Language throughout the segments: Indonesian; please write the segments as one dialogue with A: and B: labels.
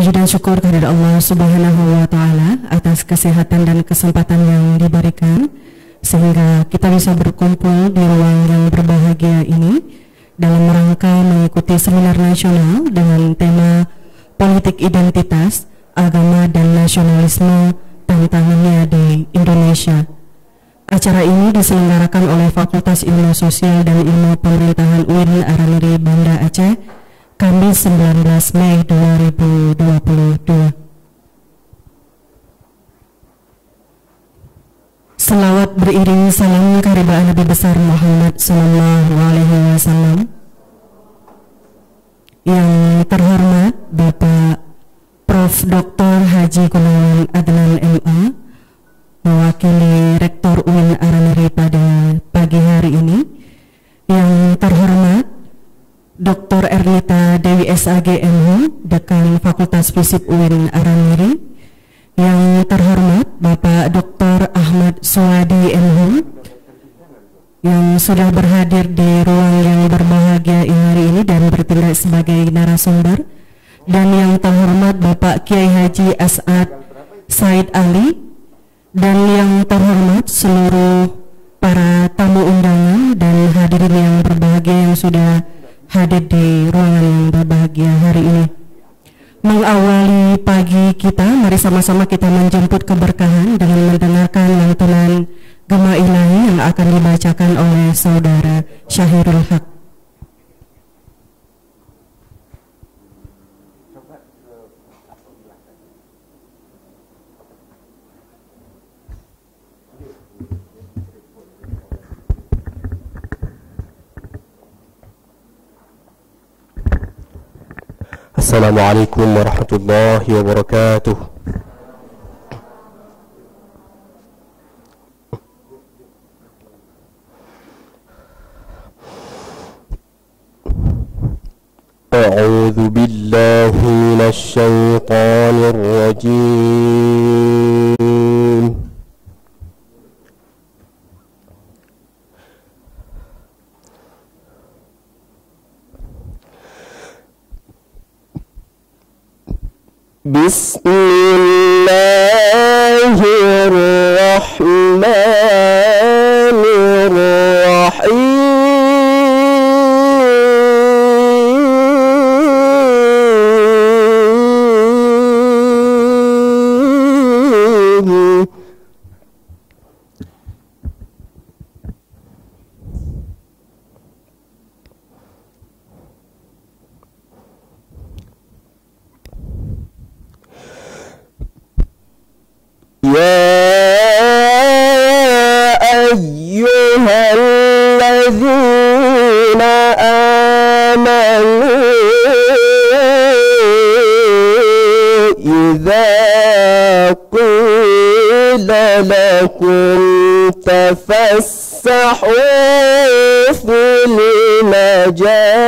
A: Puji dan syukur kehadirat Allah Subhanahu wa Ta'ala atas kesehatan dan kesempatan yang diberikan sehingga kita bisa berkumpul di ruang yang berbahagia ini dalam rangka mengikuti seminar nasional dengan tema politik identitas, agama dan nasionalisme tantangannya di Indonesia. Acara ini diselenggarakan oleh Fakultas Ilmu Sosial dan Ilmu Pemerintahan UIN Araniri Banda Aceh, Kamis 19 Mei 2022. Selawat beriring salam keharibaan Nabi besar Muhammad Sallallahu Alaihi Wasallam. Yang terhormat Bapak Prof. Dr. Haji Gunawan Adnan MA, mewakili Rektor UIN Araniri pada pagi hari ini. Yang terhormat Dr. Ernita Dewi SAG MH, Dekan Fakultas Fisip UIN Araniri. Yang terhormat Bapak Dr. Ahmad Suwadi MH, yang sudah berhadir di ruang yang berbahagia hari ini dan bertindak sebagai narasumber. Dan yang terhormat Bapak Kiai Haji As'ad Said Ali. Dan yang terhormat seluruh para tamu undangan dan hadirin yang berbahagia yang sudah hadir di ruangan yang berbahagia hari ini. Mengawali pagi kita, mari sama-sama kita menjemput keberkahan dengan mendengarkan lantunan Gema Ilahi yang akan dibacakan oleh Saudara Syahirul Haq.
B: Assalamualaikum warahmatullahi wabarakatuh. A'udzu billahi minasy syaithanir rajim. Bismillahirrahmanirrahim. تفسحوا في المجالس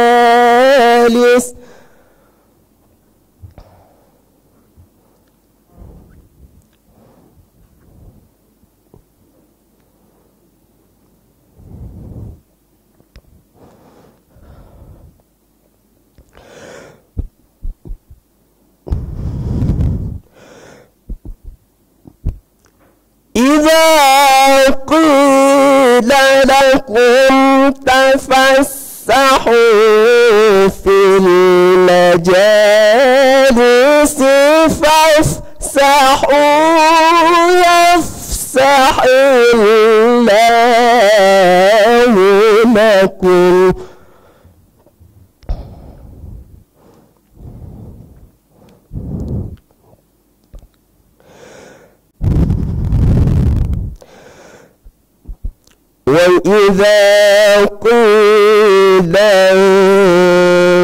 B: إذا قيل لكم تفسحوا في المجالس فافسحوا يفسح الله لكم وإذا قيل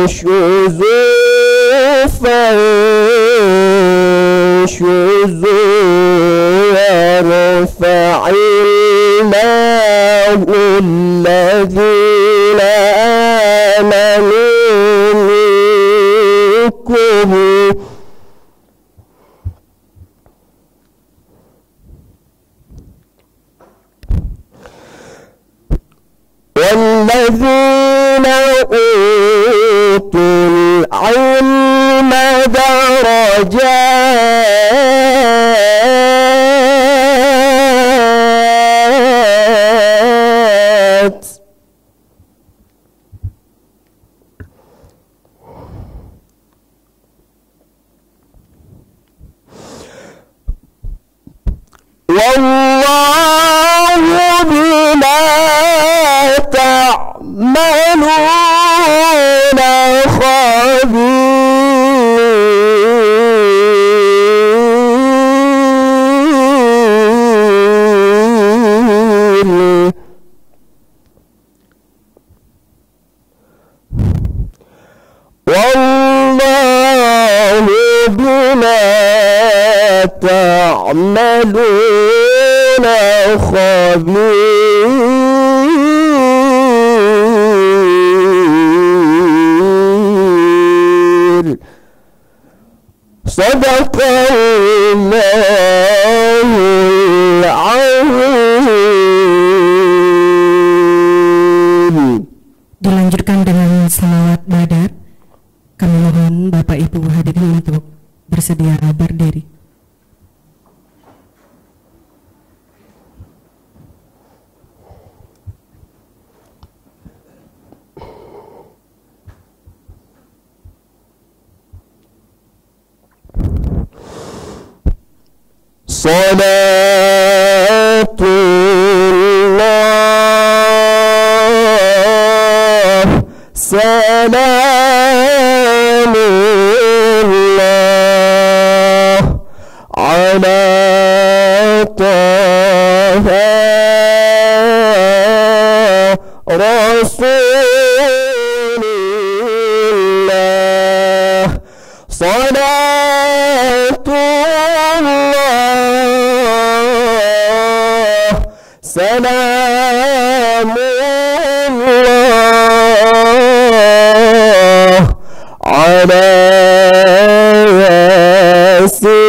B: انشزوا فانشزوا يرفع الله الذين آمنوا منكم والذين أوتوا العلم درجات والله بما تعملون خبير والله بما تعملون خبير صدق الله العظيم.
A: Dilanjutkan dengan salawat badar. Kami mohon Bapak Ibu hadirin untuk bersedia berdiri.
B: Salatullah salamullah ala taha rasulillah salatullah salamullah ala sayyidi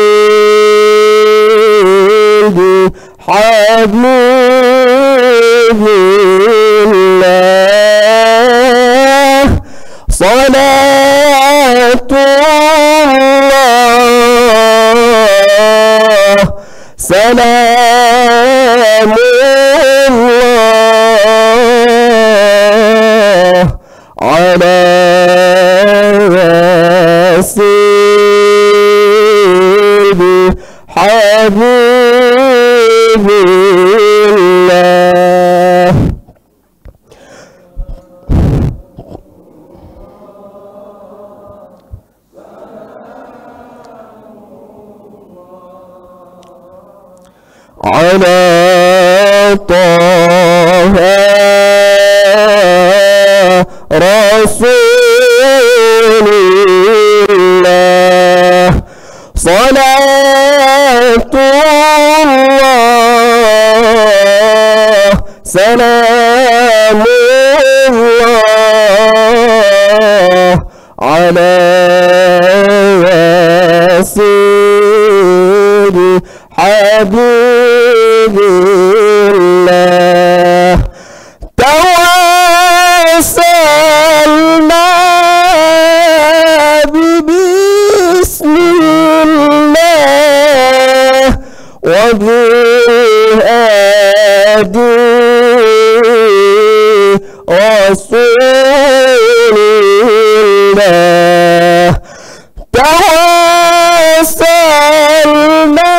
B: habibillah salatullah salamullah ala sayyidi habibillah. على طه رسول الله صلاة الله سلام الله على سيدي حبيب الله توسلنا بسم الله وبهادي رسول الله توسلنا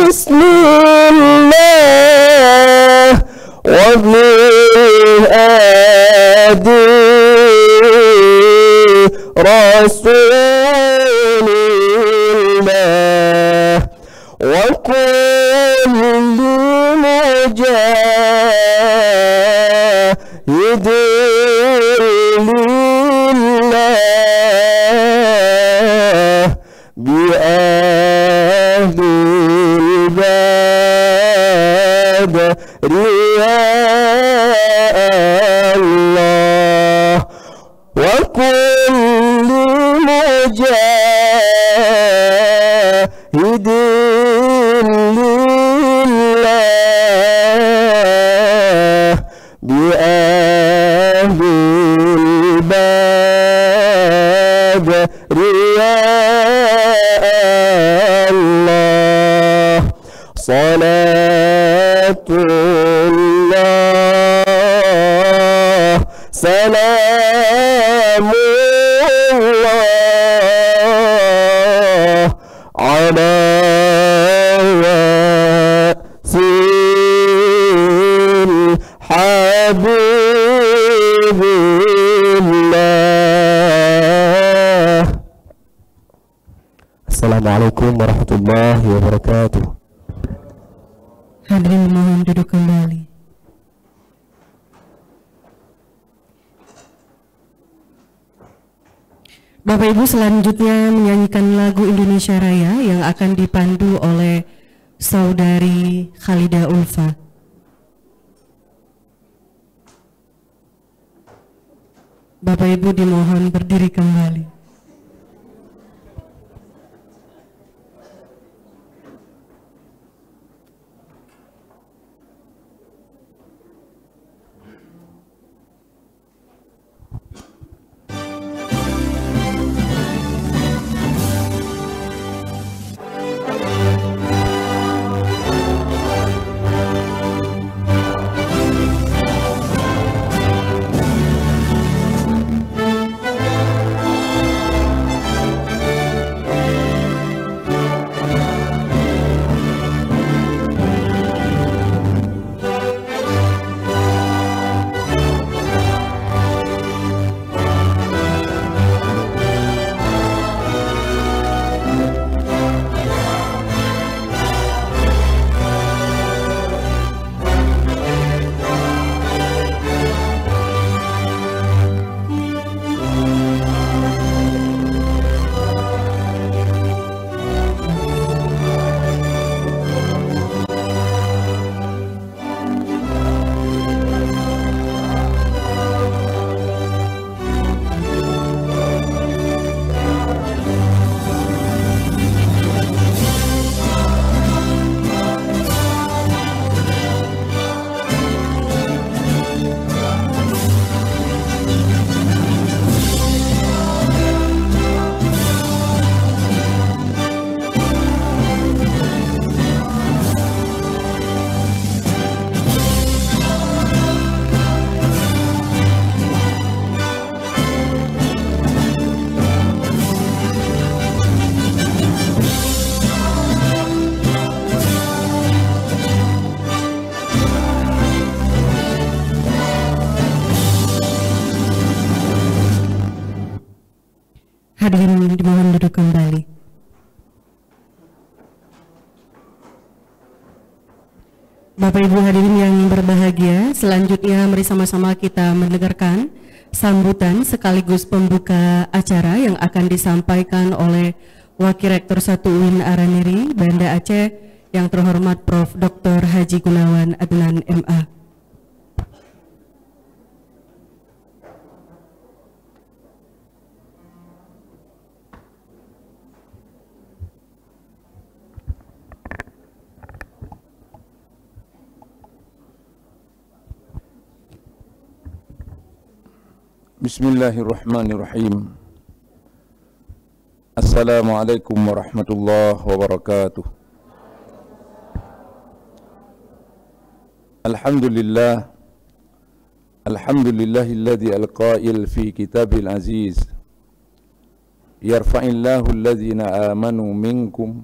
B: بسم الله وبهادي رسول الله وكل مجاهد لله بأهل البدر يا الله وكل مجاهد لله بأهل رياء الله صلاة الله سلام الله على ياسين حبيب الله. Assalamualaikum warahmatullahi wabarakatuh.
A: Hadirin mohon duduk kembali. Bapak Ibu, selanjutnya menyanyikan lagu Indonesia Raya yang akan dipandu oleh Saudari Khalidah Ulfa. Bapak Ibu dimohon berdiri kembali. Hadirin dimohon duduk kembali. Bapak Ibu hadirin yang berbahagia, selanjutnya mari sama-sama kita mendengarkan sambutan sekaligus pembuka acara yang akan disampaikan oleh Wakil Rektor 1 UIN Araniri, Banda Aceh, yang terhormat Prof. Dr. Haji Gunawan Adnan MA.
C: Bismillahirrahmanirrahim. Assalamualaikum warahmatullahi wabarakatuh. Alhamdulillah. Alhamdulillahilladzi alqa'il fi kitabil aziz. Yarfa'illahu alladhina amanu minkum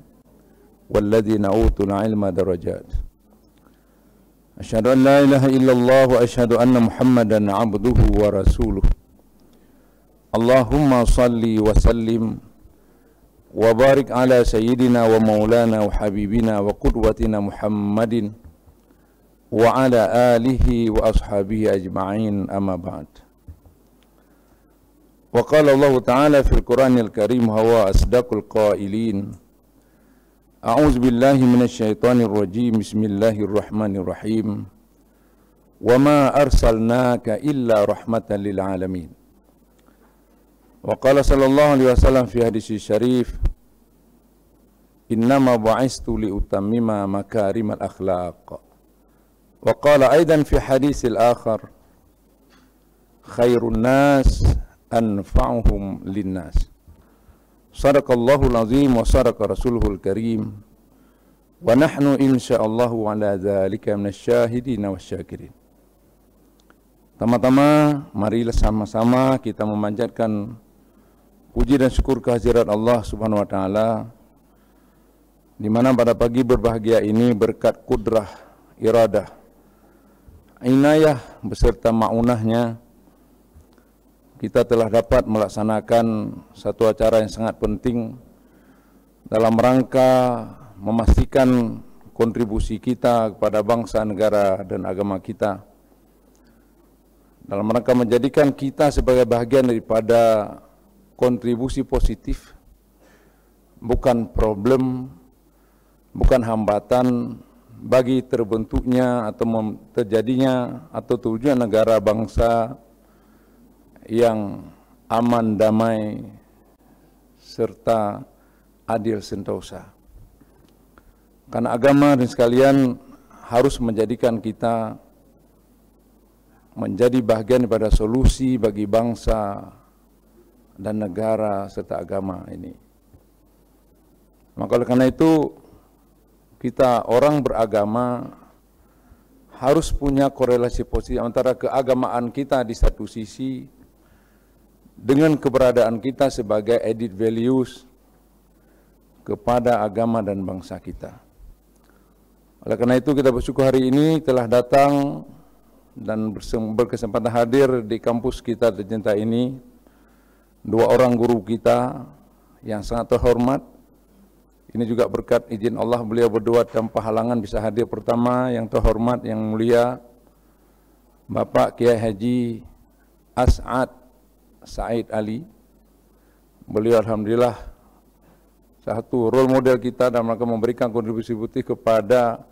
C: walladhina utul ilma darajat. Asyhadu an la ilaha illallah wa asyhadu anna Muhammadan abduhu wa rasuluh. Allahumma salli wa sallim wa barik ala sayyidina wa maulana wa habibina wa qudwatina Muhammadin wa ala alihi wa ashabihi ajma'in, amma ba'd. Wa qala Allah ta'ala fil Qur'anil Karim huwa asdaqul qailin. A'udzu billahi minasy syaithanir rajim. Bismillahirrahmanirrahim. Wa ma arsalnaka illa rahmatan lil alamin. Wa qala sallallahu alaihi wasallam fi hadis syarif, innama bu'istu li utammima makarimal akhlaq. Wa qala aidan fi hadisil akhar, khairun nas anfa'uhum linnas. Sadaqallahul azim wa sadaqa rasuluhul karim. Wa nahnu insyaallahu ala dzalika minasyahidin wasyakirin. Tama-tama marilah sama-sama kita memanjatkan puji dan syukur kehadirat Allah Subhanahu wa taala, di mana pada pagi berbahagia ini berkat kudrah, iradah, inayah beserta ma'unahnya kita telah dapat melaksanakan satu acara yang sangat penting dalam rangka memastikan kontribusi kita kepada bangsa, negara, dan agama kita, dalam rangka menjadikan kita sebagai bahagian daripada kontribusi positif, bukan problem, bukan hambatan bagi terbentuknya atau terjadinya atau terwujudnya negara bangsa yang aman, damai, serta adil sentosa. Karena agama dan sekalian harus menjadikan kita menjadi bagian daripada solusi bagi bangsa dan negara serta agama ini. Maka oleh karena itu kita orang beragama harus punya korelasi positif antara keagamaan kita di satu sisi dengan keberadaan kita sebagai added values kepada agama dan bangsa kita. Oleh karena itu kita bersyukur hari ini telah datang dan berkesempatan hadir di kampus kita tercinta ini dua orang guru kita yang sangat terhormat. Ini juga berkat izin Allah, beliau berdua tanpa halangan bisa hadir. Pertama yang terhormat, yang mulia, Bapak Kiai Haji As'ad Said Ali. Beliau alhamdulillah satu role model kita dalam rangka memberikan kontribusi putih kepada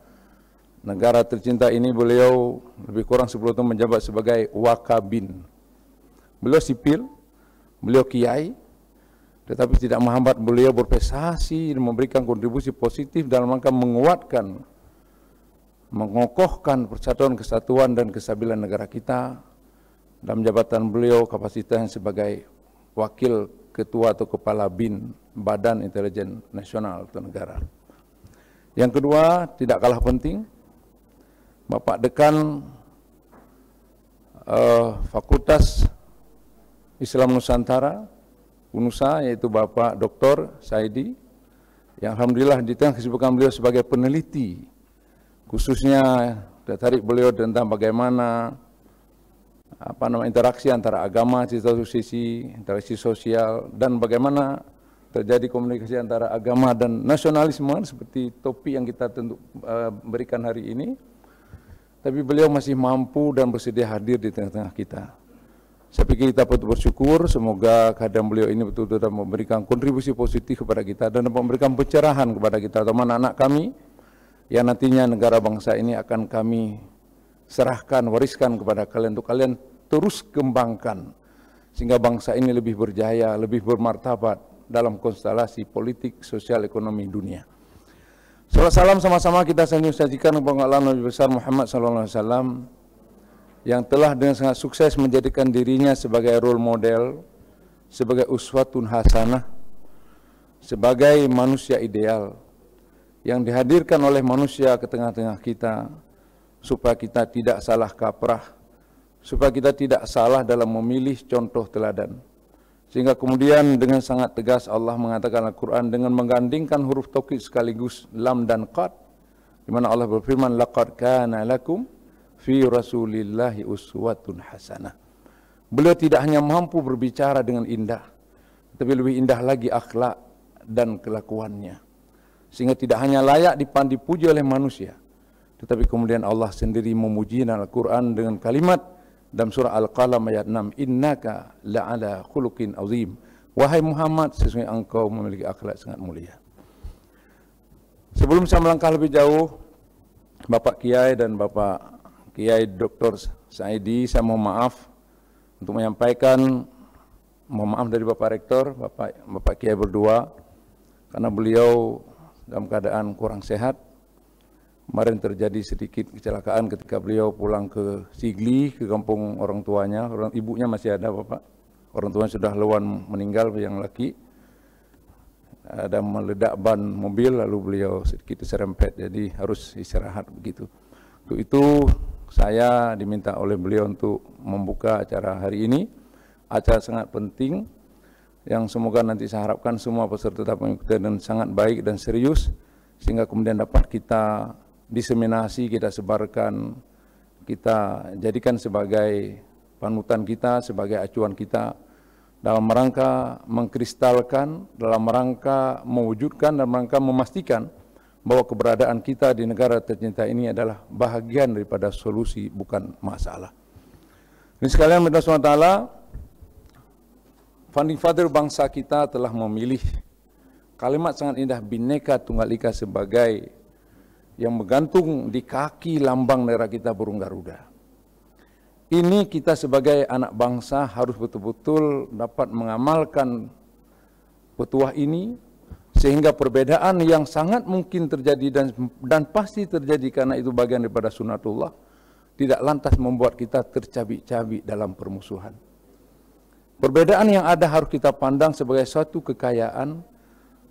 C: negara tercinta ini. Beliau lebih kurang sebelum itu menjabat sebagai Wakabin. Beliau sipil, beliau kiai, tetapi tidak menghambat beliau berprestasi dan memberikan kontribusi positif dalam rangka menguatkan, mengokohkan persatuan, kesatuan, dan kestabilan negara kita. Dalam jabatan beliau kapasitasnya sebagai wakil ketua atau kepala BIN, Badan Intelijen Nasional atau Negara. Yang kedua, tidak kalah penting, Bapak Dekan Fakultas Islam Nusantara UNUSA, yaitu Bapak Dr. Saidi, yang alhamdulillah di tengah kesibukan beliau sebagai peneliti, khususnya tertarik beliau tentang bagaimana interaksi antara agama di satu sisi, interaksi sosial, dan bagaimana terjadi komunikasi antara agama dan nasionalisme seperti topi yang kita berikan hari ini. Tapi beliau masih mampu dan bersedia hadir di tengah-tengah kita. Saya pikir kita patut bersyukur, semoga kehadiran beliau ini betul-betul dapat memberikan kontribusi positif kepada kita dan dapat memberikan pencerahan kepada kita, teman anak kami, yang nantinya negara bangsa ini akan kami serahkan, wariskan kepada kalian untuk kalian terus kembangkan sehingga bangsa ini lebih berjaya, lebih bermartabat dalam konstelasi politik, sosial, ekonomi dunia. Salam salam sama-sama kita sajikan kepada Allah Nabi besar Muhammad SAW yang telah dengan sangat sukses menjadikan dirinya sebagai role model, sebagai uswatun hasanah, sebagai manusia ideal yang dihadirkan oleh manusia ke tengah-tengah kita, supaya kita tidak salah kaprah, supaya kita tidak salah dalam memilih contoh teladan. Sehingga kemudian dengan sangat tegas Allah mengatakan Al-Quran dengan menggandingkan huruf taukid sekaligus lam dan qad, di mana Allah berfirman, laqad kana lakum fi rasulillahi uswatun hasanah. Beliau tidak hanya mampu berbicara dengan indah, tapi lebih indah lagi akhlak dan kelakuannya. Sehingga tidak hanya layak dipuji oleh manusia, tetapi kemudian Allah sendiri memuji dalam Al-Quran dengan kalimat dalam surah Al-Qalam ayat 6, innaka la'ala khuluqin azim. Wahai Muhammad, sesungguhnya engkau memiliki akhlak sangat mulia. Sebelum saya melangkah lebih jauh, Bapak Kiai dan Bapak Kiai Dr. Saidi, saya mohon maaf untuk menyampaikan mohon maaf dari Bapak Rektor, Bapak Kiai berdua, karena beliau dalam keadaan kurang sehat. Kemarin terjadi sedikit kecelakaan ketika beliau pulang ke Sigli, ke kampung orang tuanya. Ibunya masih ada, Bapak. Orang tuanya sudah lewan meninggal, yang laki. ada meledak ban mobil, lalu beliau sedikit serempet, jadi harus istirahat begitu. Untuk itu saya diminta oleh beliau untuk membuka acara hari ini, acara sangat penting yang semoga nanti saya harapkan semua peserta dapat mengikuti dan sangat baik dan serius, sehingga kemudian dapat kita diseminasi, kita sebarkan, kita jadikan sebagai panutan kita, sebagai acuan kita dalam rangka mengkristalkan, dalam rangka mewujudkan, dalam rangka memastikan bahwa keberadaan kita di negara tercinta ini adalah bahagian daripada solusi, bukan masalah. Ini sekalian, Allah SWT, Founding Father bangsa kita telah memilih kalimat sangat indah, Bhinneka Tunggal Ika, sebagai yang bergantung di kaki lambang negara kita, burung Garuda. Ini kita sebagai anak bangsa harus betul-betul dapat mengamalkan petuah ini, sehingga perbedaan yang sangat mungkin terjadi dan pasti terjadi karena itu bagian daripada sunatullah, tidak lantas membuat kita tercabik-cabik dalam permusuhan. Perbedaan yang ada harus kita pandang sebagai suatu kekayaan,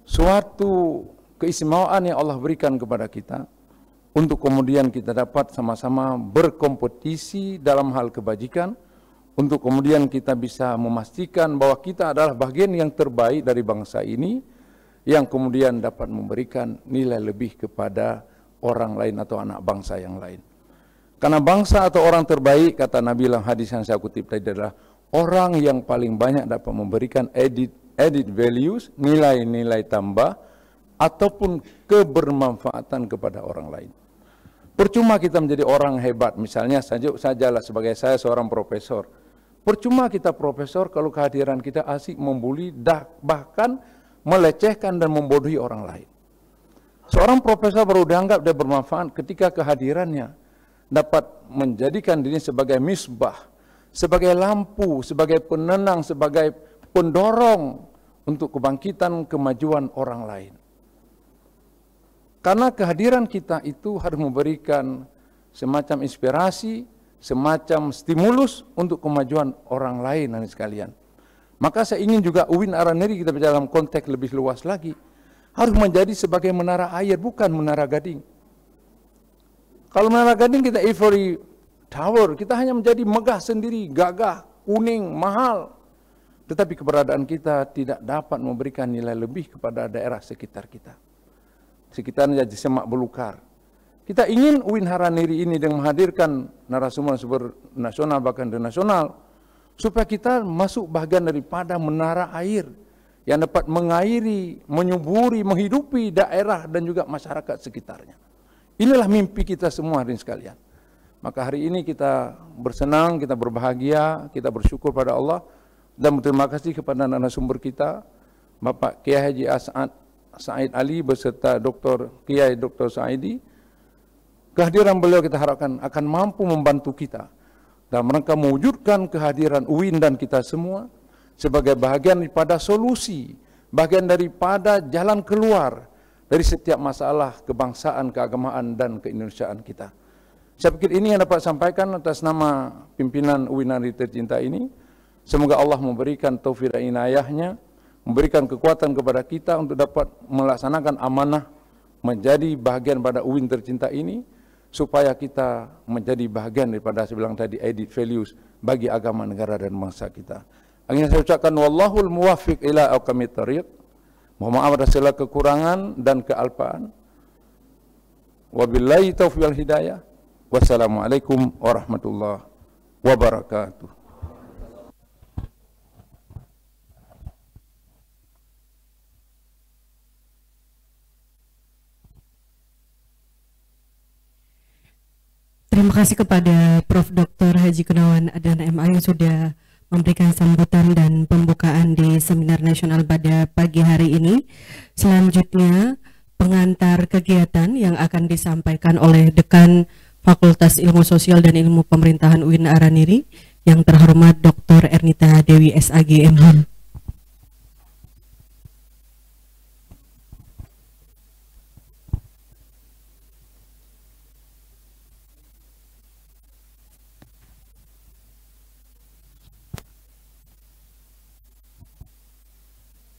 C: suatu keistimewaan yang Allah berikan kepada kita, untuk kemudian kita dapat sama-sama berkompetisi dalam hal kebajikan, untuk kemudian kita bisa memastikan bahwa kita adalah bagian yang terbaik dari bangsa ini, yang kemudian dapat memberikan nilai lebih kepada orang lain atau anak bangsa yang lain. Karena bangsa atau orang terbaik, kata Nabi dalam hadis yang saya kutip tadi, adalah orang yang paling banyak dapat memberikan added values, nilai-nilai tambah, ataupun kebermanfaatan kepada orang lain. Percuma kita menjadi orang hebat, misalnya sajalah sebagai saya seorang profesor. Percuma kita profesor kalau kehadiran kita asik membuli, bahkan melecehkan dan membodohi orang lain. Seorang profesor baru dianggap dia bermanfaat ketika kehadirannya dapat menjadikan dirinya sebagai misbah, sebagai lampu, sebagai penenang, sebagai pendorong untuk kebangkitan kemajuan orang lain. Karena kehadiran kita itu harus memberikan semacam inspirasi, semacam stimulus untuk kemajuan orang lain dan sekalian. Maka saya ingin juga UIN Araniri, kita bicara dalam konteks lebih luas lagi, harus menjadi sebagai menara air, bukan menara gading. Kalau menara gading kita ivory tower, kita hanya menjadi megah sendiri, gagah, kuning, mahal. Tetapi keberadaan kita tidak dapat memberikan nilai lebih kepada daerah sekitar kita. Sekitarnya jadi semak belukar. Kita ingin UIN Araniri ini dengan menghadirkan narasumber nasional bahkan internasional, supaya kita masuk bagian daripada menara air yang dapat mengairi, menyuburi, menghidupi daerah dan juga masyarakat sekitarnya. Inilah mimpi kita semua hadirin sekalian. Maka hari ini kita bersenang, kita berbahagia, kita bersyukur pada Allah, dan berterima kasih kepada narasumber kita, Bapak Kiai Haji Said Ali beserta Kiai Dr. Saidi. Kehadiran beliau kita harapkan akan mampu membantu kita dalam rangka mewujudkan kehadiran UIN dan kita semua sebagai bagian daripada solusi, bagian daripada jalan keluar dari setiap masalah kebangsaan, keagamaan, dan keindonesiaan kita. Saya pikir ini yang dapat sampaikan atas nama pimpinan UIN Araniri tercinta ini. Semoga Allah memberikan taufik dan inayahnya, memberikan kekuatan kepada kita untuk dapat melaksanakan amanah menjadi bagian pada UIN tercinta ini, supaya kita menjadi bagian daripada saya bilang tadi added values bagi agama, negara, dan bangsa kita. Akhirnya saya ucapkan wallahul muwaffiq ila aqwamit thariq. Mohon maaf atas segala kekurangan dan kealpaan. Wabillahi taufiq wal hidayah. Wassalamualaikum warahmatullahi wabarakatuh.
A: Terima kasih kepada Prof. Dr. Haji Gunawan Adnan MA yang sudah memberikan sambutan dan pembukaan di seminar nasional pada pagi hari ini. Selanjutnya, pengantar kegiatan yang akan disampaikan oleh Dekan Fakultas Ilmu Sosial dan Ilmu Pemerintahan UIN Araniri, yang terhormat Dr. Ernita Dewi SAG MH.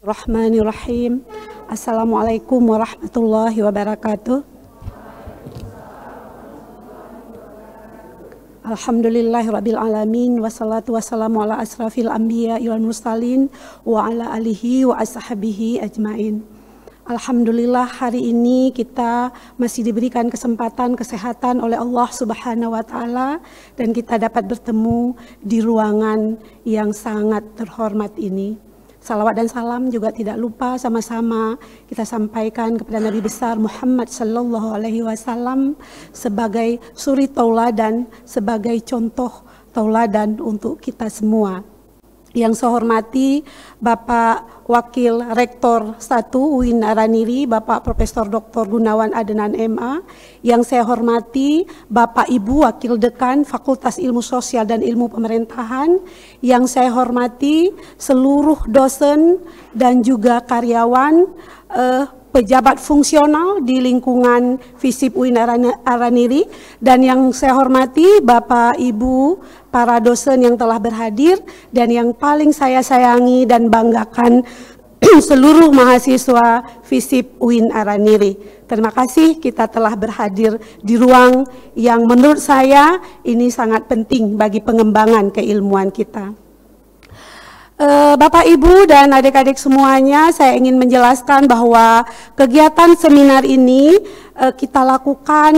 D: Rahmanirrahim. Assalamualaikum warahmatullahi wabarakatuh. Alhamdulillahirabbil alamin wassalatu wassalamu ala asrafil anbiya wal mursalin wa ala alihi wa ashabihi ajmain. Alhamdulillah hari ini kita masih diberikan kesempatan kesehatan oleh Allah Subhanahu wa taala dan kita dapat bertemu di ruangan yang sangat terhormat ini. Salawat dan salam juga tidak lupa sama-sama kita sampaikan kepada Nabi besar Muhammad sallallahu alaihi wasallam sebagai suri tauladan, sebagai contoh tauladan untuk kita semua. Yang saya hormati Bapak Wakil Rektor 1 UIN Araniri, Bapak Profesor Dr. Gunawan Adnan MA. Yang saya hormati Bapak Ibu Wakil Dekan Fakultas Ilmu Sosial dan Ilmu Pemerintahan. Yang saya hormati seluruh dosen dan juga karyawan, pejabat fungsional di lingkungan FISIP UIN Araniri, dan yang saya hormati Bapak Ibu para dosen yang telah berhadir, dan yang paling saya sayangi dan banggakan seluruh mahasiswa FISIP UIN Araniri. Terima kasih kita telah berhadir di ruang yang menurut saya ini sangat penting bagi pengembangan keilmuan kita. Bapak, Ibu, dan adik-adik semuanya, saya ingin menjelaskan bahwa kegiatan seminar ini kita lakukan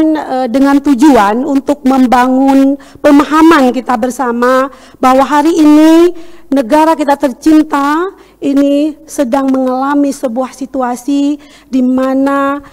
D: dengan tujuan untuk membangun pemahaman kita bersama bahwa hari ini negara kita tercinta ini sedang mengalami sebuah situasi di mana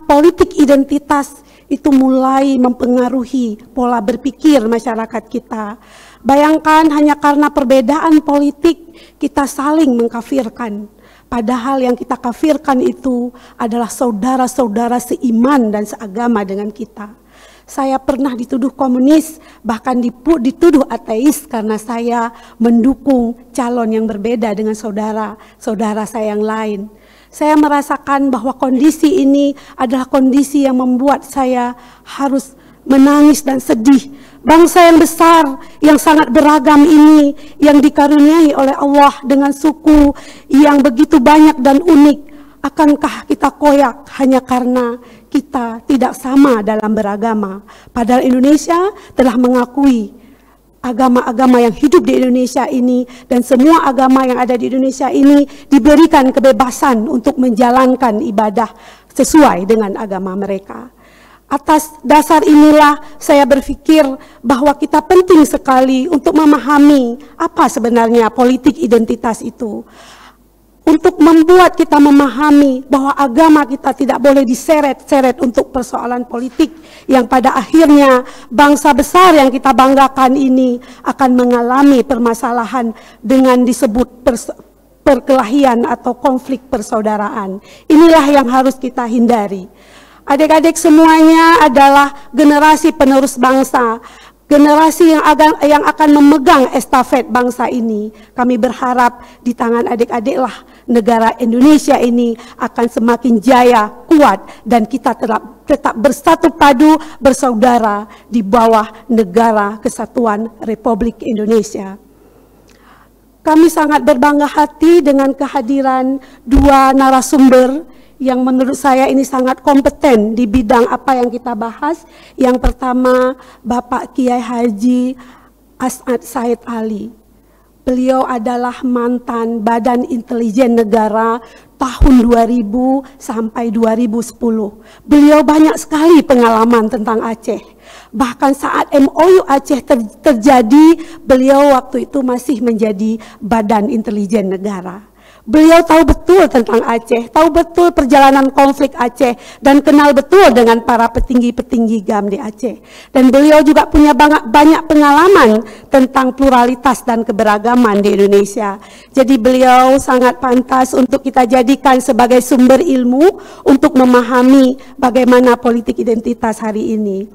D: politik identitas itu mulai mempengaruhi pola berpikir masyarakat kita. Bayangkan hanya karena perbedaan politik kita saling mengkafirkan. Padahal yang kita kafirkan itu adalah saudara-saudara seiman dan seagama dengan kita. Saya pernah dituduh komunis, bahkan dituduh ateis karena saya mendukung calon yang berbeda dengan saudara saya yang lain. Saya merasakan bahwa kondisi ini adalah kondisi yang membuat saya harus menangis dan sedih. Bangsa yang besar, yang sangat beragam ini, yang dikaruniai oleh Allah dengan suku yang begitu banyak dan unik, akankah kita koyak hanya karena kita tidak sama dalam beragama? Padahal Indonesia telah mengakui agama-agama yang hidup di Indonesia ini, dan semua agama yang ada di Indonesia ini diberikan kebebasan untuk menjalankan ibadah sesuai dengan agama mereka. Atas dasar inilah saya berpikir bahwa kita penting sekali untuk memahami apa sebenarnya politik identitas itu. Untuk membuat kita memahami bahwa agama kita tidak boleh diseret-seret untuk persoalan politik yang pada akhirnya bangsa besar yang kita banggakan ini akan mengalami permasalahan dengan disebut perkelahian atau konflik persaudaraan. Inilah yang harus kita hindari. Adik-adik semuanya adalah generasi penerus bangsa, generasi yang akan memegang estafet bangsa ini. Kami berharap di tangan adik-adiklah negara Indonesia ini akan semakin jaya, kuat, dan kita tetap bersatu padu, bersaudara di bawah Negara Kesatuan Republik Indonesia. Kami sangat berbangga hati dengan kehadiran dua narasumber yang menurut saya ini sangat kompeten di bidang apa yang kita bahas. Yang pertama, Bapak Kiai Haji As'ad Said Ali. Beliau adalah mantan Badan Intelijen Negara tahun 2000 sampai 2010. Beliau banyak sekali pengalaman tentang Aceh. Bahkan saat MOU Aceh terjadi, beliau waktu itu masih menjadi Badan Intelijen Negara. Beliau tahu betul tentang Aceh, tahu betul perjalanan konflik Aceh, dan kenal betul dengan para petinggi-petinggi GAM di Aceh. Dan beliau juga punya banyak pengalaman tentang pluralitas dan keberagaman di Indonesia. Jadi beliau sangat pantas untuk kita jadikan sebagai sumber ilmu untuk memahami bagaimana politik identitas hari ini.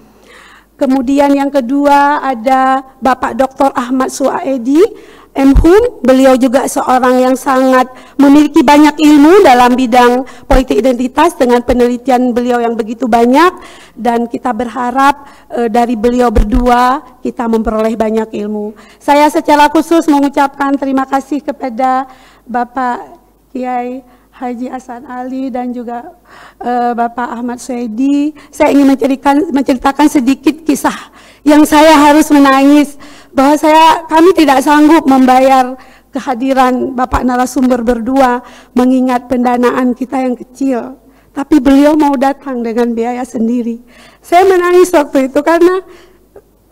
D: Kemudian yang kedua ada Bapak Dr. Ahmad Suaedi, MHum. Beliau juga seorang yang sangat memiliki banyak ilmu dalam bidang politik identitas dengan penelitian beliau yang begitu banyak, dan kita berharap dari beliau berdua kita memperoleh banyak ilmu. Saya secara khusus mengucapkan terima kasih kepada Bapak Kiai Haji Hasan Ali dan juga Bapak Ahmad Suedi. Saya ingin menceritakan sedikit kisah yang saya harus menangis bahwa kami tidak sanggup membayar kehadiran Bapak narasumber berdua mengingat pendanaan kita yang kecil. Tapi beliau mau datang dengan biaya sendiri. Saya menangis waktu itu karena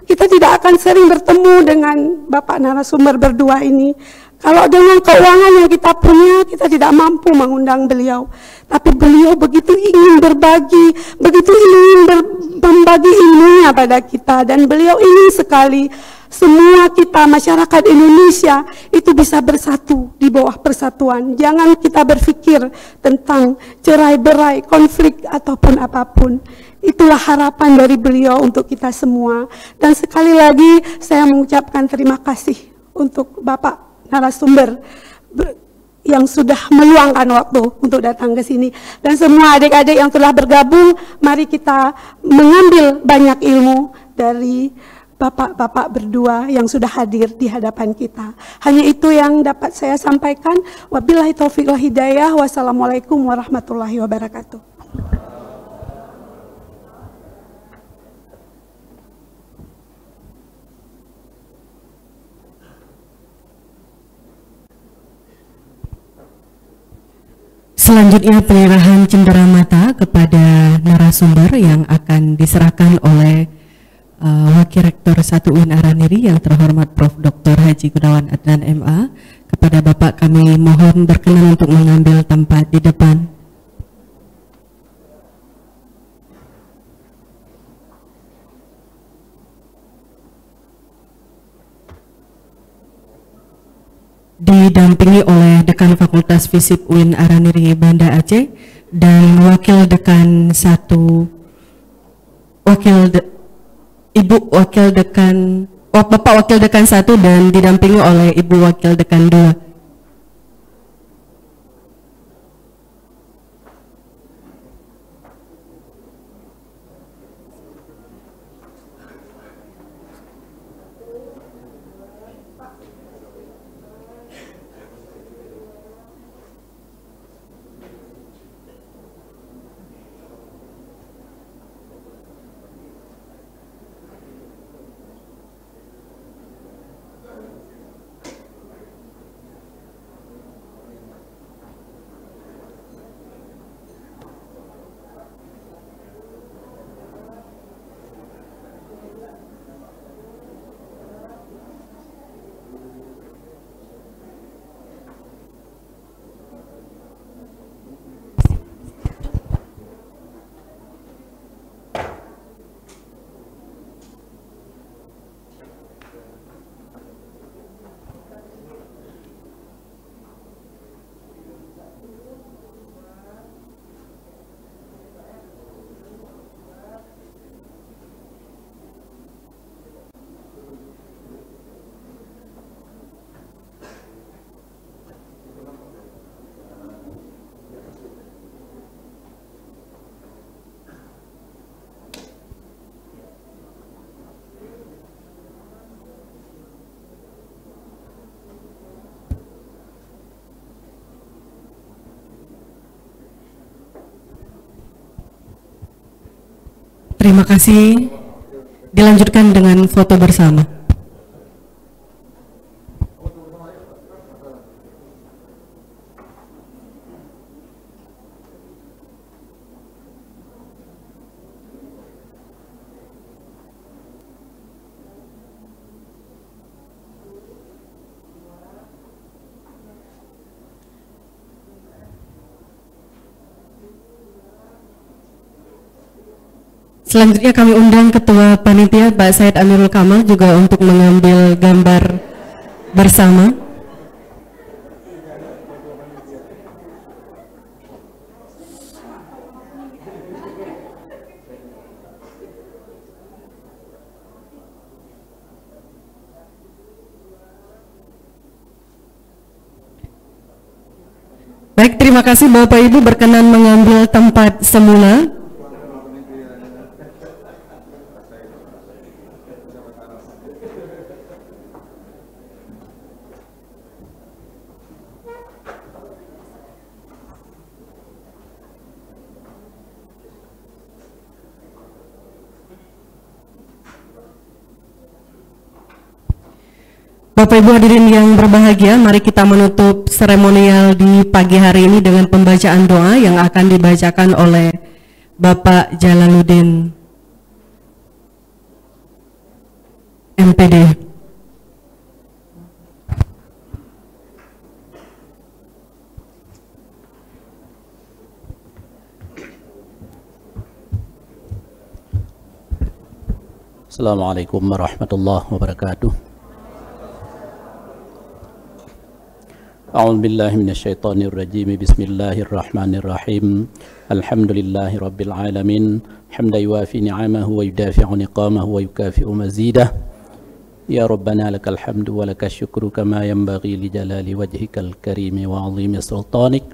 D: kita tidak akan sering bertemu dengan Bapak narasumber berdua ini. Kalau dengan keuangan yang kita punya, kita tidak mampu mengundang beliau. Tapi beliau begitu ingin berbagi, begitu ingin membagi ilmunya pada kita. Dan beliau ingin sekali semua kita, masyarakat Indonesia, itu bisa bersatu di bawah persatuan. Jangan kita berpikir tentang cerai-berai, konflik, ataupun apapun. Itulah harapan dari beliau untuk kita semua. Dan sekali lagi saya mengucapkan terima kasih untuk Bapak narasumber yang sudah meluangkan waktu untuk datang ke sini. Dan semua adik-adik yang telah bergabung, mari kita mengambil banyak ilmu dari bapak-bapak berdua yang sudah hadir di hadapan kita. Hanya itu yang dapat saya sampaikan. Wabillahi taufiq wal hidayah. Wassalamualaikum warahmatullahi wabarakatuh.
A: Selanjutnya penyerahan cenderamata kepada narasumber yang akan diserahkan oleh Wakil Rektor 1 UIN Araniri yang terhormat Prof. Dr. Haji Gunawan Adnan MA. Kepada Bapak kami mohon berkenan untuk mengambil tempat di depan. Didampingi oleh Dekan Fakultas Fisip UIN Araniri Banda Aceh dan Wakil Dekan 1, Bapak Wakil Dekan 1 dan didampingi oleh Ibu Wakil Dekan 2. Terima kasih. Dilanjutkan dengan foto bersama. Selanjutnya kami undang Ketua Panitia Pak Said Amirul Kamal juga untuk mengambil gambar bersama. Baik, terima kasih Bapak Ibu berkenan mengambil tempat semula. Bapak Ibu hadirin yang berbahagia, mari kita menutup seremonial di pagi hari ini dengan pembacaan doa yang akan dibacakan oleh Bapak Jalaluddin MPD.
E: Assalamualaikum warahmatullahi wabarakatuh. A'udzu billahi minasyaitonir rajim. Bismillahirrahmanirrahim. Alhamdulillahi rabbil alamin. Hamdan yuwafi ni'amahu wa yudafi'u niqamahu wa yukafi'u mazidah. Ya Rabbana lakal hamdu wa lakash syukru kama yanbaghi li jalali wajhikal karim wa 'azimi sultanik.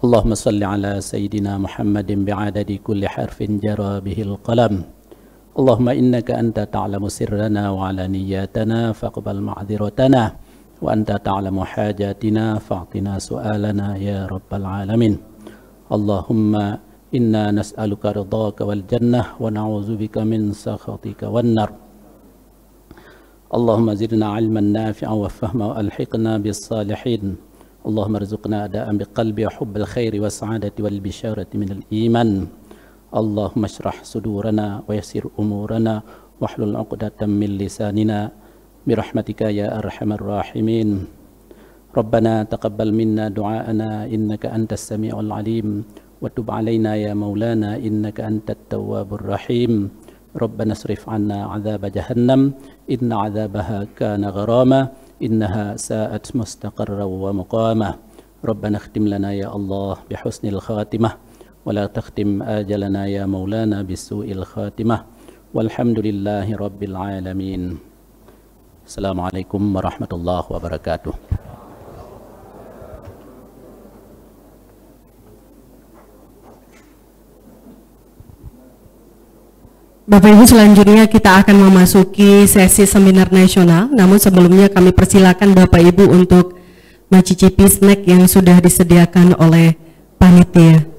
E: Allahumma salli ala sayyidina Muhammadin bi'adadi kulli harfin jara bihil qalam. Allahumma innaka anta ta'lamu sirrana wa alaniyatana faqbal ma'dhiratana wa anta ta'lamu hajatina fa'tina su'alana ya rabbal alamin. Allahumma inna nas'aluka ridhaka wal jannah wa na'udzubika min sakhatika wan nar. Allahumma zidna 'ilman nafi'an wa fahma wa alhiqna bis salihin. Allahumma arzuqna ada'an biqalbi wa hubbil khairi wa sa'adati wal bisharati minal iman. Allahumma syrah sudurana wa yassir umurana wahlul 'uqdatam min lisanina birahmatika ya arhamar rahimin. Rabbana taqabbal minna du'aana innaka antas sami'ul 'alim wa tub 'alaina ya maulana innaka antat tawwabur rahim. Rabbana srif 'anna 'adzab jahannam inna 'adzabaha kana gharama innaha sa'at mustaqarra wa muqama. Rabbana khtim lana ya Allah bihusnil khatimah ولا تختم آجلنا يا مولانا بسوء الخاتمة والحمد لله رب العالمين. السلام عليكم ورحمة الله وبركاته.
A: Bapak Ibu, selanjutnya kita akan memasuki sesi seminar nasional. Namun sebelumnya kami persilakan Bapak Ibu untuk mencicipi snack yang sudah disediakan oleh panitia.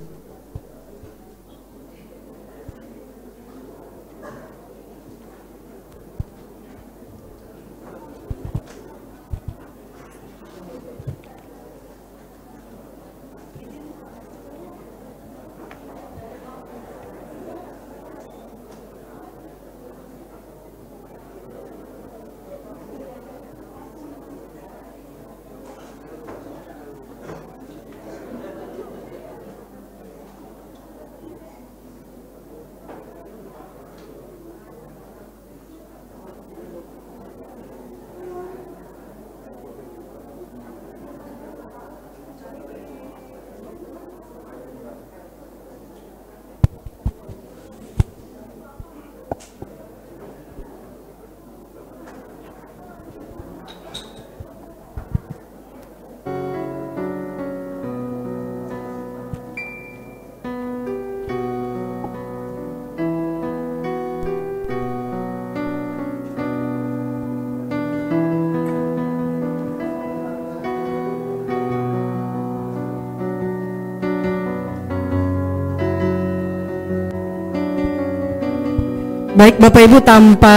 A: Baik Bapak Ibu, tanpa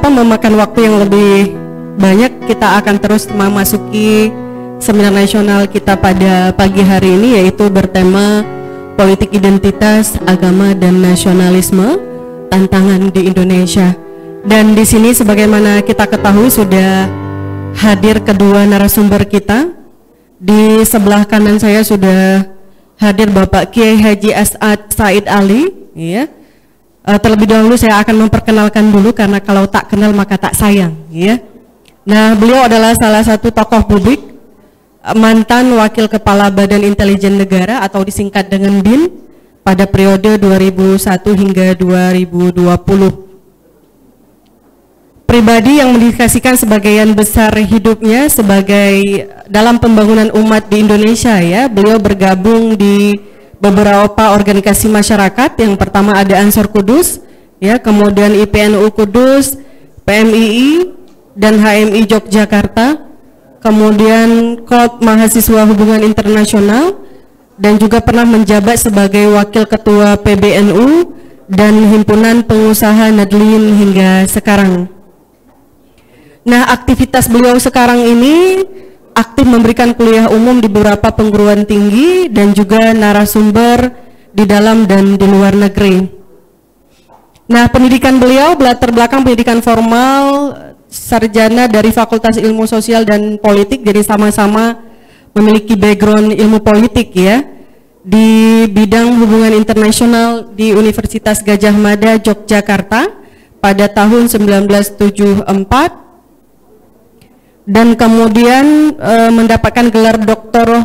A: memakan waktu yang lebih banyak, kita akan terus memasuki seminar nasional kita pada pagi hari ini, yaitu bertema politik identitas, agama dan nasionalisme, tantangan di Indonesia. Dan di sini sebagaimana kita ketahui sudah hadir kedua narasumber kita. Di sebelah kanan saya sudah hadir Bapak Kiai Haji As'ad Said Ali, ya. Terlebih dahulu saya akan memperkenalkan dulu karena kalau tak kenal maka tak sayang, ya. Nah, beliau adalah salah satu tokoh publik, mantan Wakil Kepala Badan Intelijen Negara atau disingkat dengan BIN pada periode 2001 hingga 2020. Pribadi yang mendedikasikan sebagian besar hidupnya sebagai dalam pembangunan umat di Indonesia, ya. Beliau bergabung di beberapa organisasi masyarakat. Yang pertama ada Ansor Kudus, ya, kemudian IPNU Kudus, PMII dan HMI Yogyakarta, kemudian KOP Mahasiswa Hubungan Internasional, dan juga pernah menjabat sebagai Wakil Ketua PBNU dan Himpunan Pengusaha Nadlin hingga sekarang. Nah, aktivitas beliau sekarang ini aktif memberikan kuliah umum di beberapa perguruan tinggi dan juga narasumber di dalam dan di luar negeri. Nah, pendidikan beliau latar belakang pendidikan formal, sarjana dari Fakultas Ilmu Sosial dan Politik, jadi sama-sama memiliki background ilmu politik ya, di bidang hubungan internasional di Universitas Gadjah Mada, Yogyakarta pada tahun 1974, dan kemudian mendapatkan gelar doktor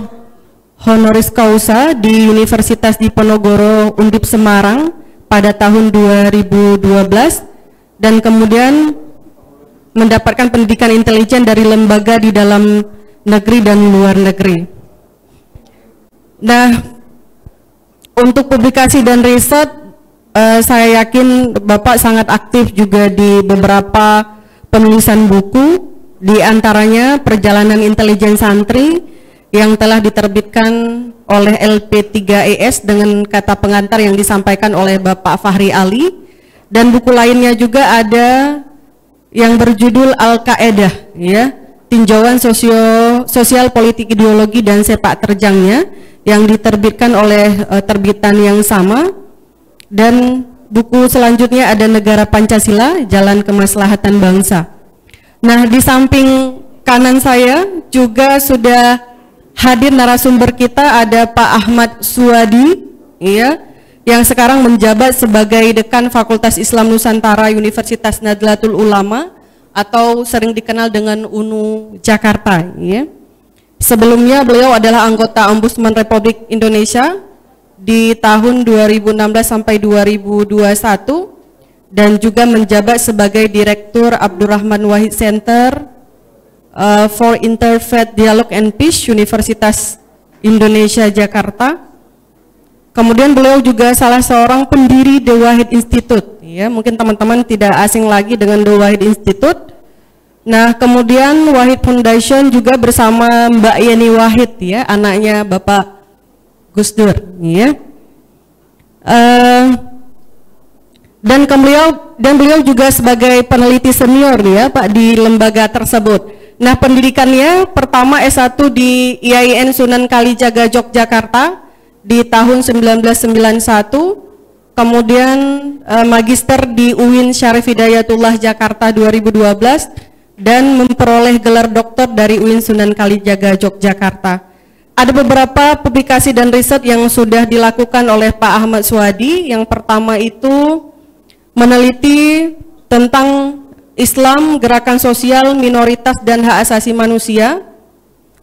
A: honoris causa di Universitas Diponegoro Undip Semarang pada tahun 2012, dan kemudian mendapatkan pendidikan intelijen dari lembaga di dalam negeri dan luar negeri. Nah, untuk publikasi dan riset, saya yakin Bapak sangat aktif juga di beberapa penulisan buku, di antaranya Perjalanan Intelijen Santri yang telah diterbitkan oleh LP3ES dengan kata pengantar yang disampaikan oleh Bapak Fahri Ali, dan buku lainnya juga ada yang berjudul Al-Qaeda ya, tinjauan sosial politik ideologi dan sepak terjangnya, yang diterbitkan oleh terbitan yang sama. Dan buku selanjutnya ada Negara Pancasila, Jalan Kemaslahatan Bangsa. Nah, di samping kanan saya juga sudah hadir narasumber kita, ada Pak Ahmad Suwadi ya, yang sekarang menjabat sebagai Dekan Fakultas Islam Nusantara Universitas Nadlatul Ulama atau sering dikenal dengan UNU Jakarta ya. Sebelumnya beliau adalah anggota Ombudsman Republik Indonesia di tahun 2016 sampai 2021, dan juga menjabat sebagai Direktur Abdurrahman Wahid Center for Interfaith Dialogue and Peace Universitas Indonesia Jakarta. Kemudian beliau juga salah seorang pendiri The Wahid Institute ya, mungkin teman-teman tidak asing lagi dengan The Wahid Institute. Nah, kemudian Wahid Foundation juga bersama Mbak Yeni Wahid ya, anaknya Bapak Gus Dur ya. Dan beliau juga sebagai peneliti senior ya Pak di lembaga tersebut. Nah, pendidikannya pertama S1 di IAIN Sunan Kalijaga Yogyakarta di tahun 1991, kemudian magister di UIN Syarif Hidayatullah Jakarta 2012, dan memperoleh gelar doktor dari UIN Sunan Kalijaga Yogyakarta. Ada beberapa publikasi dan riset yang sudah dilakukan oleh Pak Ahmad Suwadi. Yang pertama itu meneliti tentang Islam, gerakan sosial, minoritas, dan hak asasi manusia.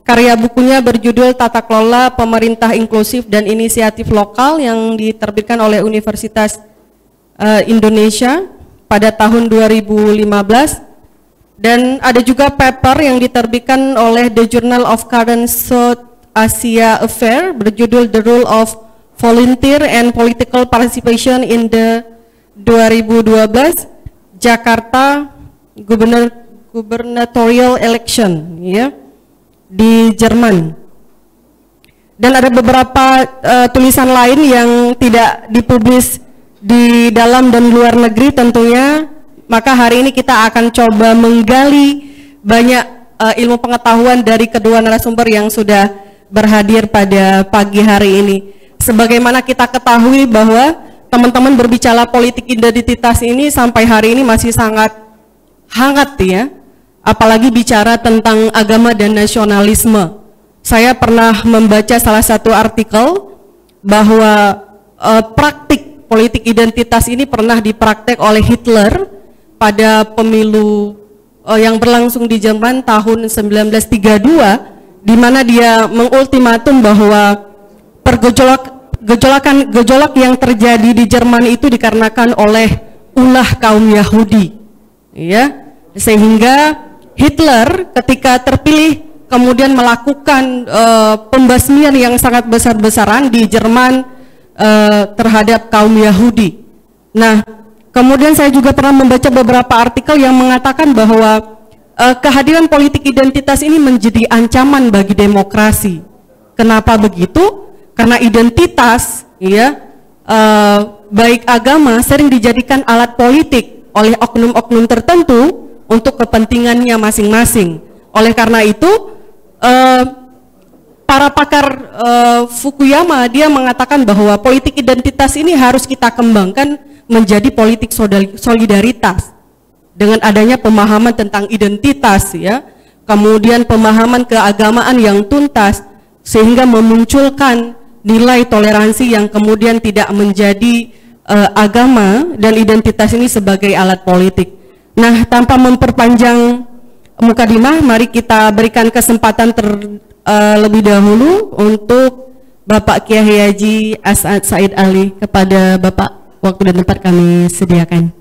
A: Karya bukunya berjudul Tata Kelola Pemerintah Inklusif dan Inisiatif Lokal yang diterbitkan oleh Universitas Indonesia pada tahun 2015. Dan ada juga paper yang diterbitkan oleh The Journal of Current South Asia Affair berjudul The Role of Volunteer and Political Participation in the 2012 Jakarta Gubernatorial Election ya, di Jerman. Dan ada beberapa tulisan lain yang tidak dipublis di dalam dan luar negeri tentunya. Maka hari ini kita akan coba menggali banyak ilmu pengetahuan dari kedua narasumber yang sudah berhadir pada pagi hari ini. Sebagaimana kita ketahui bahwa teman-teman berbicara politik identitas ini sampai hari ini masih sangat hangat ya, apalagi bicara tentang agama dan nasionalisme. Saya pernah membaca salah satu artikel bahwa praktik politik identitas ini pernah dipraktek oleh Hitler pada pemilu yang berlangsung di Jerman tahun 1932, di mana dia mengultimatum bahwa gejolak yang terjadi di Jerman itu dikarenakan oleh ulah kaum Yahudi, ya, sehingga Hitler ketika terpilih kemudian melakukan pembasmian yang sangat besar-besaran di Jerman terhadap kaum Yahudi. Nah, kemudian saya juga pernah membaca beberapa artikel yang mengatakan bahwa kehadiran politik identitas ini menjadi ancaman bagi demokrasi. Kenapa begitu? Karena identitas ya baik agama sering dijadikan alat politik oleh oknum-oknum tertentu untuk kepentingannya masing-masing. Oleh karena itu, para pakar Fukuyama dia mengatakan bahwa politik identitas ini harus kita kembangkan menjadi politik solidaritas dengan adanya pemahaman tentang identitas, ya, kemudian pemahaman keagamaan yang tuntas sehingga memunculkan nilai toleransi yang kemudian tidak menjadi agama dan identitas ini sebagai alat politik. Nah, tanpa memperpanjang mukadimah, mari kita berikan kesempatan terlebih dahulu untuk Bapak Kiai Haji As'ad Said Ali. Kepada Bapak, waktu dan tempat kami sediakan.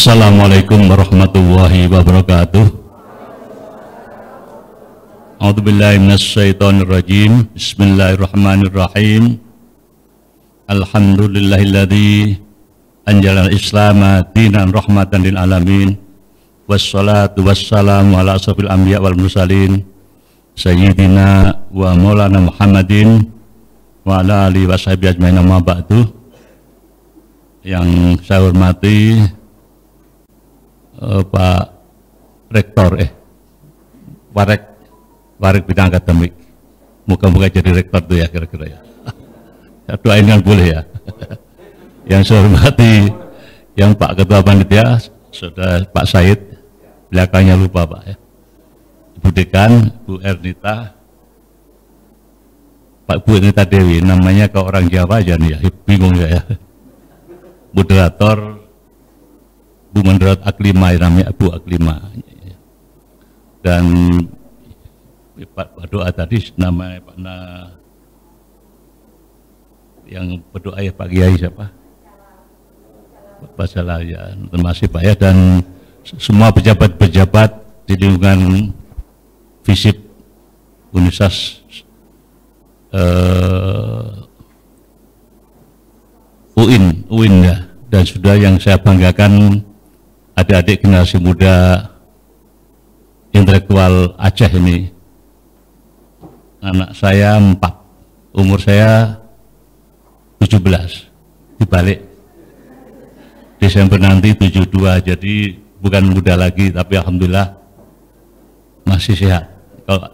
F: Assalamualaikum warahmatullahi wabarakatuh. A'udzubillahi minasyaitonirrajim. Bismillahirrahmanirrahim. Alhamdulillahilladzi anjalal islama dinan rahmatan lil alamin. Wassalatu wassalamu ala asrofil anbiya wal mursalin sayyidina wa maulana Muhammadin wa ala alihi wa sahbihi ajmain, amma ba'du. Yang saya hormati Pak Rektor, Warek bidang akademik, moga-moga jadi rektor tuh ya kira-kira ya. Saya doain kan boleh ya. Yang saya hormati yang Pak Ketua Panitia, Saudara Pak Said, belakangnya lupa Pak ya. Ibu Dekan, Bu Ernita, Pak Bu Ernita Dewi, namanya ke orang Jawa aja nih ya, bingung ya. Moderator, Bu Menurut Aklima, namanya Bu Aklima, dan Pak berdoa tadi namanya Pak yang berdoa ya Pak Kiai siapa? Pak Salah ya, terima kasih Pak ya, dan semua pejabat-pejabat di lingkungan FISIP Universitas UIN ya, dan sudah yang saya banggakan adik-adik generasi muda intelektual Aceh ini. Anak saya 4, umur saya 17, dibalik Desember nanti 72, jadi bukan muda lagi, tapi alhamdulillah masih sehat. Kalau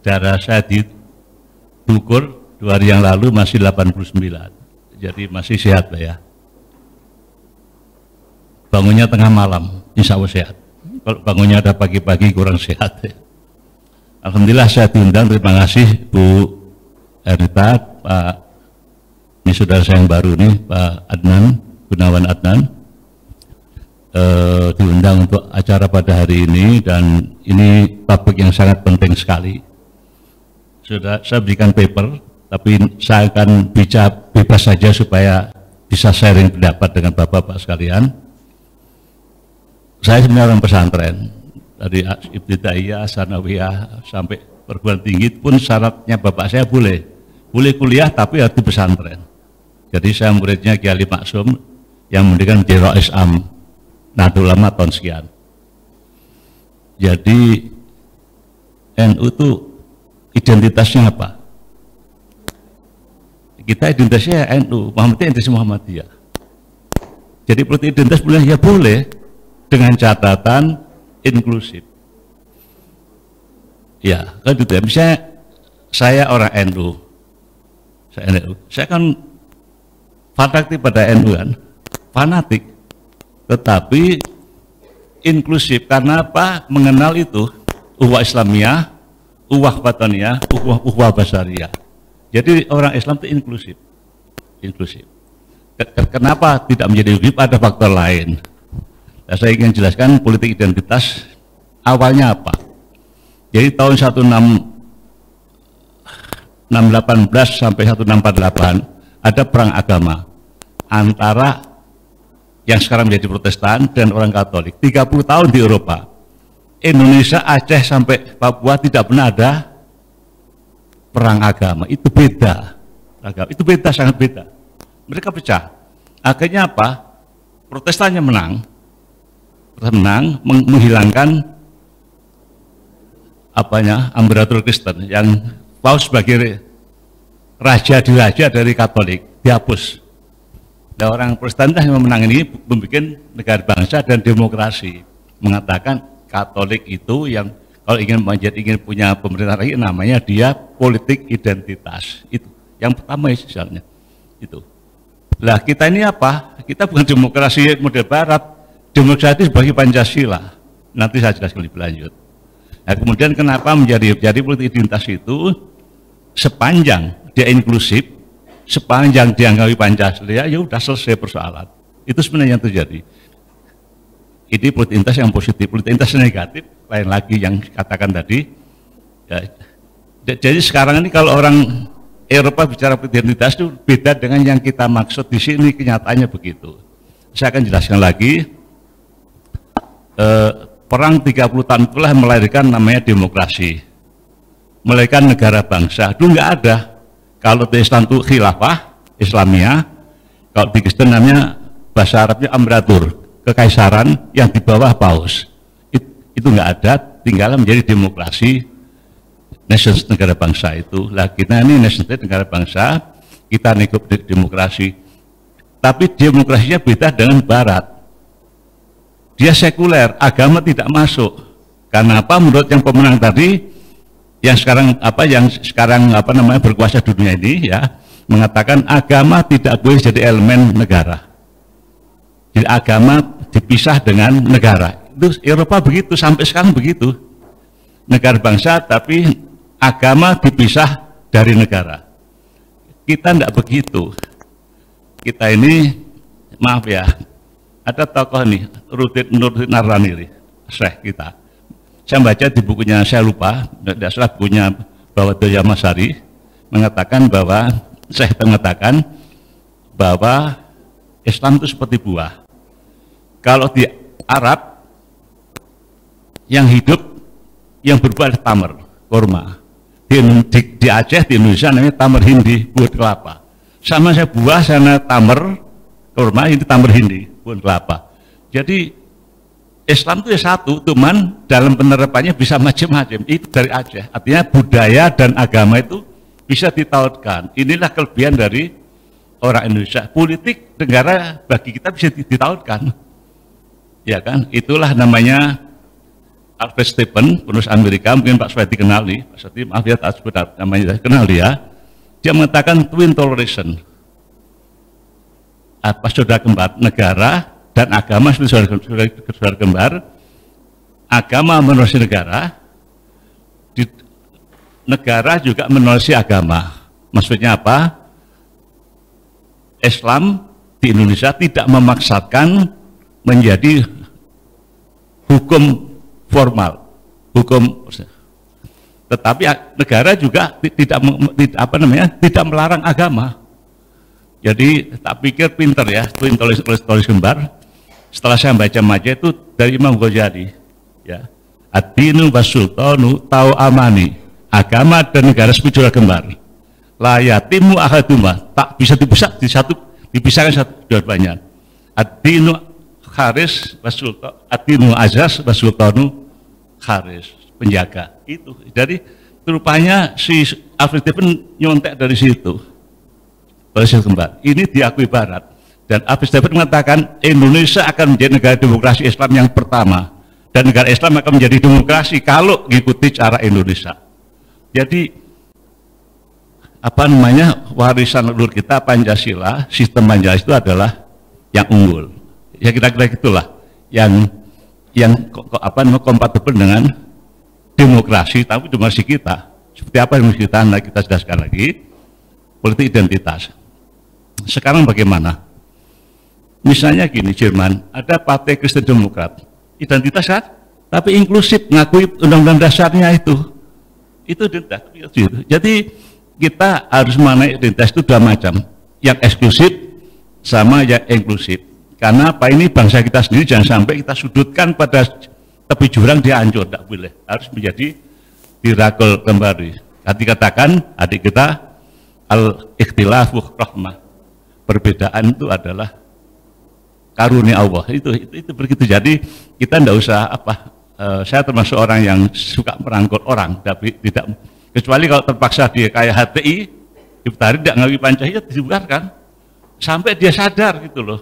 F: darah saya diukur 2 hari yang lalu masih 89, jadi masih sehat Pak ya. Bangunnya tengah malam, insya Allah sehat. Kalau bangunnya ada pagi-pagi kurang sehat ya. Alhamdulillah saya diundang, terima kasih Bu Ernita, Pak, ini saudara saya yang baru nih, Pak Adnan, Gunawan Adnan, diundang untuk acara pada hari ini, dan ini topik yang sangat penting sekali. Sudah saya berikan paper, tapi saya akan bicara bebas saja supaya bisa sharing pendapat dengan Bapak-Bapak sekalian. Saya sebenarnya orang pesantren, dari Ibtidaiyah, Sanawiyah, sampai perguruan tinggi pun syaratnya bapak saya boleh kuliah tapi harus di pesantren. Jadi saya muridnya Kiai Ali Maksum yang mendirikan Jero Islam Nahdlatul Ulama tahun sekian. Jadi NU itu identitasnya apa? Kita identitasnya NU, Muhammadiyah, identitas Muhammadiyah. Jadi politik identitas boleh ya boleh, dengan catatan inklusif. Ya, kan gitu ya. Misalnya saya orang NU, saya kan fanatik pada NU kan, fanatik, tetapi inklusif. Karena apa? Mengenal itu ukhuwah Islamiyah, ukhuwah wataniyah, ukhuwah basariyah. Jadi orang Islam itu inklusif. Kenapa tidak menjadi inklusif? Ada faktor lain. Nah, saya ingin jelaskan politik identitas awalnya apa. Jadi tahun 1618 sampai 1648 ada perang agama antara yang sekarang menjadi Protestan dan orang Katolik. 30 tahun di Eropa. Indonesia, Aceh sampai Papua tidak pernah ada perang agama. Itu beda. Itu beda, sangat beda. Mereka pecah. Akhirnya apa? Protestannya menang, menghilangkan Imperator Kristen yang Paus sebagai raja dari Katolik dihapus. Nah, orang Protestan yang menang ini membuat negara bangsa dan demokrasi, mengatakan Katolik itu yang kalau ingin punya pemerintah lagi namanya dia politik identitas. Itu yang pertama misalnya itu. Lah kita ini apa? Kita bukan demokrasi model Barat, demokrasi bagi Pancasila. Nanti saya jelaskan lebih lanjut. Nah, kemudian kenapa menjadi politik identitas itu sepanjang dia inklusif, sepanjang dia ngawi Pancasila, ya udah selesai persoalan. Itu sebenarnya yang terjadi. Ini politik identitas yang positif, politik identitas negatif lain lagi yang katakan tadi. Ya, jadi sekarang ini kalau orang Eropa bicara politik identitas itu beda dengan yang kita maksud di sini, kenyataannya begitu. Saya akan jelaskan lagi. Perang 30 tahun itulah melahirkan namanya demokrasi, melahirkan negara bangsa. Dulu nggak ada. Kalau di Islam itu khilafah Islamiyah, kalau di Kristen namanya bahasa Arabnya Imperator, kekaisaran yang di bawah paus. Itu nggak ada, tinggal menjadi demokrasi, nations negara bangsa itu. Lah kita ini nations negara bangsa, kita ikut demokrasi. Tapi demokrasinya beda dengan Barat. Dia sekuler, agama tidak masuk. Karena apa? Menurut yang pemenang tadi, yang sekarang berkuasa di dunia ini, ya, mengatakan agama tidak boleh jadi elemen negara. Jadi agama dipisah dengan negara. Itu Eropa begitu, sampai sekarang begitu. Negara bangsa, tapi agama dipisah dari negara. Kita tidak begitu. Kita ini, maaf ya, ada tokoh nih, Nurdin Narani, Syekh kita. Saya baca di bukunya, saya lupa, tidak salah bukunya Bawadoya Masari, mengatakan bahwa, Syekh mengatakan bahwa Islam itu seperti buah. Kalau di Arab, yang hidup, yang berbuah adalah tamar, kurma. Di Aceh, di Indonesia namanya tamar hindi, buah kelapa. Sama saya buah, sana tamar, kurma, ini tamar hindi, buah kelapa. Jadi Islam itu ya satu, cuman dalam penerapannya bisa macam-macam. Itu dari Aceh. Artinya budaya dan agama itu bisa ditautkan. Inilah kelebihan dari orang Indonesia. Politik negara bagi kita bisa ditautkan. Ya kan? Itulah namanya Alfred Stephen, penulis Amerika, mungkin Pak Sweti kenali. Pak Sweti, maaf ya, tak sebut namanya, kenal dia. Dia mengatakan twin toleration. Apa saudara kembar negara dan agama seperti saudara kembar. Agama menolosi negara, negara juga menolosi agama. Maksudnya apa? Islam di Indonesia tidak memaksakan menjadi hukum formal, hukum, tetapi negara juga tidak melarang agama. Jadi tak pikir pinter ya, tulis kembar. Setelah saya baca maja itu dari Imam Ghazali, ya, ad-dinu was-sultanu tau amani, agama dan negara seperti saudara kembar. La yatimu ahaduma, tak bisa dipisahkan satu dua-duanya. Ad-dinu kharis was-sultan, ad-dinu azaz was-sultanu kharis, penjaga. Itu. Jadi rupanya si Alfred Stephen nyontek dari situ. Kembar. Ini diakui Barat. Dan Alfred Stephen mengatakan Indonesia akan menjadi negara demokrasi Islam yang pertama. Dan negara Islam akan menjadi demokrasi kalau mengikuti cara Indonesia. Jadi warisan leluhur kita Pancasila, sistem Pancasila itu adalah yang unggul. Ya kira-kira itulah yang kompatibel dengan demokrasi, tapi demokrasi kita. Seperti apa yang kita jelaskan lagi, politik identitas. Sekarang bagaimana? Misalnya gini, Jerman, ada Partai Kristen Demokrat, identitas kan? Tapi inklusif, ngakui undang-undang dasarnya itu identitas. Jadi kita harus mana identitas itu dua macam, yang eksklusif sama yang inklusif. Karena apa, ini bangsa kita sendiri jangan sampai kita sudutkan pada tepi jurang dia hancur, tidak boleh, harus menjadi diragel kembali. Dikatakan adik kita al-ikhtilafu rahmah, perbedaan itu adalah karunia Allah. Itu begitu. Jadi kita tidak usah saya termasuk orang yang suka merangkul orang, tapi tidak, kecuali kalau terpaksa dia kayak HTI ditarik tidak ngakui Pancasila, dibubarkan sampai dia sadar gitu loh.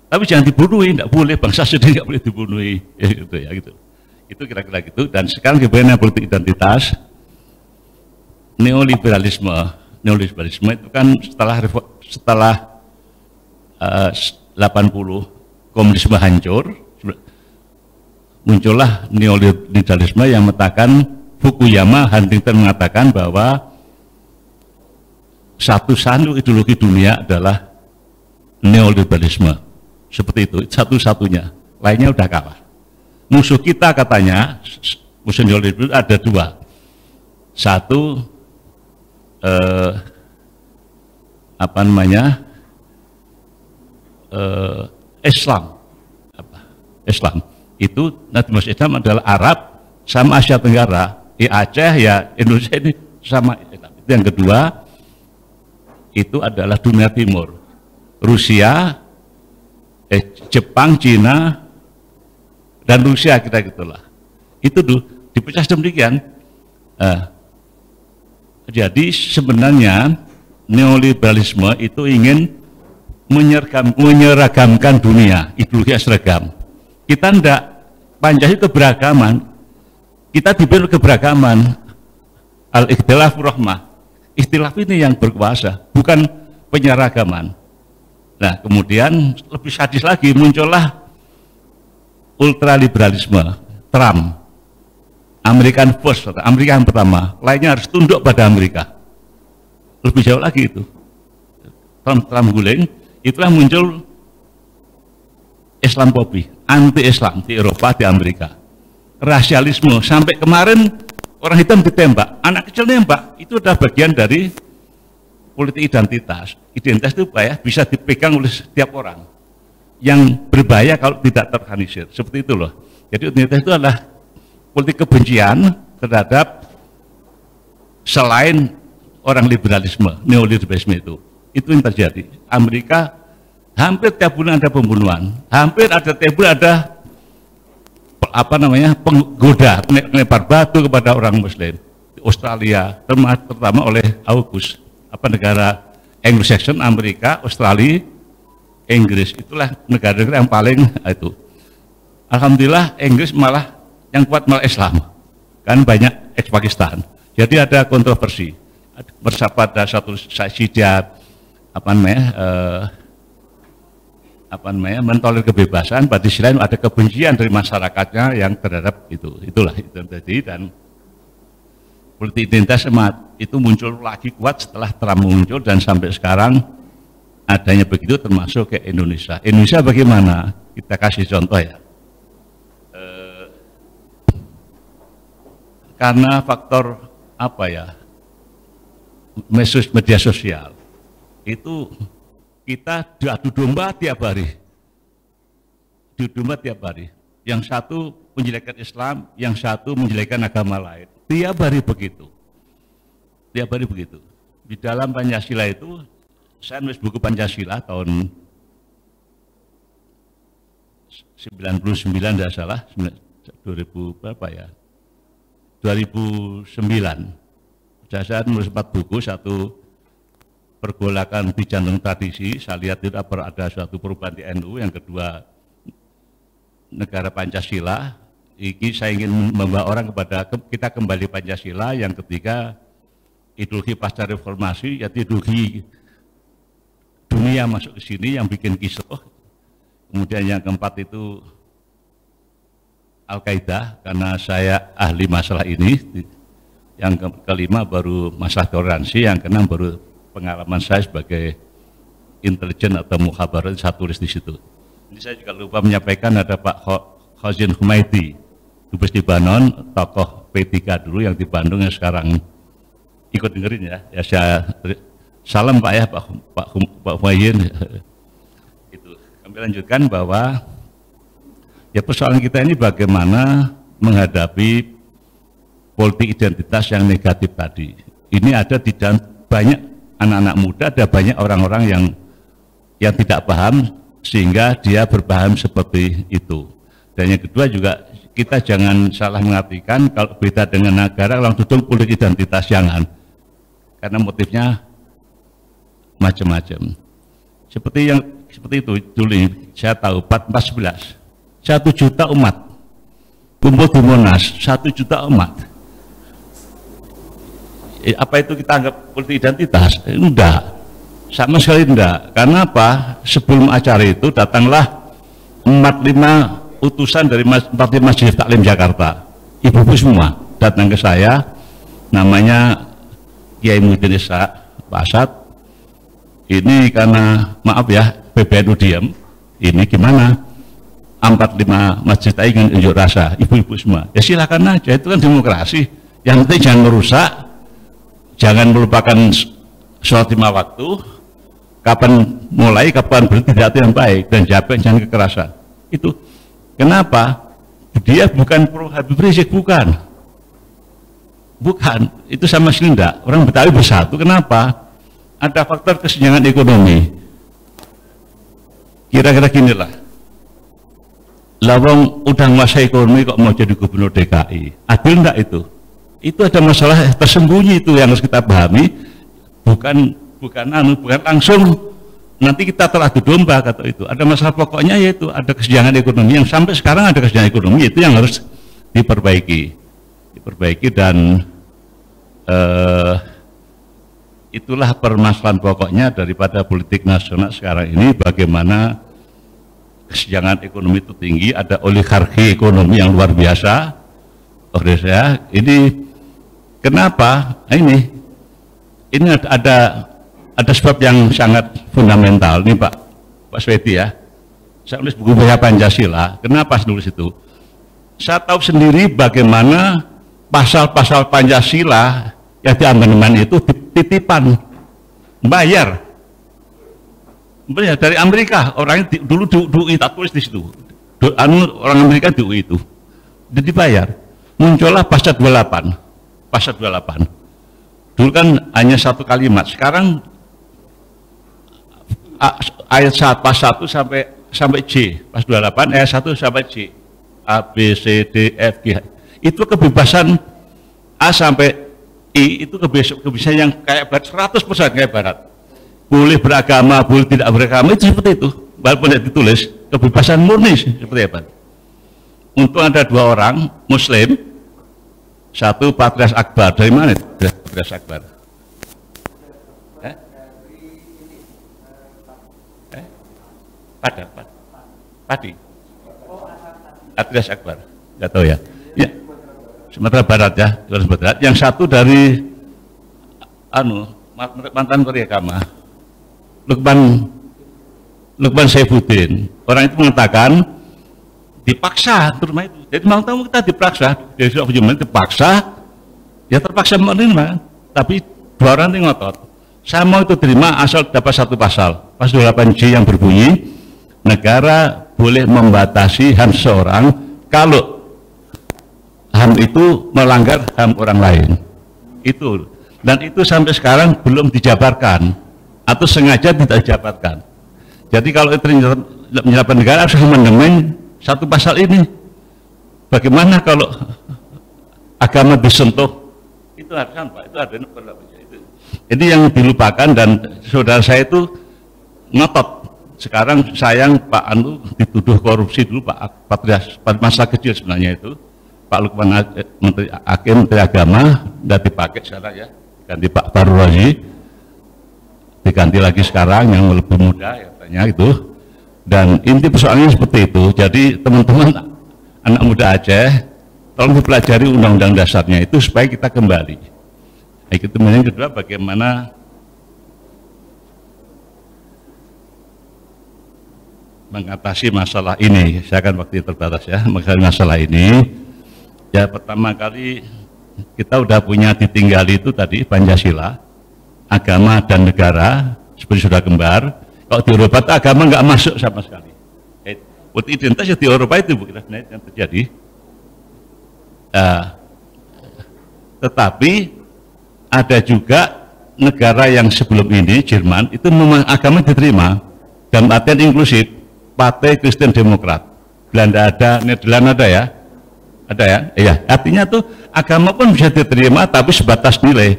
F: Tapi jangan dibunuhi, tidak boleh, bangsa sendiri tidak boleh dibunuhi, gitu. Itu kira-kira gitu. Dan sekarang kemudian politik identitas, neoliberalisme itu kan setelah 80 komunisme hancur, muncullah neoliberalisme yang mengatakan, Fukuyama, Huntington mengatakan bahwa satu-satu ideologi dunia adalah neoliberalisme. Seperti itu, satu-satunya, lainnya udah kalah. Musuh kita katanya, musuh neoliberalisme ada dua. Satu, Islam. Islam itu Nabi Muhammad Islam adalah Arab sama Asia Tenggara. Aceh ya Indonesia ini sama. Itu yang kedua, itu adalah dunia timur, Rusia, Jepang, Cina, dan Rusia, kita gitulah. Itu dipecah demikian. Jadi sebenarnya neoliberalisme itu ingin menyeragamkan dunia, ideologi seragam. Kita tidak, Pancasila keberagaman, kita diberi keberagaman, al-ikhtilaf rahmah. Ikhtilaf ini yang berkuasa, bukan penyeragaman. Nah, kemudian lebih sadis lagi, muncullah ultraliberalisme, Trump, American First, Amerika yang pertama, lainnya harus tunduk pada Amerika. Lebih jauh lagi itu, Trump guling, itulah muncul Islamophobia, anti-Islam di Eropa, di Amerika. Rasialisme, sampai kemarin orang hitam ditembak, anak kecil nembak, itu adalah bagian dari politik identitas. Identitas itu bisa dipegang oleh setiap orang, yang berbahaya kalau tidak terorganisir, seperti itu loh. Jadi identitas itu adalah politik kebencian terhadap selain orang liberalisme, neoliberalisme itu yang terjadi. Amerika hampir tiap bulan ada pembunuhan, hampir ada tiap bulan ada penggoda, melempar batu kepada orang Muslim. Di Australia terutama oleh AUKUS, negara Anglo-Saxon, Amerika, Australia, Inggris, itulah negara-negara yang paling itu. Alhamdulillah Inggris malah yang kuat malah Islam, kan banyak ex-Pakistan. Jadi ada kontroversi, pada satu syidat mentolerir kebebasan, pada sisi lain ada kebencian dari masyarakatnya yang terhadap itulah itu yang terjadi. Dan politik identitas itu muncul lagi kuat setelah Trump muncul, dan sampai sekarang adanya begitu, termasuk ke Indonesia. Indonesia bagaimana? Kita kasih contoh ya. Karena faktor media sosial itu kita diadu domba tiap hari. Yang satu menjelekkan Islam, yang satu menjelekkan agama lain. Tiap hari begitu. Di dalam Pancasila itu, saya nulis buku Pancasila tahun 99 tidak salah, 2000 berapa ya? 2009. Saya nulis 4 buku, satu pergolakan di jantung tradisi, saya lihat itu ada suatu perubahan di NU. Yang kedua, negara Pancasila, ini saya ingin membawa orang kepada kita kembali Pancasila. Yang ketiga, ideologi pasca reformasi, yaitu ideologi dunia masuk ke sini yang bikin kisruh. Kemudian yang keempat itu Al-Qaeda, karena saya ahli masalah ini. Yang kelima baru masalah toleransi, yang keenam baru pengalaman saya sebagai intelijen atau mukhabarat, saya tulis di situ. Ini saya juga lupa menyampaikan, ada Pak Khazin Humaydi, dubes di Banon, tokoh P3 dulu yang di Bandung, yang sekarang ikut dengerin ya. Ya saya salam Pak ya, Pak Humaydi. Itu kami lanjutkan bahwa ya persoalan kita ini bagaimana menghadapi politik identitas yang negatif tadi. Ini ada di dalam banyak anak-anak muda, ada banyak orang-orang yang tidak paham sehingga dia berpaham seperti itu. Dan yang kedua juga kita jangan salah mengartikan kalau beda dengan negara langsung duduk politik identitas, jangan. Karena motifnya macam-macam. Seperti itu dulu saya tahu 14 1 juta umat kumpul di Monas, 1 juta umat. Apa itu kita anggap politik identitas? Enggak, sama sekali enggak. Karena apa? Sebelum acara itu datanglah 45 utusan dari 45 Majelis Taklim Jakarta, ibu-ibu semua datang ke saya, namanya Kiai Muhyiddin Ishaq Pak Asad. Ini karena maaf ya PBNU diam, ini gimana 45 masjid ingin unjuk rasa, ibu-ibu semua ya silakan aja, itu kan demokrasi. Yang penting jangan merusak, jangan melupakan sholat 5 waktu, kapan mulai, kapan berhenti, tidak yang baik, dan jangan kekerasan. Itu kenapa? Dia bukan pro Habib Rizik, bukan, itu sama sekali enggak. Orang Betawi bersatu, kenapa? Ada faktor kesenjangan ekonomi. Kira-kira ginilah, lawang udah masa ekonomi kok mau jadi gubernur DKI, adil enggak itu? Itu ada masalah tersembunyi itu yang harus kita pahami, bukan langsung nanti kita telah domba kata itu. Ada masalah pokoknya, yaitu ada kesenjangan ekonomi yang sampai sekarang ada kesenjangan ekonomi, itu yang harus diperbaiki dan itulah permasalahan pokoknya daripada politik nasional sekarang ini, bagaimana kesenjangan ekonomi itu tinggi, ada oligarki ekonomi yang luar biasa. Ini kenapa? Ini ada sebab yang sangat fundamental nih Pak Sweti ya. Saya nulis buku Bahaya Pancasila. Kenapa saya nulis itu? Saya tahu sendiri bagaimana pasal-pasal Pancasila yang di amandemen itu titipan, bayar dari Amerika. Orangnya dulu di UI, tak tulis di situ. Orang Amerika di UI itu dibayar. Muncullah pasal 28. Dulu kan hanya satu kalimat, sekarang ayat 1 pas 1 sampai C, pas 28 ayat 1 sampai C, A B C D F G. Itu kebebasan A sampai I, itu kebebasan yang kayak barat, 100% kayak barat. Boleh beragama, boleh tidak beragama, itu seperti itu. Walaupun tidak ditulis, kebebasan murni seperti apa. Untung ada 2 orang Muslim, satu Patrias Akbar. Dari mana itu Patrias Akbar? Padi. Patrias Akbar, nggak tahu ya. Ya, Sumatera Barat ya, Sumatera Barat. Yang satu dari mantan Menteri Agama, Lukman Saifuddin. Orang itu mengatakan dipaksa ke rumah itu. Jadi mau tahu kita dipaksa, dari dipaksa, ya terpaksa menerima. Tapi 2 orang itu ngotot, saya mau itu terima asal dapat 1 pasal, pasal 28J yang berbunyi negara boleh membatasi HAM seseorang kalau HAM itu melanggar HAM orang lain. Itu, dan itu sampai sekarang belum dijabarkan atau sengaja tidak dijabarkan. Jadi kalau itu menyerahkan negara harus amandemen 1 pasal ini. Bagaimana kalau agama disentuh? Itu harus Pak, itu ada itu. Ini yang dilupakan, dan saudara saya itu ngotot. Sekarang sayang Pak Anu dituduh korupsi dulu, Pak Patrias, masa kecil sebenarnya itu. Pak Lukman Menteri Hakim, Menteri Agama, sudah dipakai sekarang ya, ganti Pak Baru Razi, diganti lagi sekarang yang lebih muda ya, katanya itu. Dan inti persoalannya seperti itu. Jadi teman-teman anak muda Aceh, tolong dipelajari undang-undang dasarnya itu supaya kita kembali. Yang kedua, bagaimana mengatasi masalah ini. Saya akan waktu terbatas ya, mengatasi masalah ini. Ya, pertama kali kita udah punya ditinggali itu tadi Pancasila, agama dan negara seperti sudah kembar. Kalau di Eropa itu agama nggak masuk sama sekali. Politik identitas ya di Eropa itu bukan yang terjadi. Tetapi ada juga negara yang sebelum ini, Jerman, itu memang agama diterima dalam artian inklusif, Partai Kristen Demokrat. Belanda ada, Nederland ada ya, iya. Artinya tuh agama pun bisa diterima, tapi sebatas nilai.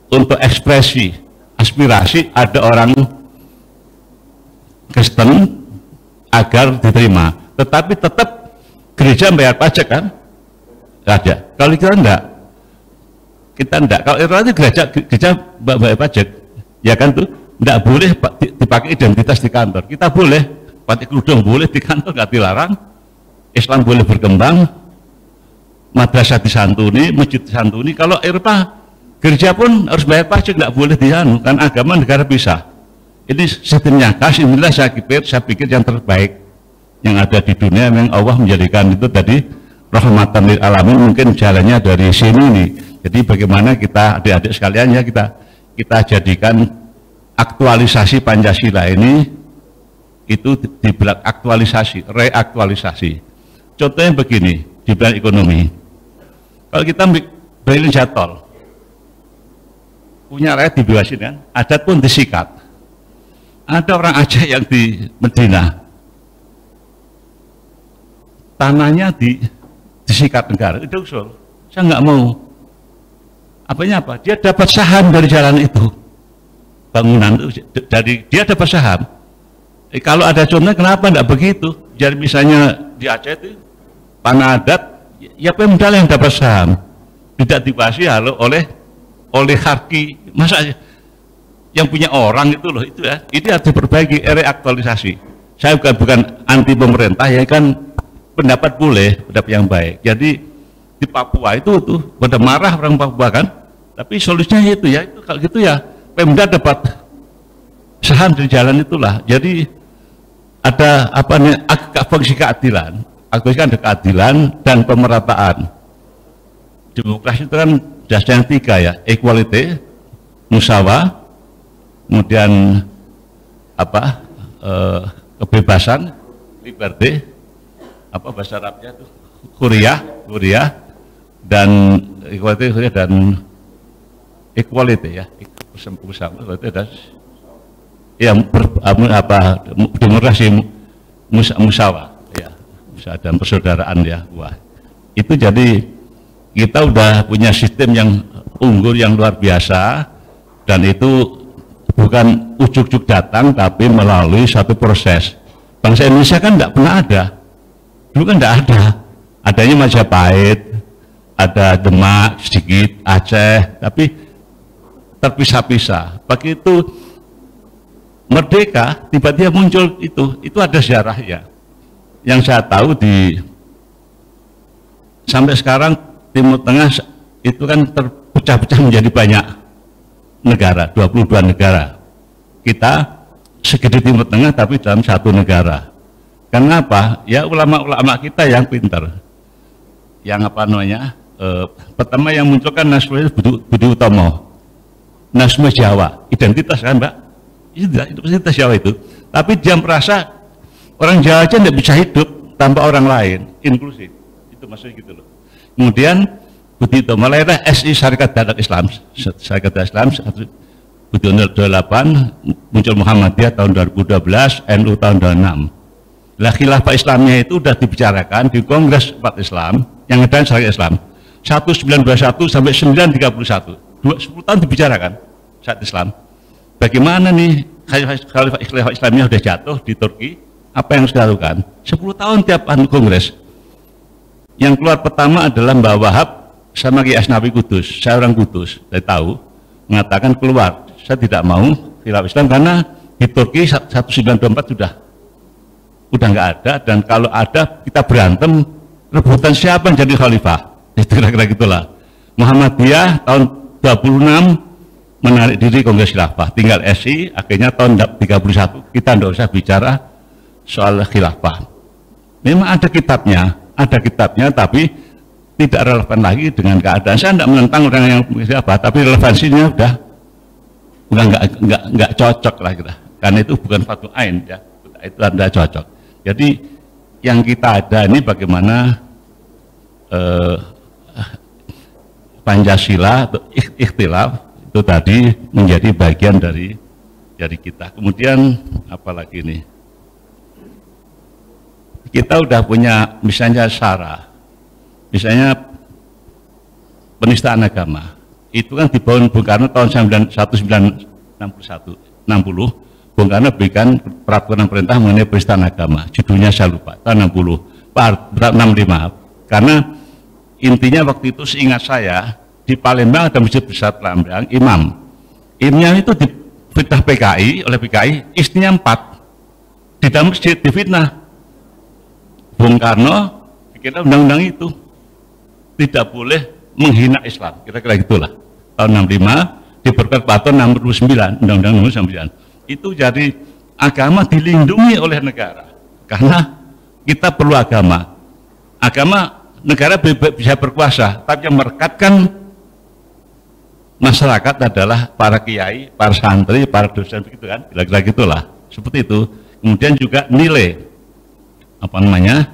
F: Untuk ekspresi, aspirasi ada orang Kristen agar diterima, tetapi tetap gereja bayar pajak kan? Ada. Kalau kita enggak, Kalau itu gereja bayar pajak, ya kan tuh, enggak boleh dipakai identitas di kantor. Kita boleh pakai kerudung, boleh di kantor, nggak dilarang. Islam boleh berkembang, madrasah disantuni, masjid disantuni. Kalau Eropa, gereja pun harus bayar pajak, nggak boleh dianu, kan agama negara pisah. Ini sistemnya, inilah saya pikir yang terbaik yang ada di dunia. Memang Allah menjadikan itu tadi rahmatan lil alamin, mungkin jalannya dari sini nih. Jadi bagaimana kita adik-adik sekalian ya, kita jadikan aktualisasi Pancasila ini itu dibilang aktualisasi, reaktualisasi. Contohnya begini, di bidang ekonomi. Kalau kita beli jatol, punya rakyat dibebasin kan, adat pun disikat. Ada orang Aceh yang di Medina, tanahnya disikat negara, itu usul. Saya nggak mau. Apanya apa? Dia dapat saham dari jalan itu, bangunan itu, dari dia dapat saham. Kalau ada contoh, kenapa enggak begitu? Jadi misalnya di Aceh itu tanah adat, ya Pemda yang dapat saham, tidak dikuasai oleh harki. Masa yang punya orang itu loh, itu ya, ini harus diperbaiki, reaktualisasi. Saya bukan anti pemerintah, ya kan, pendapat boleh, pendapat yang baik. Jadi di Papua itu tuh pada marah orang Papua kan, tapi solusinya itu ya, itu kalau gitu ya Pemda dapat saham dari jalan itulah. Jadi ada apa nih, fungsi keadilan, ada keadilan dan pemerataan. Demokrasi itu kan dasarnya 3 ya, equality, musyawarah, kemudian apa, kebebasan, liberty, apa bahasa Arabnya itu, huriyah, dan equality dan equality ya, musyawarah dan ya demokrasi, musyawarah ya, dan persaudaraan ya. Wah, itu jadi kita udah punya sistem yang unggul, yang luar biasa, dan itu bukan ujuk-ujuk datang, tapi melalui satu proses. Bangsa Indonesia kan tidak pernah ada, dulu kan tidak ada, adanya Majapahit, ada Demak sedikit, Aceh, tapi terpisah-pisah. Begitu merdeka, tiba-tiba muncul itu ada sejarahnya. Yang saya tahu sampai sekarang Timur Tengah itu kan terpecah-pecah menjadi banyak negara, 22 negara. Kita segede Timur Tengah tapi dalam satu negara. Kenapa? Ya ulama-ulama kita yang pintar, yang apa namanya, pertama yang muncul kan nasionalisme Budi Utomo, nasionalisme Jawa, identitas kan Mbak, identitas Jawa itu. Tapi dia merasa orang Jawa aja tidak bisa hidup tanpa orang lain, inklusif, itu maksudnya gitu loh. Kemudian Budi Utomo lahirlah SI Syarikat Dakwah Islam, Syarikat Dakwah Islam, Budi Utomo 28, muncul Muhammadiyah tahun 2012, NU tahun 2006. Lah khilafah Islamnya itu sudah dibicarakan di Kongres Umat Islam yang ada Syarikat Islam 1921 sampai 1931, 10 tahun dibicarakan saat Islam. Bagaimana nih khilafah Islamnya sudah jatuh di Turki, apa yang harus dilakukan? 10 tahun tiap Kongres. Yang keluar pertama adalah Mbak Wahab sama Kiai Asnawi Kudus. Saya orang Kudus, saya tahu, mengatakan keluar, saya tidak mau khilafah Islam karena di Turki 1924 udah nggak ada, dan kalau ada kita berantem rebutan siapa yang jadi khalifah, itu kira-kira gitulah. Muhammadiyah tahun 26 menarik diri Kongres Khilafah, tinggal SI, akhirnya tahun 31 kita tidak usah bicara soal khilafah. Memang ada kitabnya, tapi tidak relevan lagi dengan keadaan. Saya tidak menentang orang yang khilafah, tapi relevansinya udah nggak cocok lah kita, karena itu bukan fatwa ain ya, itu tidak cocok. Jadi yang kita ada ini bagaimana Pancasila atau ikhtilaf itu tadi menjadi bagian dari kita. Kemudian apalagi ini, kita udah punya misalnya SARA, misalnya penistaan agama, itu kan dibangun Bung Karno tahun 1960. Bung Karno berikan peraturan pemerintah mengenai penistaan agama, judulnya saya lupa, tahun 65, karena intinya waktu itu seingat saya di Palembang ada masjid besar Palembang, imamnya itu difitnah PKI, oleh PKI, istrinya 4 di dalam masjid difitnah. Bung Karno bikin undang-undang itu tidak boleh menghina Islam, kira-kira gitulah. Tahun 65 diperkuat tahun nomor 29, undang-undang nomor 29. Itu jadi agama dilindungi oleh negara, karena kita perlu agama. Negara bisa berkuasa, tapi yang merekatkan masyarakat adalah para kiai, para santri, para dosen, begitu kan, kira-kira gitulah, seperti itu. Kemudian juga nilai apa namanya,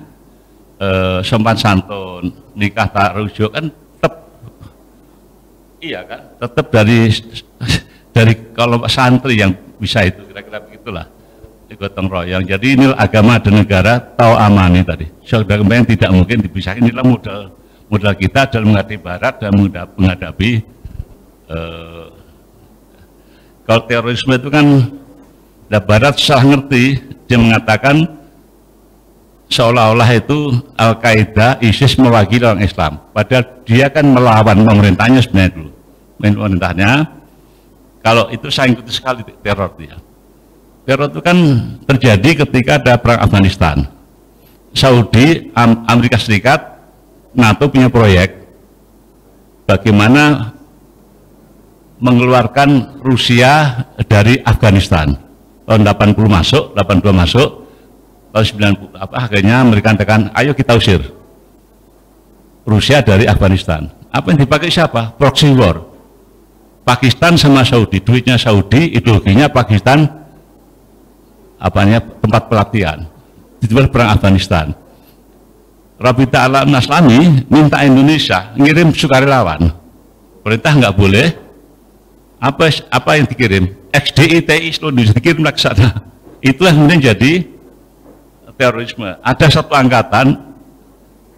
F: sopan santun, nikah tak rujuk kan tetap, iya kan, tetap dari kalau santri yang bisa itu, kira-kira begitulah, gotong royong. Jadi ini agama dan negara tahu amani tadi. Saudara yang tidak mungkin dipisahkan. Inilah modal kita dalam menghadapi Barat dan menghadapi kalau terorisme itu kan, Barat salah ngerti, dia mengatakan seolah-olah itu Al-Qaeda, ISIS mewakili orang Islam, padahal dia kan melawan pemerintahnya sebenarnya dulu. Pemerintahnya, kalau itu saya ikuti sekali teror dia. Teror itu kan terjadi ketika ada perang Afghanistan. Saudi, Amerika Serikat, NATO punya proyek bagaimana mengeluarkan Rusia dari Afghanistan. Tahun 80 masuk, 82 masuk, tahun 90 akhirnya Amerika katakan, ayo kita usir Rusia dari Afghanistan. Apa yang dipakai siapa? Proxy war. Pakistan sama Saudi, duitnya Saudi, ideologinya Pakistan, tempat pelatihan. Itu perang Afghanistan. Rabita Alam Naslami minta Indonesia ngirim sukarelawan. Perintah nggak boleh. Apa yang dikirim? XDITI seluruh Indonesia dikirim ke sana. Itulah kemudian jadi terorisme. Ada satu angkatan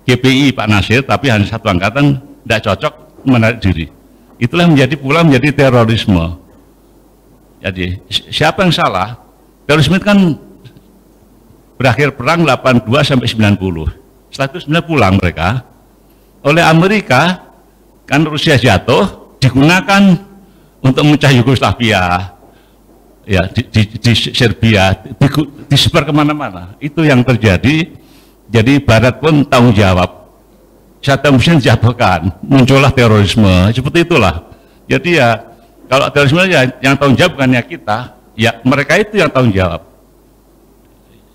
F: GPI Pak Nasir, tapi hanya satu angkatan tidak cocok menarik diri. Itulah menjadi terorisme. Jadi siapa yang salah? Terorisme itu kan berakhir perang 82 sampai 90. Setelah itu sebenarnya pulang mereka. Oleh Amerika, kan Rusia jatuh, digunakan untuk memecah Yugoslavia, ya di Serbia, disebar kemana-mana. Itu yang terjadi. Jadi Barat pun tanggung jawab. Saddam Hussein dijatuhkan, muncullah terorisme, seperti itulah. Jadi ya, kalau terorisme ya yang tanggung jawab bukannya kita, ya mereka itu yang tanggung jawab.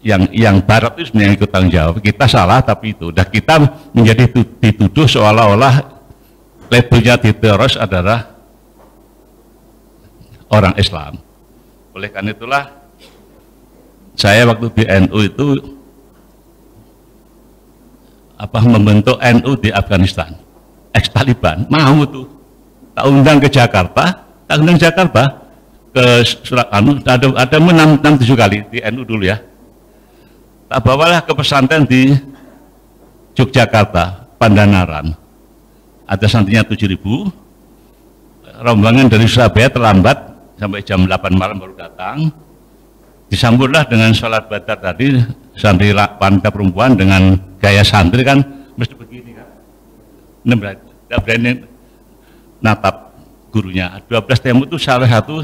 F: Yang Barat itu sebenarnya ikut tanggung jawab. Kita salah, tapi itu. Dan kita menjadi dituduh seolah-olah labelnya di teroris adalah orang Islam. Oleh karena itulah saya waktu di NU itu membentuk NU di Afghanistan, ex-Taliban, mau tuh, tak undang ke Jakarta, ke Surakarta, ada 6-7 kali di NU dulu ya, tak bawalah ke pesantren di Yogyakarta, Pandanaran, ada santrinya 7.000, rombongan dari Surabaya terlambat, sampai jam 8 malam baru datang, disambutlah dengan sholat badar tadi, santri wanita perempuan dengan gaya santri kan mesti begini kan, tidak berani natap gurunya. 12 tamu itu salah satu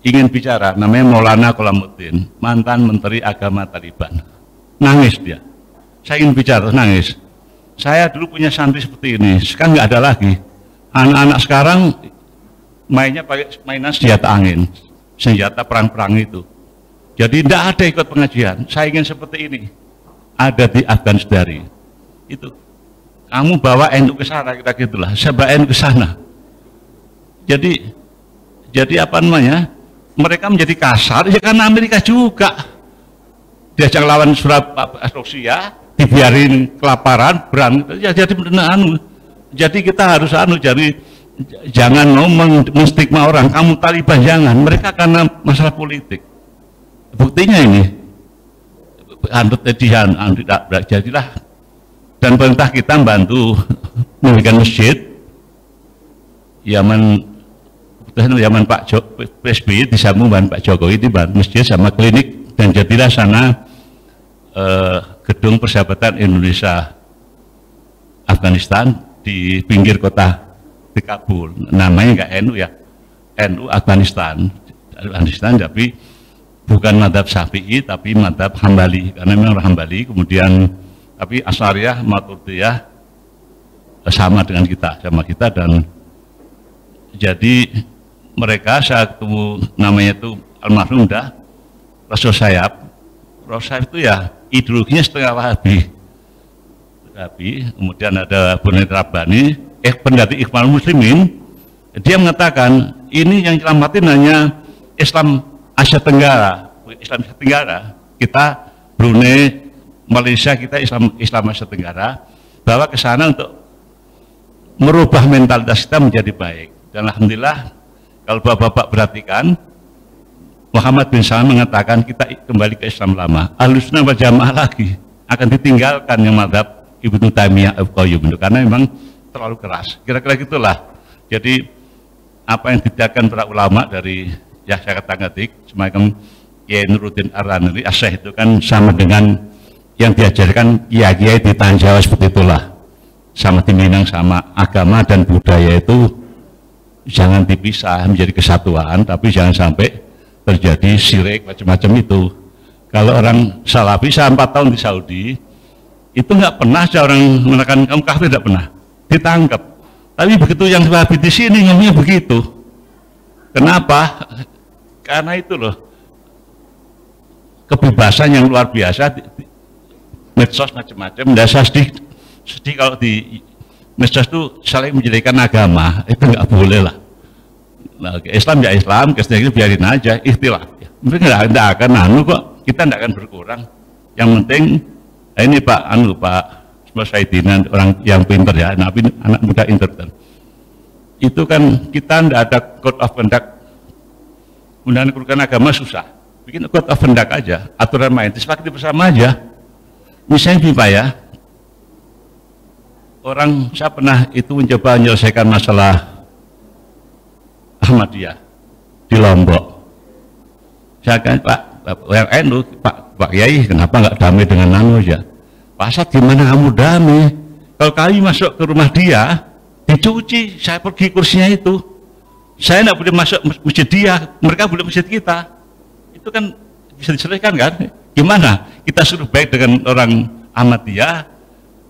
F: ingin bicara, namanya Maulana Kolamuddin, mantan Menteri Agama Taliban. Nangis dia, saya ingin bicara, nangis. Saya dulu punya santri seperti ini, sekarang nggak ada lagi. Anak-anak sekarang mainnya pakai mainan senjata angin, senjata perang-perang itu. Jadi tidak ada ikut pengajian. Saya ingin seperti ini, ada di Afghanistan itu. Kamu bawa NU ke sana, kita gitulah. Saya bawa NU ke sana. Jadi apa namanya? Mereka menjadi kasar ya karena Amerika juga. diajak lawan Rusia, dibiarin kelaparan, berang, ya jadi jadi kita harus jadi jangan mau menstigma orang, kamu Taliban jangan, mereka karena masalah politik. Buktinya ini, jadilah, dan pemerintah kita membantu memberikan masjid, zaman Pak PSBY disambung Pak Jokowi di masjid sama klinik, dan jadilah sana gedung persahabatan Indonesia Afghanistan di pinggir kota di Kabul, namanya nggak NU ya, NU Afghanistan, tapi bukan madhab Syafi'i tapi madhab Hambali, karena memang Hambali, kemudian tapi Asy'ariyah, Maturidiyah sama dengan kita, dan jadi mereka saya ketemu namanya itu almarhum Rasul Sayap itu ya ideologinya setengah Wahabi, kemudian ada Bunai Rabbani, pendiri Ikhwanul Muslimin, dia mengatakan ini yang selamatin hanya Islam Asia Tenggara, kita Brunei, Malaysia, kita Islam Asia Tenggara, bahwa ke sana untuk merubah mentalitas kita menjadi baik. Dan alhamdulillah kalau bapak-bapak perhatikan, Muhammad bin Salman mengatakan kita kembali ke Islam lama, Ahlussunnah wal Jamaah lagi akan ditinggalkan yang madhab Ibnu Taimiyah Al-Qayyum, karena memang terlalu keras, kira-kira gitulah. Jadi apa yang didakan para ulama dari ya saya kata-katik semacam Kiai Nuruddin Ar-Raniri Asy'ah itu kan sama dengan yang diajarkan kiai-kiai di Tanah Jawa, seperti itulah, sama di Minang, sama agama dan budaya itu jangan dipisah menjadi kesatuan, tapi jangan sampai terjadi syirik macam-macam itu. Kalau orang Salafi, saya 4 tahun di Saudi itu nggak pernah orang mengatakan kamu kafir, tidak pernah ditangkap, tapi begitu yang Wahabi di sini ngomongnya begitu. Kenapa? Karena itu loh, kebebasan yang luar biasa, medsos macam-macam. Dan saya sedih kalau di medsos itu saling menjelekan agama, itu nggak boleh lah. Nah, Islam ya Islam, Kristen itu biarin aja, ikhtilaf. Mereka nggak akan kok, kita nggak akan berkurang. Yang penting ini Pak Saidina, orang yang pinter ya, anak muda intelektual. Itu kan kita tidak ada code of conduct, undang-undang kerukunan agama susah, bikin code of conduct aja, aturan main, disepakati bersama aja. Misalnya Pak ya, saya pernah itu mencoba menyelesaikan masalah Ahmadiyah di Lombok. Saya kan yang NU, Pak Kiai, kenapa nggak damai dengan Nano aja? Pak Asad, gimana kamu damai? Kalau kami masuk ke rumah dia, dicuci, saya pergi kursinya itu. Saya nggak boleh masuk masjid dia, mereka boleh masjid kita. Itu kan bisa diselesaikan kan? Gimana? Kita suruh baik dengan orang Ahmadiyah,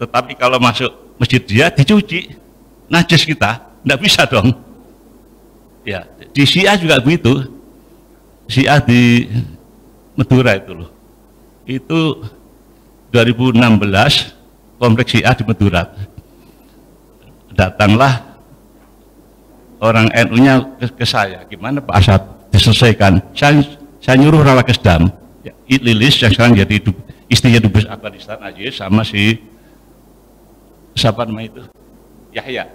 F: tetapi kalau masuk masjid dia dicuci, najis kita, nggak bisa dong. Ya, di Syiah juga begitu. Syiah di Madura itu loh. Itu 2016 kompleks Syiah di Madura. Datanglah orang NU-nya ke saya, gimana Pak Asad diselesaikan? Saya nyuruh Rawa Kesdam, ya, Lilis yang sekarang jadi istrinya Dubes Afghanistan aja, sama si siapa nama itu? Yahya.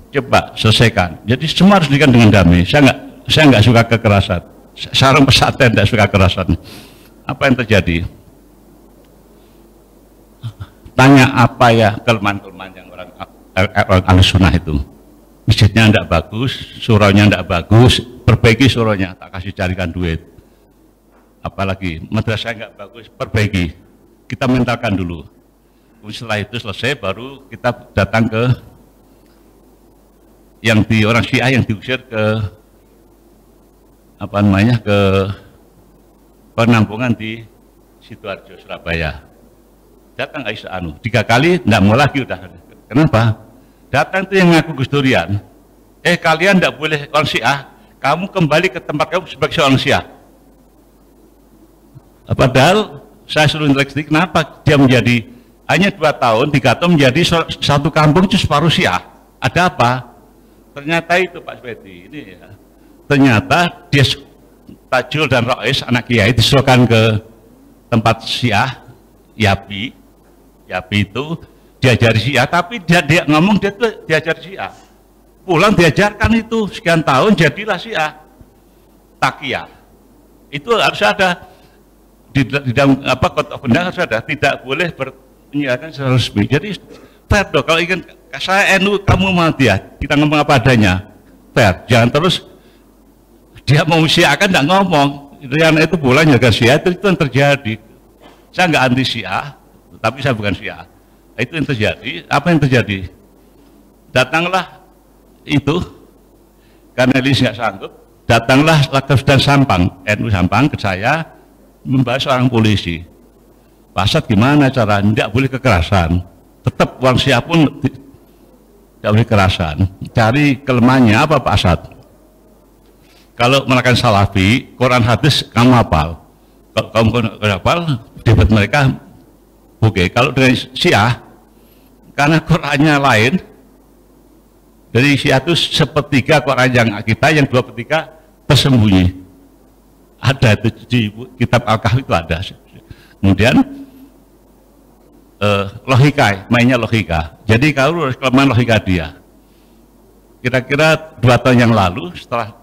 F: Coba selesaikan. Jadi semua harus dilakukan dengan damai. Saya nggak suka kekerasan. Sarang pesantren tidak suka kekerasan. Apa yang terjadi? Tanya apa ya kelemahan-kelemahan yang orang Ahlussunnah itu. Masjidnya tidak bagus, suraunya tidak bagus, perbaiki suraunya, tak kasih carikan duit. Apalagi madrasah nggak bagus, perbaiki. Kita mentalkan dulu. Setelah itu selesai, baru kita datang ke yang di orang Syiah yang diusir ke apa namanya, ke penampungan di Sidoarjo, Surabaya. Datang Aisyah 3 kali, tidak mau lagi udah. Kenapa? Datang itu yang ngaku Gus Durian. Kalian tidak boleh orang Syiah, kamu kembali ke tempat kamu sebagai seorang Syiah. Padahal saya suruh interaksi, kenapa dia menjadi hanya 2 tahun, 3 tahun menjadi satu kampung itu separuh Syiah. Ada apa? Ternyata itu Pak Sweti, ini ya. Ternyata dia Tajul dan Rois, anak kiai, disuruhkan ke tempat Syiah, Yapi itu diajari Syiah, tapi dia ngomong dia tuh diajar Syiah. Pulang diajarkan itu sekian tahun jadilah Syiah. Taqiyah. Itu harus ada di dalam kode undang harus ada, tidak boleh menyiarkan secara resmi. Jadi fair dong, kalau ingin saya NU kamu Muhammadiyah, kita ngomong apa adanya. Fair, jangan terus dia mau Syiah kan enggak ngomong. Yang itu pulang jaga Syiah itu yang terjadi. Saya nggak anti Syiah, tapi saya bukan Syiah. Itu yang terjadi. Apa yang terjadi? Datanglah itu karena Elis nggak sanggup, datanglah Lakas dan Sampang, NU Sampang ke saya membahas seorang polisi. Pak Asad gimana cara? Tidak boleh kekerasan. Tetap uang Syiah pun tidak boleh kekerasan. Cari kelemahannya apa Pak Asad? Kalau melakukan Salafi, Quran hadis kamu hafal. Kalau kamu hafal, debat mereka oke. Kalau dengan Syiah, karena Qurannya lain, dari Syiah itu sepertiga Quran yang kita, yang 2/3 tersembunyi. Ada itu di kitab Al-Kahfi itu ada. Kemudian logika, mainnya logika. Jadi kalau kelemahan logika dia, kira-kira 2 tahun yang lalu, setelah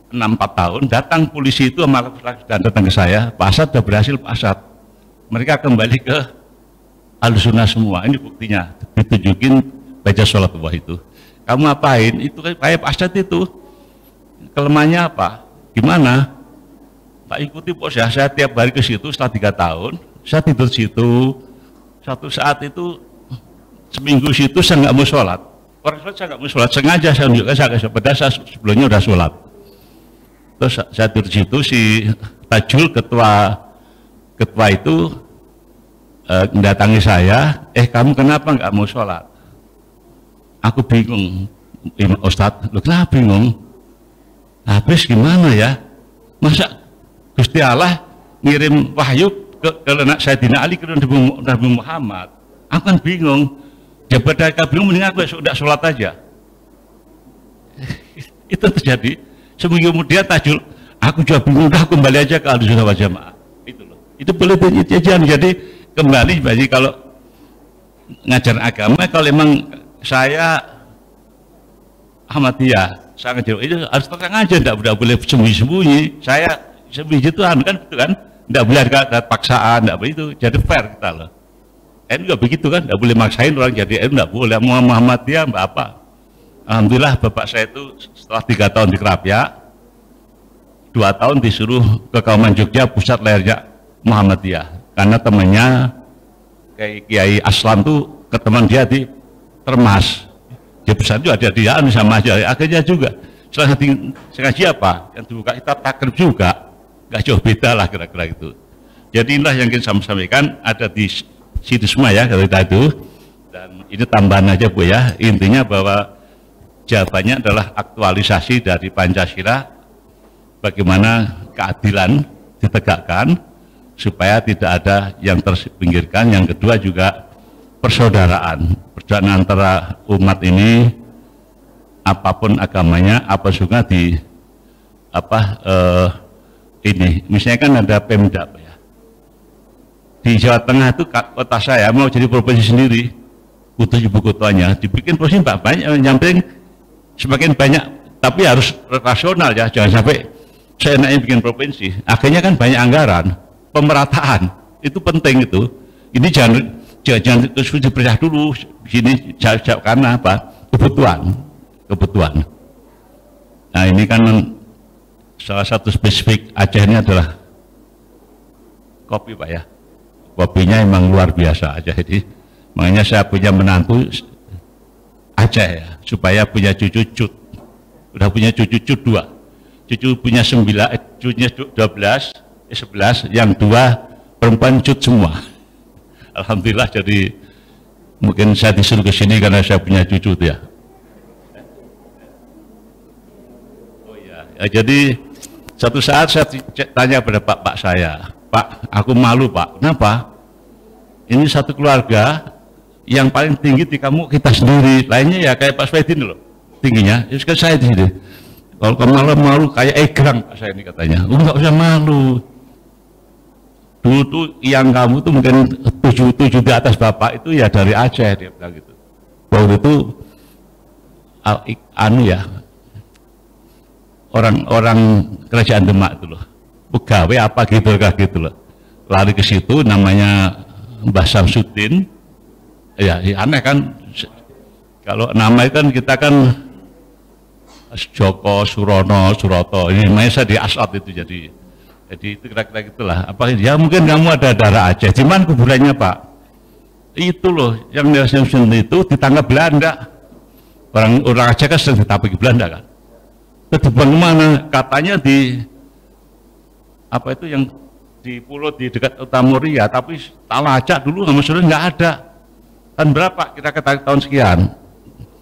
F: 6-4 tahun, datang polisi itu dan datang ke saya, Pak Asad sudah berhasil Pak Asad. Mereka kembali ke Ahlussunnah semua. Ini buktinya, ditunjukin baca sholatullah itu. Kamu apain? Itu kayak Pak Asad itu. Kelemahannya apa? Gimana? Pak ikuti Pak, saya tiap hari ke situ setelah 3 tahun, saya tidur situ. Satu saat itu seminggu situ saya nggak mau sholat. Orang sholat saya nggak mau sholat, sengaja saya tunjukkan saya sebelumnya udah sholat. Terus saya tidur situ, si Tajul ketua itu mendatangi saya, kamu kenapa nggak mau sholat? Aku bingung, Ustadz, lu kenapa bingung? Habis gimana ya? Masa Gusti Allah ngirim wahyu ke Sayyidina Ali ke Nabi Muhammad? Aku kan bingung. Daripada bingung, mending aku sudah sholat aja. Itu terjadi. Seminggu kemudian Tajul, aku juga bingung, udah kembali aja ke Ahlussunnah wal Jamaah. Itu loh. Itu boleh jajan. Jadi kembali kalau ngajar agama, kalau memang saya Ahmadiyah, saya ngajar itu harus terang aja, tidak boleh sembunyi-sembunyi. Saya sembunyi itu kan gitu kan, tidak boleh ada paksaan, tidak boleh itu. Jadi fair kita loh. NU juga begitu kan, tidak boleh maksain orang jadi NU, tidak boleh. Muhammadiyah mbak apa? Alhamdulillah bapak saya itu setelah 3 tahun di Kerapia, 2 tahun disuruh ke Kauman Jogja, pusat lehernya Muhammadiyah, karena temannya Kiai Aslam tuh ke teman dia di Termas, dia besar juga ada dia sama aja, akhirnya juga setelah ngaji apa yang dibuka kita takrib juga, nggak jauh beda lah kira-kira itu. Jadi inilah yang ingin saya sampaikan, ada di situ semua ya dari tadi, dan ini tambahan aja Bu ya, intinya bahwa jawabannya adalah aktualisasi dari Pancasila, bagaimana keadilan ditegakkan supaya tidak ada yang terpinggirkan. Yang kedua juga persaudaraan antara umat ini, apapun agamanya, apa juga ini misalnya kan ada Pemda ya, di Jawa Tengah itu kota saya mau jadi provinsi sendiri, butuh ibu kotanya dibikin provinsi banyak, nyamping semakin banyak, tapi harus rasional ya, jangan sampai saya enaknya bikin provinsi, akhirnya kan banyak anggaran, pemerataan itu penting itu. Ini jangan dipercaya dulu sini karena apa? Kebutuhan. Nah ini kan salah satu spesifik Aceh ini adalah kopi Pak ya, kopinya emang luar biasa Aceh ini, makanya saya punya menantu Aceh ya, supaya punya cucu cut. Udah punya cucu cut 2. Cucu punya 9, cucunya 11, yang 2 perempuan cut semua. Alhamdulillah, jadi mungkin saya disuruh ke sini karena saya punya cucu tuh ya. Oh ya, jadi satu saat saya tanya pada Pak saya, Pak, aku malu Pak, kenapa? Ini satu keluarga yang paling tinggi di kamu kita sendiri, lainnya ya kayak Pak Swaidin loh tingginya, itu kan saya di sini. Kalau kamu malu kayak egrang Pak saya ini katanya, nggak usah malu. Dulu tuh yang kamu tuh mungkin tujuh di atas bapak itu ya dari Aceh, dia bilang gitu. Waktu itu ya orang kerajaan Demak itu loh, pegawai apa gitu loh, lari ke situ, namanya Mbah Samsudin. Ya aneh kan, kalau nama itu kan kita kan Joko, Surono, Suroto, ini namanya saya di Asad itu, jadi itu kira-kira gitulah. Apa ya mungkin kamu ada darah Aceh, cuman kuburannya Pak itu loh yang itu ditangkap Belanda, orang Aceh kan sering ditapiki Belanda kan. Itu bagaimana katanya di apa itu yang di pulau di dekat Utamuria, tapi Talacak dulu sama sekali nggak ada. Tahun berapa kita ketahui tahun sekian,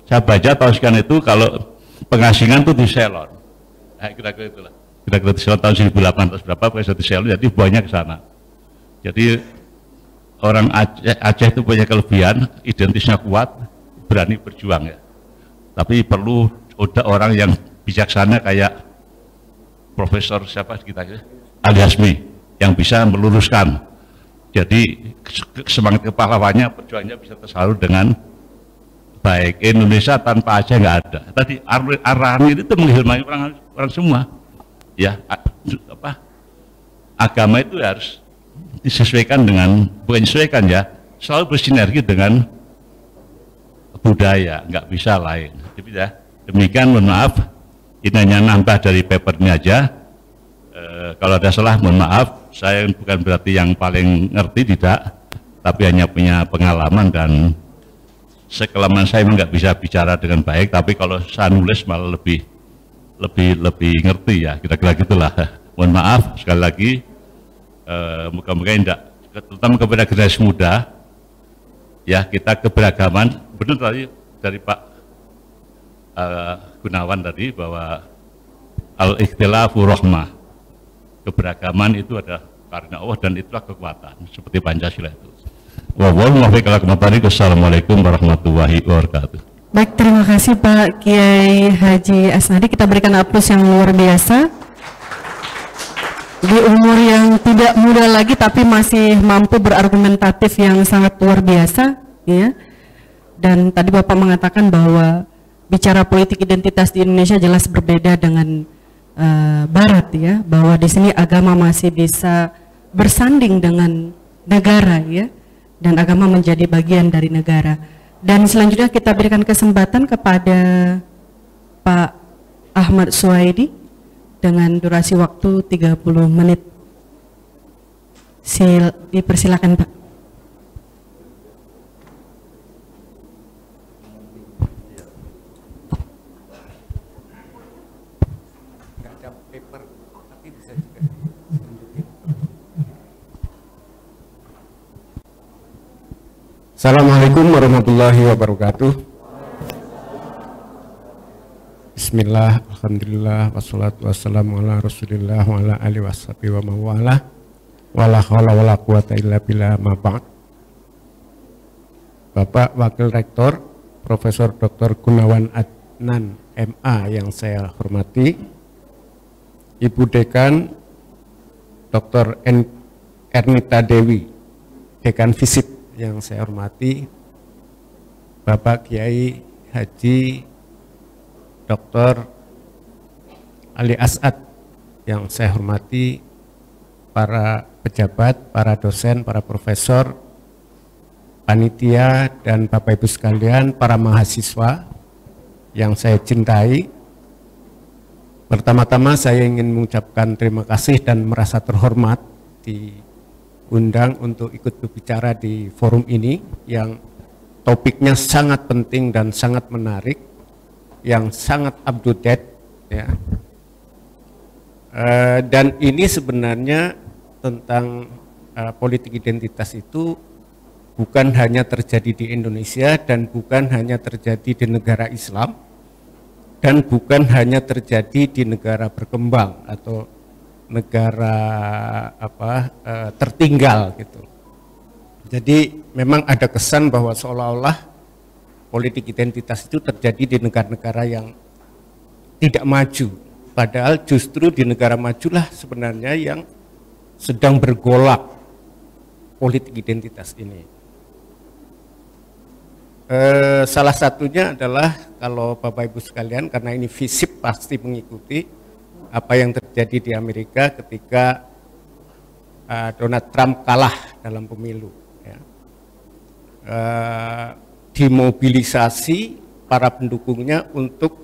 F: saya baca tahun sekian itu kalau pengasingan tuh di Selon, kira-kira itulah, kira-kira di Selon tahun 1800 berapa di Selon, jadi banyak ke sana. Jadi orang Aceh itu punya kelebihan, identitasnya kuat, berani berjuang ya. Tapi perlu ada orang yang bijaksana kayak Profesor siapa kita Ali Hasmi yang bisa meluruskan. Jadi semangat kepahlawannya, perjuangannya bisa tersalur dengan baik. Indonesia tanpa Aceh nggak ada. Tadi arahan itu menghilmai orang semua. Ya, agama itu harus disesuaikan dengan, bukan disesuaikan ya, selalu bersinergi dengan budaya, nggak bisa lain. Jadi ya, demikian, mohon maaf, ini hanya nambah dari papernya aja. Kalau ada salah, mohon maaf, saya bukan berarti yang paling ngerti, tidak, tapi hanya punya pengalaman dan sekelaman saya memang nggak bisa bicara dengan baik, tapi kalau saya nulis malah lebih ngerti ya, kira-kira gitulah. Mohon maaf sekali lagi. Moga-moga tidak, terutama kepada generasi muda ya, kita keberagaman, benar tadi dari Pak Gunawan tadi bahwa al-ikhtilafu rahmah, keberagaman itu ada karena Allah dan itulah kekuatan, seperti Pancasila itu. Wassalamualaikum warahmatullahi wabarakatuh.
A: Baik, terima kasih Pak Kiai Haji Asnadi. Kita berikan aplaus yang luar biasa. Di umur yang tidak muda lagi tapi masih mampu berargumentatif yang sangat luar biasa ya. Dan tadi Bapak mengatakan bahwa bicara politik identitas di Indonesia jelas berbeda dengan Barat ya, bahwa di sini agama masih bisa bersanding dengan negara ya, dan agama menjadi bagian dari negara. Dan selanjutnya kita berikan kesempatan kepada Pak Ahmad Suwaidi dengan durasi waktu 30 menit. Dipersilakan Pak.
G: Assalamualaikum warahmatullahi wabarakatuh. Bismillah, alhamdulillah, wassalatu wassalamu ala rasulillah wa ala alihi washabihi wa mawala wala hawla wala quwata illa billah, ma ba'd. Bapak Wakil Rektor Profesor Dr. Gunawan Adnan MA yang saya hormati, Ibu Dekan Dr. Ernita Dewi Dekan Fisip yang saya hormati, Bapak Kiai Haji Dr. Ali As'ad yang saya hormati, para pejabat, para dosen, para profesor, panitia, dan Bapak Ibu sekalian, para mahasiswa yang saya cintai. Pertama-tama saya ingin mengucapkan terima kasih dan merasa terhormat diundang untuk ikut berbicara di forum ini yang topiknya sangat penting dan sangat menarik, yang sangat up to date ya. Dan ini sebenarnya tentang politik identitas itu bukan hanya terjadi di Indonesia dan bukan hanya terjadi di negara Islam dan bukan hanya terjadi di negara berkembang atau negara tertinggal gitu. Jadi memang ada kesan bahwa seolah-olah politik identitas itu terjadi di negara-negara yang tidak maju, padahal justru di negara majulah sebenarnya yang sedang bergolak politik identitas ini. Salah satunya adalah kalau Bapak Ibu sekalian, karena ini FISIP pasti mengikuti apa yang terjadi di Amerika ketika Donald Trump kalah dalam pemilu. Ya. Dimobilisasi para pendukungnya untuk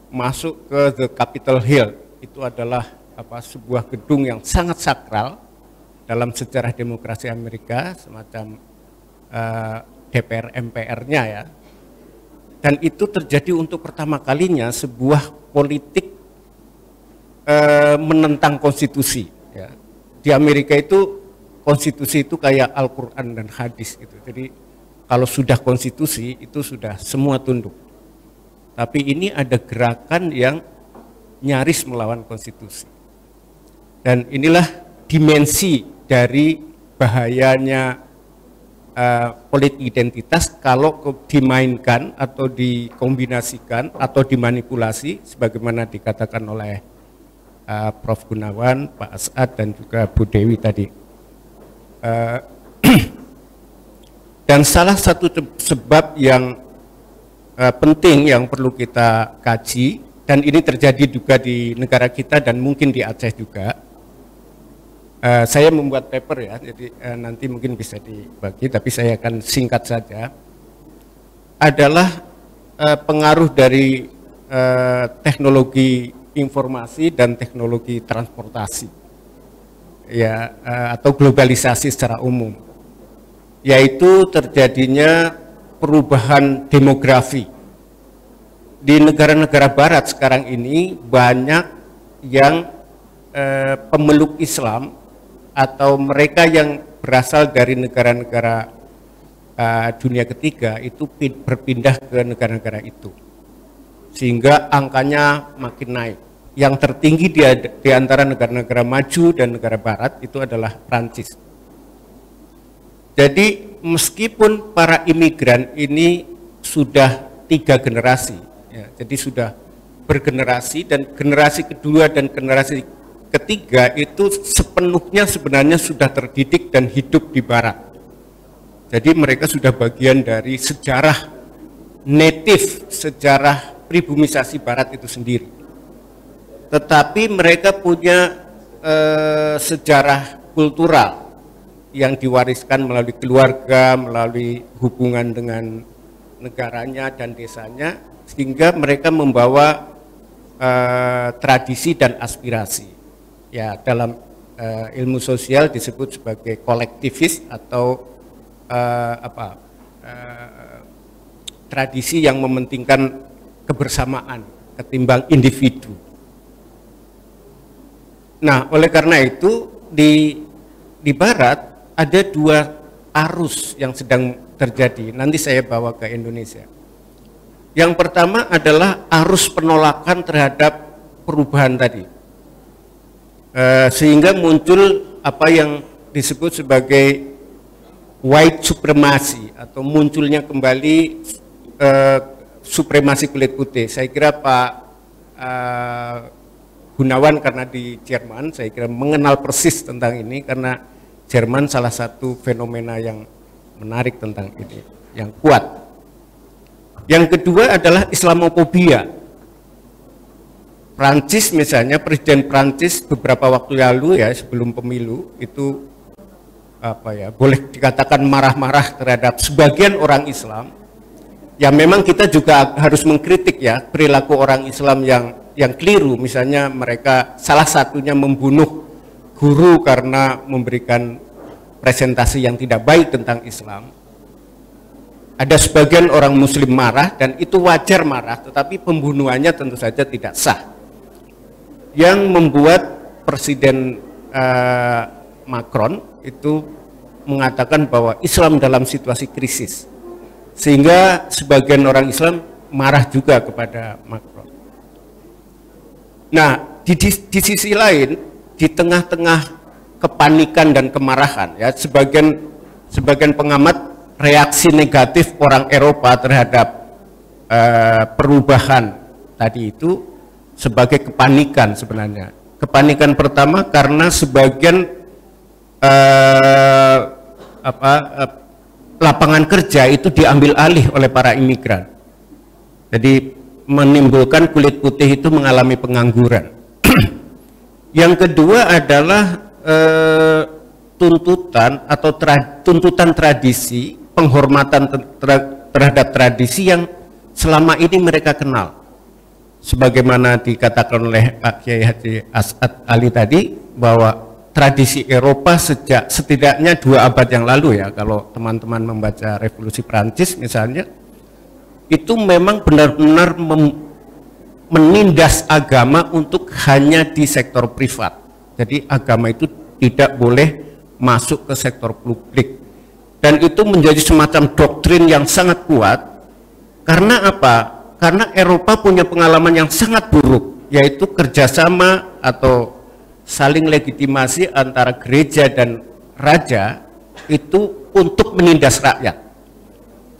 G: masuk ke The Capitol Hill. Itu adalah sebuah gedung yang sangat sakral dalam sejarah demokrasi Amerika, semacam DPR MPR-nya ya. Dan itu terjadi untuk pertama kalinya sebuah politik menentang konstitusi ya. Di Amerika itu konstitusi itu kayak Al-Qur'an dan hadis gitu. Jadi kalau sudah konstitusi itu sudah semua tunduk. Tapi ini ada gerakan yang nyaris melawan konstitusi. Dan inilah dimensi dari bahayanya politik identitas kalau dimainkan atau dikombinasikan atau dimanipulasi sebagaimana dikatakan oleh Prof. Gunawan, Pak As'ad dan juga Bu Dewi tadi. Dan salah satu sebab yang penting yang perlu kita kaji, dan ini terjadi juga di negara kita dan mungkin di Aceh juga. Saya membuat paper ya, jadi nanti mungkin bisa dibagi, tapi saya akan singkat saja. Adalah pengaruh dari teknologi informasi dan teknologi transportasi, ya, atau globalisasi secara umum, yaitu terjadinya perubahan demografi. Di negara-negara Barat sekarang ini banyak yang pemeluk Islam atau mereka yang berasal dari negara-negara dunia ketiga itu berpindah ke negara-negara itu, sehingga angkanya makin naik. Yang tertinggi di antara negara-negara maju dan negara barat itu adalah Prancis. Jadi meskipun para imigran ini sudah 3 generasi, ya, jadi sudah bergenerasi, dan generasi kedua dan generasi ketiga itu sepenuhnya sebenarnya sudah terdidik dan hidup di barat. Jadi mereka sudah bagian dari sejarah native, sejarah pribumisasi barat itu sendiri. Tetapi mereka punya sejarah kultural yang diwariskan melalui keluarga, melalui hubungan dengan negaranya dan desanya, sehingga mereka membawa tradisi dan aspirasi. Ya, dalam ilmu sosial disebut sebagai kolektivis atau tradisi yang mementingkan kebersamaan ketimbang individu. Nah, oleh karena itu di barat ada 2 arus yang sedang terjadi. Nanti saya bawa ke Indonesia. Yang pertama adalah arus penolakan terhadap perubahan tadi. Sehingga muncul apa yang disebut sebagai white supremacy atau munculnya kembali supremasi kulit putih. Saya kira Pak Gunawan karena di Jerman, saya kira mengenal persis tentang ini, karena Jerman salah satu fenomena yang menarik tentang ini, yang kuat. Yang kedua adalah Islamofobia. Prancis misalnya, Presiden Prancis beberapa waktu lalu ya, sebelum pemilu itu boleh dikatakan marah-marah terhadap sebagian orang Islam. Ya memang kita juga harus mengkritik ya perilaku orang Islam yang keliru. Misalnya mereka salah satunya membunuh guru karena memberikan presentasi yang tidak baik tentang Islam. Ada sebagian orang Muslim marah, dan itu wajar marah, tetapi pembunuhannya tentu saja tidak sah. Yang membuat Presiden Macron itu mengatakan bahwa Islam dalam situasi krisis, sehingga sebagian orang Islam marah juga kepada Macron. Nah, di sisi lain, di tengah-tengah kepanikan dan kemarahan, ya sebagian pengamat reaksi negatif orang Eropa terhadap perubahan tadi itu sebagai kepanikan sebenarnya. Kepanikan pertama karena sebagian lapangan kerja itu diambil alih oleh para imigran. Jadi menimbulkan kulit putih itu mengalami pengangguran. Yang kedua adalah tuntutan atau tuntutan tradisi, penghormatan terhadap tradisi yang selama ini mereka kenal. Sebagaimana dikatakan oleh Pak Kiai Haji As'ad Ali tadi, bahwa tradisi Eropa sejak setidaknya 2 abad yang lalu ya, kalau teman-teman membaca Revolusi Prancis misalnya, itu memang benar-benar menindas agama untuk hanya di sektor privat. Jadi agama itu tidak boleh masuk ke sektor publik. Dan itu menjadi semacam doktrin yang sangat kuat. Karena apa? Karena Eropa punya pengalaman yang sangat buruk, yaitu kerjasama atau saling legitimasi antara gereja dan raja itu untuk menindas rakyat.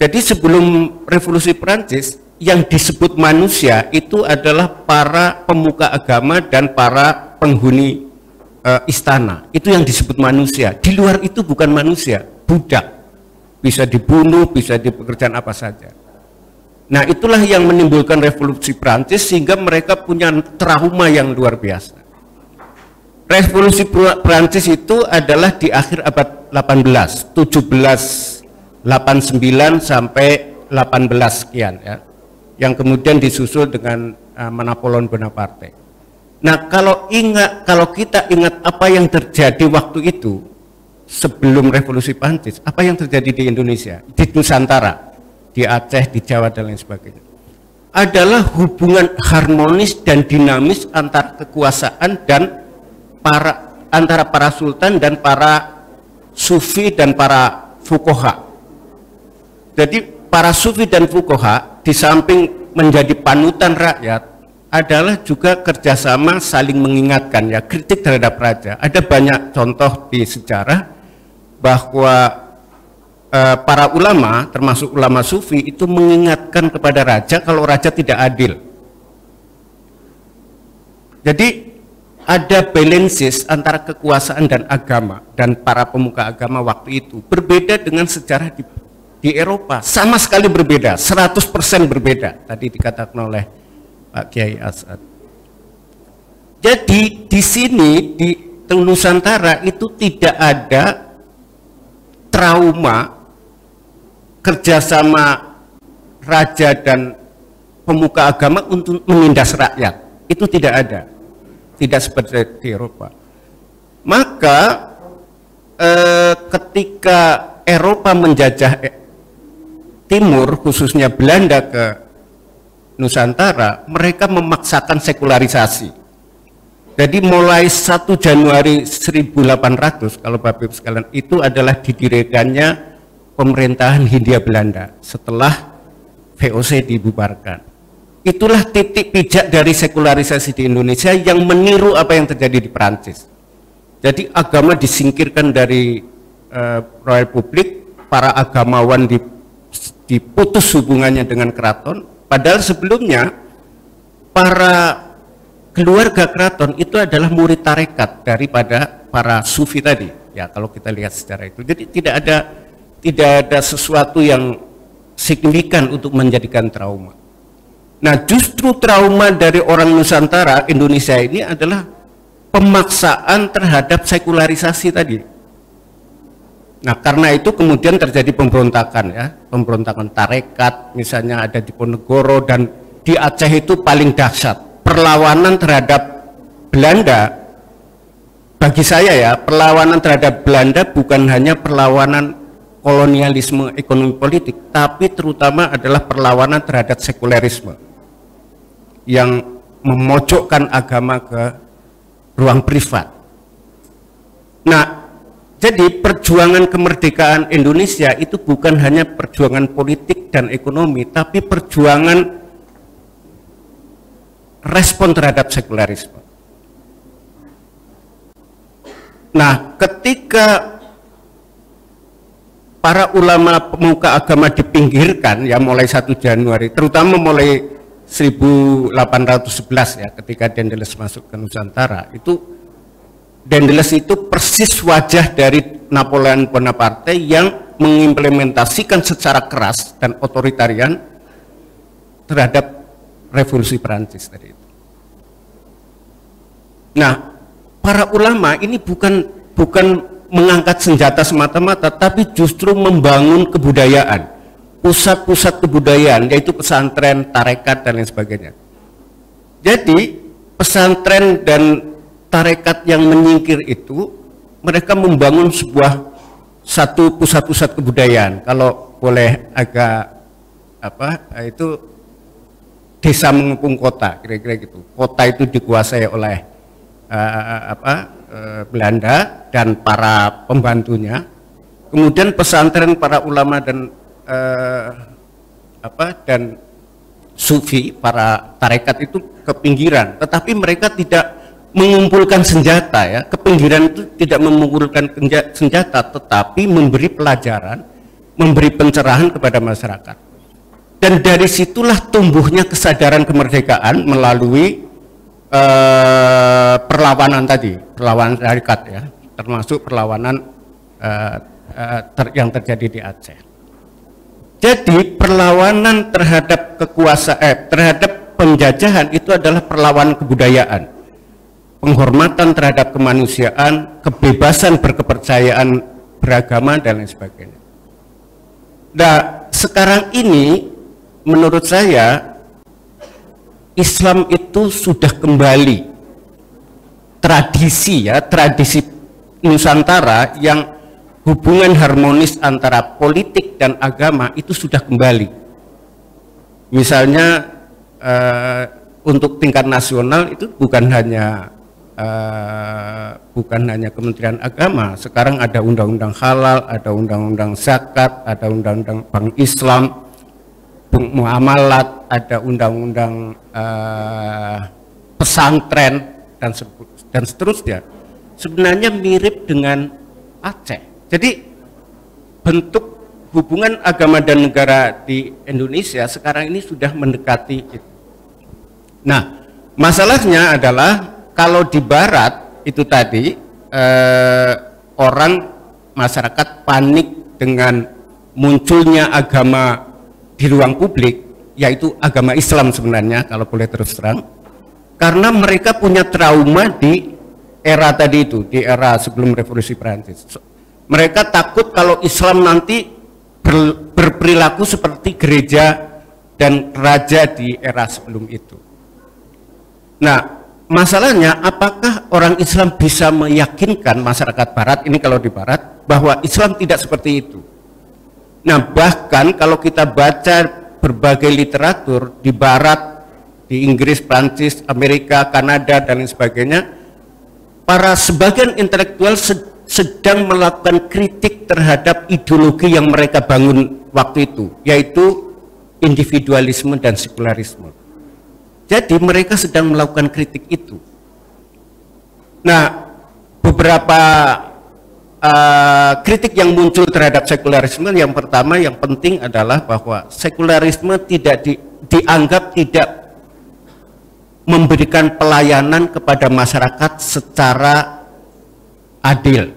G: Jadi sebelum Revolusi Prancis, yang disebut manusia itu adalah para pemuka agama dan para penghuni istana. Itu yang disebut manusia. Di luar itu bukan manusia, budak. Bisa dibunuh, bisa di pekerjaan apa saja. Nah, itulah yang menimbulkan Revolusi Prancis sehingga mereka punya trauma yang luar biasa. Revolusi Prancis itu adalah di akhir abad 18, 1789 sampai 18 sekian ya. Yang kemudian disusul dengan Napoleon Bonaparte. Nah, kalau kita ingat apa yang terjadi waktu itu sebelum Revolusi Prancis, apa yang terjadi di Indonesia, di Nusantara, di Aceh, di Jawa dan lain sebagainya, adalah hubungan harmonis dan dinamis antara kekuasaan dan antara para sultan dan para sufi dan para fuqaha. Jadi para sufi dan fuqaha di samping menjadi panutan rakyat adalah juga kerjasama saling mengingatkan ya, kritik terhadap raja. Ada banyak contoh di sejarah bahwa para ulama, termasuk ulama sufi, itu mengingatkan kepada raja kalau raja tidak adil. Jadi ada balances antara kekuasaan dan agama, dan para pemuka agama waktu itu berbeda dengan sejarah di Eropa, sama sekali berbeda, 100% berbeda, tadi dikatakan oleh Pak Kiai As'ad. Jadi di sini di Nusantara itu tidak ada trauma kerjasama raja dan pemuka agama untuk menindas rakyat. Itu tidak ada, tidak seperti di Eropa. Maka ketika Eropa menjajah Timur, khususnya Belanda ke Nusantara, mereka memaksakan sekularisasi. Jadi mulai 1 Januari 1800, kalau Bapak Ibu sekalian, itu adalah didirikannya pemerintahan Hindia Belanda setelah VOC dibubarkan. Itulah titik pijak dari sekularisasi di Indonesia yang meniru apa yang terjadi di Perancis. Jadi agama disingkirkan dari Royal Public, para agamawan diputus hubungannya dengan keraton, padahal sebelumnya para keluarga keraton itu adalah murid tarekat daripada para sufi tadi. Ya, kalau kita lihat secara itu. Jadi tidak ada sesuatu yang signifikan untuk menjadikan trauma. Nah, justru trauma dari orang Nusantara, Indonesia ini adalah pemaksaan terhadap sekularisasi tadi. Nah, karena itu kemudian terjadi pemberontakan ya, pemberontakan tarekat, misalnya ada di Ponegoro, dan di Aceh itu paling dahsyat. Perlawanan terhadap Belanda, bagi saya ya, perlawanan terhadap Belanda bukan hanya perlawanan kolonialisme ekonomi politik, tapi terutama adalah perlawanan terhadap sekulerisme yang memojokkan agama ke ruang privat. Nah, jadi perjuangan kemerdekaan Indonesia itu bukan hanya perjuangan politik dan ekonomi, tapi perjuangan respon terhadap sekularisme. Nah, ketika para ulama pemuka agama dipinggirkan ya mulai 1 Januari, terutama mulai 1811 ya, ketika Daendels masuk ke Nusantara, itu Daendels itu persis wajah dari Napoleon Bonaparte yang mengimplementasikan secara keras dan otoritarian terhadap revolusi Perancis tadi itu. Nah, para ulama ini bukan mengangkat senjata semata-mata, tapi justru membangun kebudayaan, pusat-pusat kebudayaan, yaitu pesantren, tarekat, dan lain sebagainya. Jadi pesantren dan tarekat yang menyingkir itu, mereka membangun satu pusat-pusat kebudayaan. Kalau boleh agak itu desa mengepung kota, kira-kira gitu. Kota itu dikuasai oleh Belanda dan para pembantunya. Kemudian pesantren para ulama dan dan sufi, para tarekat itu ke pinggiran, tetapi mereka tidak mengumpulkan senjata ya. Ke pinggiran itu tidak mengumpulkan senjata, tetapi memberi pelajaran, memberi pencerahan kepada masyarakat. Dan dari situlah tumbuhnya kesadaran kemerdekaan melalui perlawanan tadi, perlawanan tarekat ya, termasuk perlawanan yang terjadi di Aceh. Jadi perlawanan terhadap terhadap penjajahan itu adalah perlawanan kebudayaan, penghormatan terhadap kemanusiaan, kebebasan berkepercayaan beragama dan lain sebagainya. Nah, sekarang ini menurut saya Islam itu sudah kembali tradisi Nusantara yang hubungan harmonis antara politik dan agama itu sudah kembali. Misalnya untuk tingkat nasional itu bukan hanya Kementerian Agama, sekarang ada undang-undang halal, ada undang-undang zakat, ada undang-undang bank Islam, muamalat, ada undang-undang pesantren dan seterusnya. Sebenarnya mirip dengan Aceh. Jadi bentuk hubungan agama dan negara di Indonesia sekarang ini sudah mendekati itu. Nah, masalahnya adalah kalau di Barat itu tadi masyarakat panik dengan munculnya agama di ruang publik, yaitu agama Islam sebenarnya kalau boleh terus terang, karena mereka punya trauma di era tadi itu, di era sebelum revolusi Perancis. Mereka takut kalau Islam nanti berperilaku seperti gereja dan raja di era sebelum itu. Nah, masalahnya apakah orang Islam bisa meyakinkan masyarakat Barat, ini kalau di Barat, bahwa Islam tidak seperti itu. Nah, bahkan kalau kita baca berbagai literatur di Barat, di Inggris, Prancis, Amerika, Kanada, dan lain sebagainya, para sebagian intelektual sedang melakukan kritik terhadap ideologi yang mereka bangun waktu itu, yaitu individualisme dan sekularisme. Jadi mereka sedang melakukan kritik itu. Nah, beberapa kritik yang muncul terhadap sekularisme, yang pertama yang penting adalah bahwa sekularisme dianggap tidak memberikan pelayanan kepada masyarakat secara adil.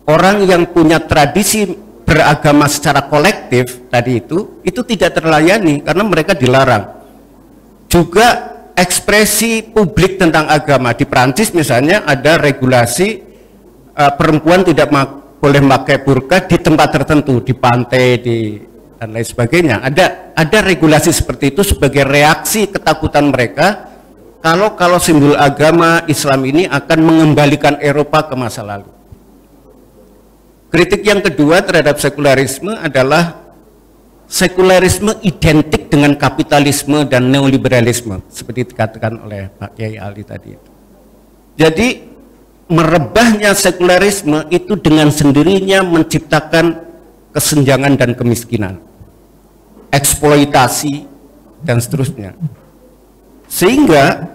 G: Orang yang punya tradisi beragama secara kolektif tadi itu tidak terlayani karena mereka dilarang. Juga ekspresi publik tentang agama di Prancis misalnya ada regulasi perempuan tidak boleh memakai burqa di tempat tertentu, di pantai, dan lain sebagainya. Ada regulasi seperti itu sebagai reaksi ketakutan mereka kalau simbol agama Islam ini akan mengembalikan Eropa ke masa lalu. Kritik yang kedua terhadap sekularisme adalah sekularisme identik dengan kapitalisme dan neoliberalisme, seperti dikatakan oleh Pak Kiai Ali tadi. Jadi merebahnya sekularisme itu dengan sendirinya menciptakan kesenjangan dan kemiskinan, eksploitasi, dan seterusnya. Sehingga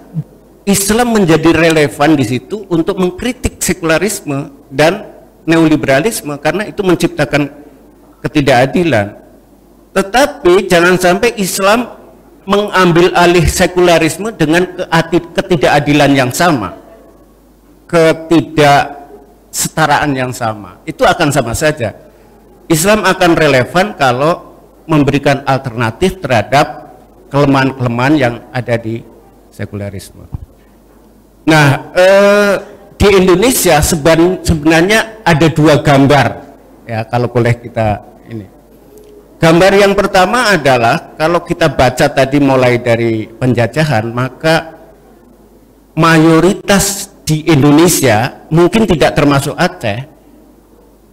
G: Islam menjadi relevan di situ untuk mengkritik sekularisme dan neoliberalisme karena itu menciptakan ketidakadilan. Tetapi jangan sampai Islam mengambil alih sekularisme dengan ketidakadilan yang sama, kesetaraan yang sama. Itu akan sama saja. Islam akan relevan kalau memberikan alternatif terhadap kelemahan-kelemahan yang ada di sekulerisme. Nah, di Indonesia sebenarnya ada dua gambar, ya kalau boleh kita ini. Gambar yang pertama adalah kalau kita baca tadi mulai dari penjajahan, maka mayoritas di Indonesia, mungkin tidak termasuk Aceh,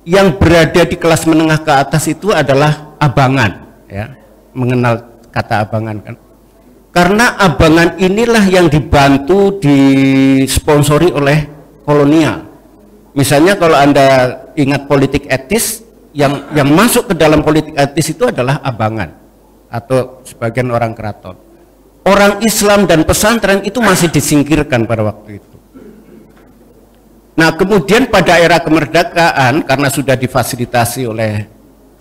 G: yang berada di kelas menengah ke atas itu adalah abangan, ya, mengenal kata abangan kan. Karena abangan inilah yang dibantu, disponsori oleh kolonial. Misalnya kalau Anda ingat politik etis, yang masuk ke dalam politik etis itu adalah abangan atau sebagian orang keraton. Orang Islam dan pesantren itu masih disingkirkan pada waktu itu. Nah, kemudian pada era kemerdekaan, karena sudah difasilitasi oleh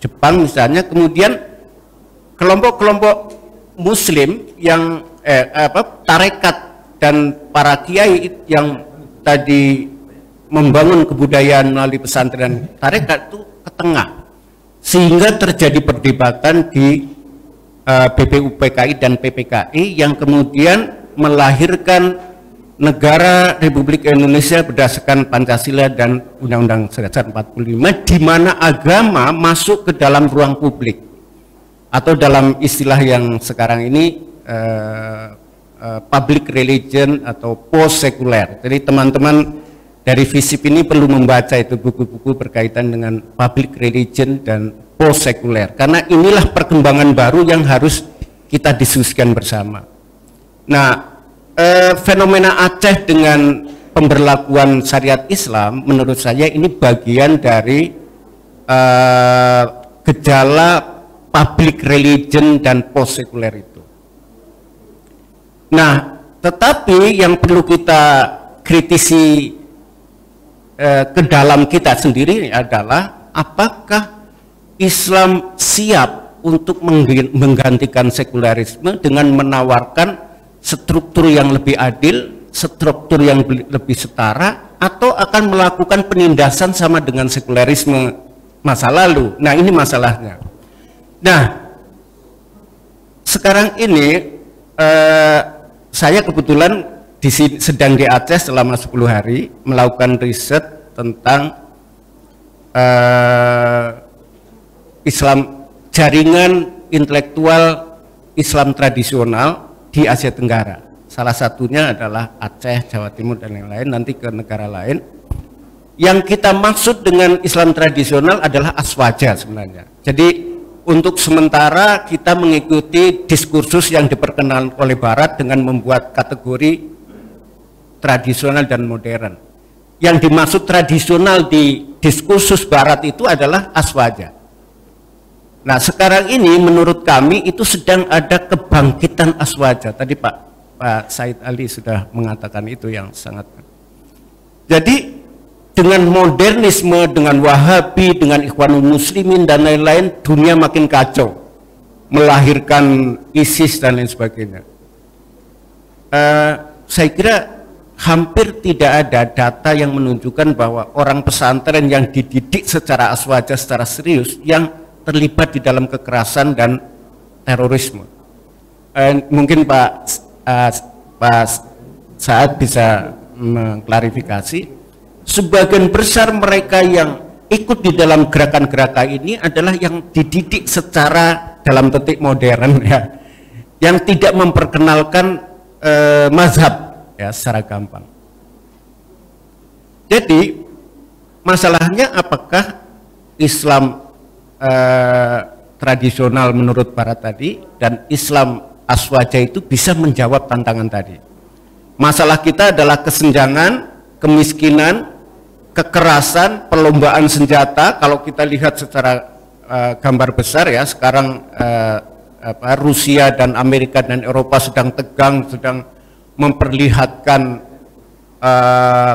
G: Jepang misalnya, kemudian kelompok-kelompok Muslim yang tarekat dan para kiai yang tadi membangun kebudayaan melalui pesantren tarekat itu ke tengah, sehingga terjadi perdebatan di BPUPKI dan PPKI yang kemudian melahirkan negara Republik Indonesia berdasarkan Pancasila dan Undang-Undang 45, di mana agama masuk ke dalam ruang publik, atau dalam istilah yang sekarang ini public religion atau post sekuler. Jadi teman-teman dari FISIP ini perlu membaca itu buku-buku berkaitan dengan public religion dan post sekuler, karena inilah perkembangan baru yang harus kita diskusikan bersama. Nah, fenomena Aceh dengan pemberlakuan syariat Islam menurut saya ini bagian dari gejala public religion dan post sekuler itu. Nah, tetapi yang perlu kita kritisi ke dalam kita sendiri adalah apakah Islam siap untuk menggantikan sekulerisme dengan menawarkan struktur yang lebih adil, struktur yang lebih setara, atau akan melakukan penindasan sama dengan sekulerisme masa lalu. Nah, ini masalahnya. Nah, sekarang ini saya kebetulan sedang di Aceh selama 10 hari melakukan riset tentang Islam, jaringan intelektual Islam tradisional di Asia Tenggara. Salah satunya adalah Aceh, Jawa Timur, dan lain-lain, nanti ke negara lain. Yang kita maksud dengan Islam tradisional adalah aswaja sebenarnya. Jadi untuk sementara kita mengikuti diskursus yang diperkenalkan oleh Barat dengan membuat kategori tradisional dan modern. Yang dimaksud tradisional di diskursus Barat itu adalah aswaja. Nah, sekarang ini menurut kami itu sedang ada kebangkitan aswaja. Tadi Pak Said Ali sudah mengatakan itu yang sangat. Jadi dengan modernisme, dengan Wahabi, dengan Ikhwanul Muslimin dan lain-lain, dunia makin kacau, melahirkan ISIS dan lain sebagainya. Saya kira hampir tidak ada data yang menunjukkan bahwa orang pesantren yang dididik secara aswaja, secara serius, yang terlibat di dalam kekerasan dan terorisme. Mungkin Pak Saad bisa mengklarifikasi. Sebagian besar mereka yang ikut di dalam gerakan-gerakan ini adalah yang dididik secara dalam titik modern, ya, yang tidak memperkenalkan mazhab, ya, secara gampang. Jadi masalahnya apakah Islam tradisional menurut Barat tadi dan Islam aswaja itu bisa menjawab tantangan tadi. Masalah kita adalah kesenjangan, kemiskinan, kekerasan, perlombaan senjata. Kalau kita lihat secara gambar besar, ya, sekarang Rusia dan Amerika dan Eropa sedang tegang, sedang memperlihatkan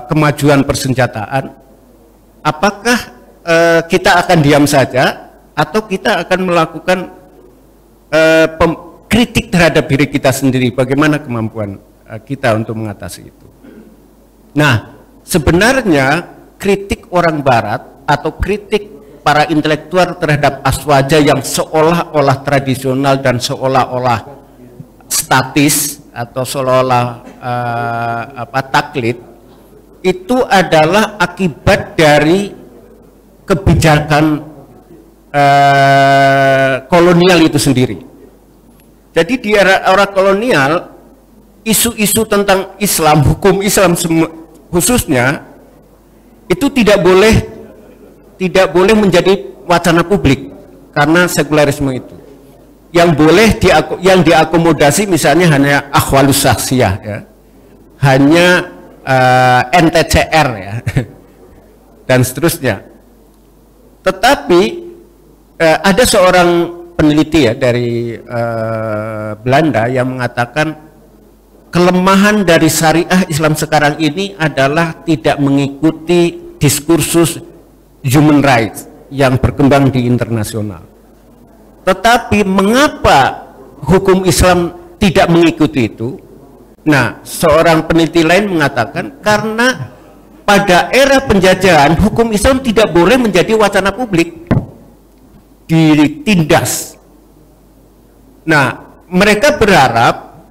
G: kemajuan persenjataan. Apakah kita akan diam saja atau kita akan melakukan kritik terhadap diri kita sendiri? Bagaimana kemampuan kita untuk mengatasi itu? Nah, sebenarnya kritik orang Barat atau kritik para intelektual terhadap aswaja yang seolah-olah tradisional dan seolah-olah statis atau seolah-olah taklid, itu adalah akibat dari kebijakan kolonial itu sendiri. Jadi di era kolonial, isu-isu tentang Islam, hukum Islam khususnya, itu tidak boleh menjadi wacana publik karena sekularisme itu. Yang boleh yang diakomodasi misalnya hanya akhwalus syakhsiyah, ya, hanya NTCR, ya, dan seterusnya. Tetapi ada seorang peneliti, ya, dari Belanda yang mengatakan kelemahan dari syariah Islam sekarang ini adalah tidak mengikuti diskursus human rights yang berkembang di internasional. Tetapi mengapa hukum Islam tidak mengikuti itu? Nah, seorang peneliti lain mengatakan karena pada era penjajahan hukum Islam tidak boleh menjadi wacana publik, ditindas. Nah, mereka berharap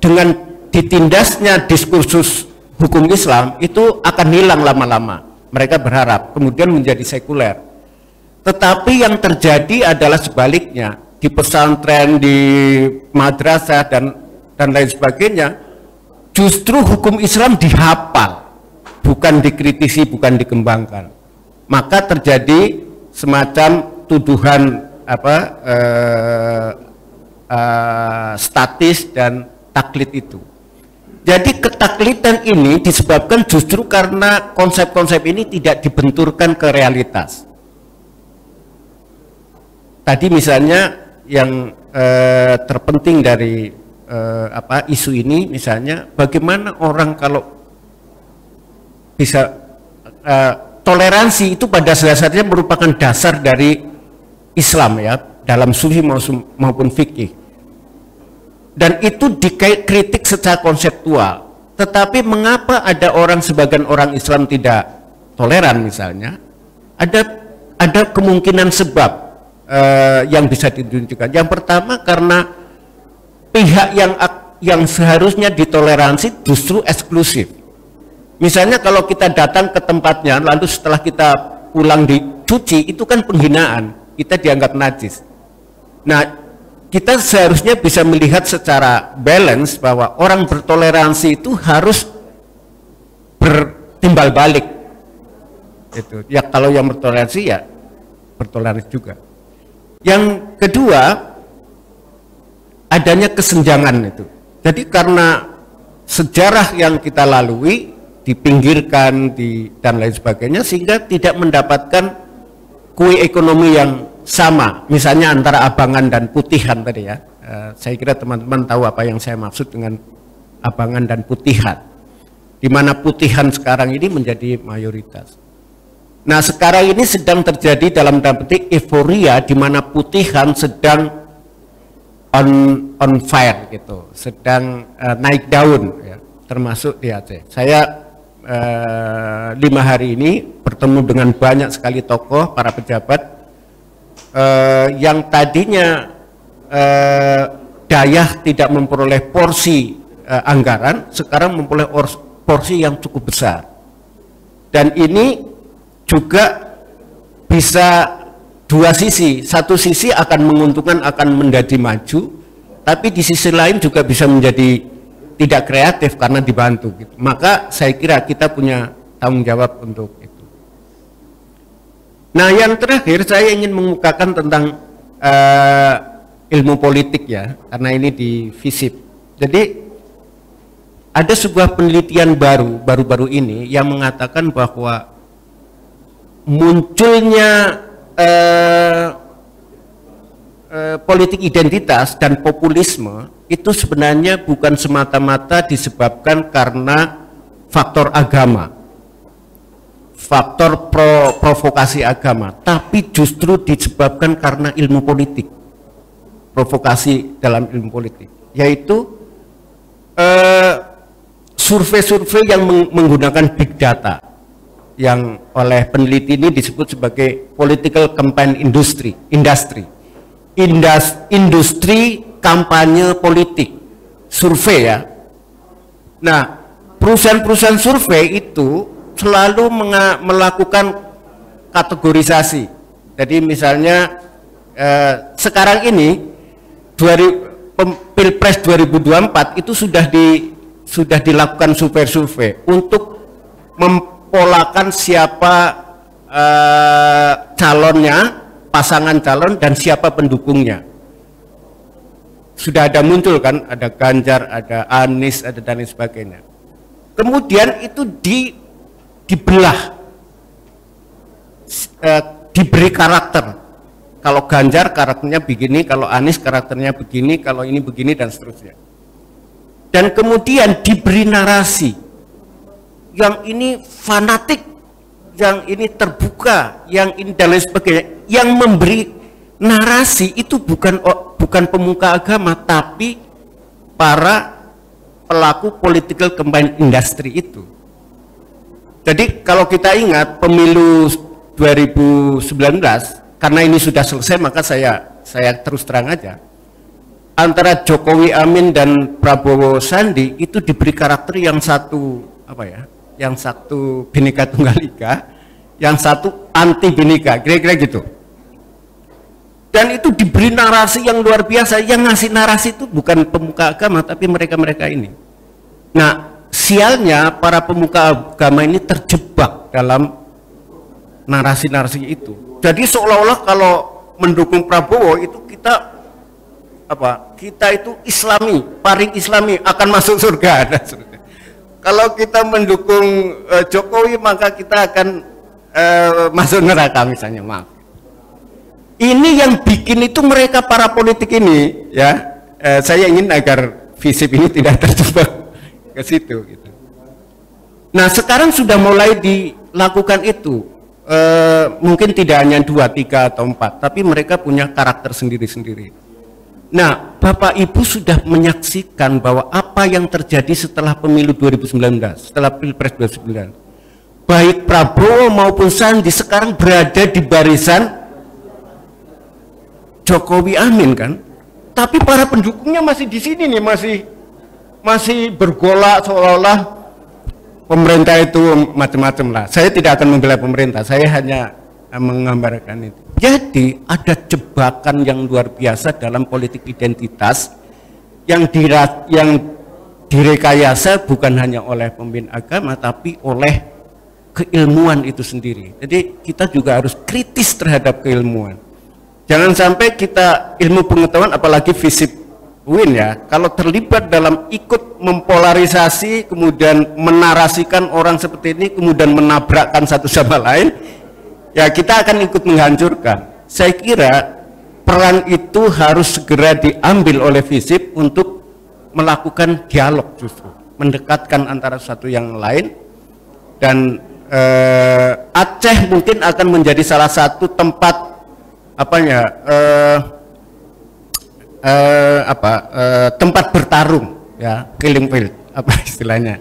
G: dengan ditindasnya diskursus hukum Islam itu akan hilang lama-lama. Mereka berharap kemudian menjadi sekuler. Tetapi yang terjadi adalah sebaliknya. Di pesantren, di madrasah dan lain sebagainya, justru hukum Islam dihafal, bukan dikritisi, bukan dikembangkan. Maka terjadi semacam tuduhan statis dan taklid itu. Jadi ketaklidan ini disebabkan justru karena konsep-konsep ini tidak dibenturkan ke realitas. Tadi misalnya yang terpenting dari isu ini, misalnya bagaimana orang kalau bisa toleransi itu pada dasarnya merupakan dasar dari Islam, ya, dalam sufi maupun fikih, dan itu dikritik secara konseptual. Tetapi mengapa ada sebagian orang Islam tidak toleran misalnya? Ada kemungkinan sebab yang bisa ditunjukkan. Yang pertama karena pihak yang seharusnya ditoleransi justru eksklusif. Misalnya kalau kita datang ke tempatnya, lalu setelah kita pulang dicuci, itu kan penghinaan, kita dianggap najis. Nah, kita seharusnya bisa melihat secara balance bahwa orang bertoleransi itu harus bertimbal balik. Itu. Ya, kalau yang bertoleransi ya bertoleransi juga. Yang kedua, adanya kesenjangan itu. Jadi karena sejarah yang kita lalui, dipinggirkan dan lain sebagainya, sehingga tidak mendapatkan kue ekonomi yang sama, misalnya antara abangan dan putihan tadi, ya. Saya kira teman-teman tahu apa yang saya maksud dengan abangan dan putihan, di mana putihan sekarang ini menjadi mayoritas. Nah, sekarang ini sedang terjadi dalam tanda petik euforia, di mana putihan sedang on fire gitu, sedang naik daun, ya, termasuk di Aceh. Saya 5 hari ini bertemu dengan banyak sekali tokoh, para pejabat yang tadinya Dayah tidak memperoleh porsi anggaran, sekarang memperoleh porsi yang cukup besar. Dan ini juga bisa dua sisi. Satu sisi akan menguntungkan, akan menjadi maju, tapi di sisi lain juga bisa menjadi tidak kreatif karena dibantu gitu. Maka saya kira kita punya tanggung jawab untuk itu. Nah, yang terakhir saya ingin mengukakan tentang ilmu politik, ya, karena ini di FISIP. Jadi ada sebuah penelitian baru-baru ini yang mengatakan bahwa munculnya politik identitas dan populisme itu sebenarnya bukan semata-mata disebabkan karena faktor agama, faktor provokasi agama, tapi justru disebabkan karena ilmu politik, provokasi dalam ilmu politik, yaitu survei-survei yang menggunakan big data. yang oleh peneliti ini disebut sebagai political campaign industry kampanye politik, survei ya. Nah, perusahaan-perusahaan survei itu selalu melakukan kategorisasi. Jadi misalnya sekarang ini Pilpres 2024 itu sudah dilakukan survei untuk mempolakan siapa calonnya, pasangan calon dan siapa pendukungnya. Sudah ada muncul kan, ada Ganjar, ada Anies, ada dan lain sebagainya. Kemudian itu dibelah, diberi karakter. Kalau Ganjar karakternya begini, kalau Anies karakternya begini, kalau ini begini dan seterusnya. Dan kemudian diberi narasi. Yang ini fanatik, yang ini terbuka, yang ini dan lain sebagainya. Yang memberi narasi itu bukan pemuka agama, tapi para pelaku political campaign industry itu. Jadi kalau kita ingat pemilu 2019, karena ini sudah selesai maka saya terus terang aja, antara Jokowi Amin dan Prabowo Sandi itu diberi karakter yang satu yang satu Bhinneka Tunggal Ika, yang satu anti Bhinneka, kira-kira gitu. Dan itu diberi narasi yang luar biasa. Yang ngasih narasi itu bukan pemuka agama tapi mereka-mereka ini. Nah, sialnya para pemuka agama ini terjebak dalam narasi-narasi itu. Jadi seolah-olah kalau mendukung Prabowo itu kita itu Islami, paling Islami, akan masuk surga. Kalau kita mendukung Jokowi maka kita akan masuk neraka misalnya, maaf. Ini yang bikin itu mereka para politik ini ya. Saya ingin agar FISIP ini tidak terjebak ke situ gitu. Nah, sekarang sudah mulai dilakukan itu. Mungkin tidak hanya 2, 3 atau 4, tapi mereka punya karakter sendiri-sendiri. Nah, Bapak Ibu sudah menyaksikan bahwa apa yang terjadi setelah pemilu 2019, setelah Pilpres 2019, baik Prabowo maupun Sandi sekarang berada di barisan Jokowi Amin kan, tapi para pendukungnya masih di sini nih, masih bergolak seolah-olah pemerintah itu macam-macam lah. Saya tidak akan membela pemerintah, saya hanya menggambarkan itu. Jadi ada jebakan yang luar biasa dalam politik identitas yang direkayasa bukan hanya oleh pemimpin agama tapi oleh keilmuan itu sendiri. Jadi kita juga harus kritis terhadap keilmuan. Jangan sampai kita ilmu pengetahuan apalagi FISIP UIN ya, kalau terlibat dalam ikut mempolarisasi, kemudian menarasikan orang seperti ini, kemudian menabrakkan satu sama lain, ya kita akan ikut menghancurkan. Saya kira peran itu harus segera diambil oleh FISIP untuk melakukan dialog, justru mendekatkan antara satu yang lain. Dan Aceh mungkin akan menjadi salah satu tempat tempat bertarung ya, killing field istilahnya,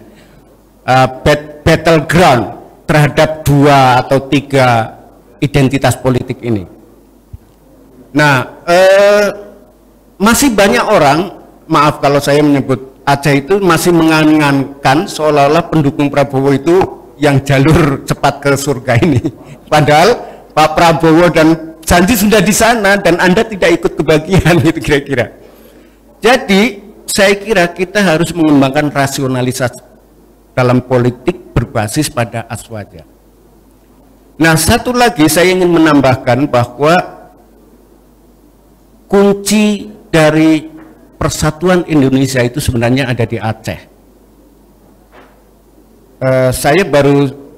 G: battleground terhadap 2 atau 3 identitas politik ini. Nah, masih banyak orang, maaf kalau saya menyebut Aceh itu masih mengangankan seolah-olah pendukung Prabowo itu yang jalur cepat ke surga ini, padahal Pak Prabowo dan Sandi sudah di sana dan Anda tidak ikut kebagian gitu kira-kira. Jadi saya kira kita harus mengembangkan rasionalisasi dalam politik berbasis pada aswaja. Nah, satu lagi saya ingin menambahkan bahwa kunci dari persatuan Indonesia itu sebenarnya ada di Aceh. Saya baru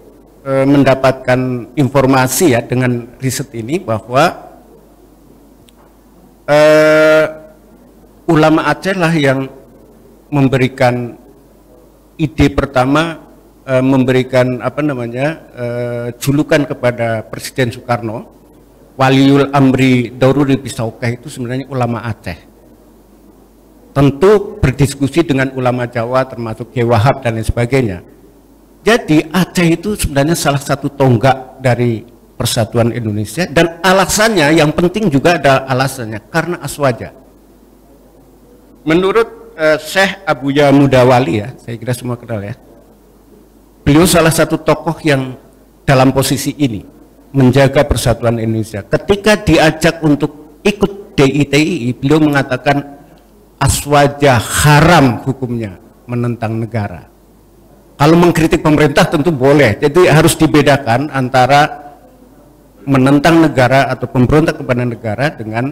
G: mendapatkan informasi ya dengan riset ini bahwa ulama Aceh lah yang memberikan ide pertama, memberikan julukan kepada Presiden Soekarno, Waliul Amri Daruri Bisaukah, itu sebenarnya ulama Aceh. Tentu berdiskusi dengan ulama Jawa termasuk Kiai Wahab dan lain sebagainya. Jadi Aceh itu sebenarnya salah satu tonggak dari persatuan Indonesia, dan alasannya yang penting juga ada alasannya karena Aswaja. Menurut Syekh Abuya Mudawali, ya, saya kira semua kenal ya, beliau salah satu tokoh yang dalam posisi ini menjaga persatuan Indonesia. Ketika diajak untuk ikut DITI, beliau mengatakan Aswaja haram hukumnya menentang negara. Kalau mengkritik pemerintah tentu boleh, jadi harus dibedakan antara menentang negara atau pemberontak kepada negara dengan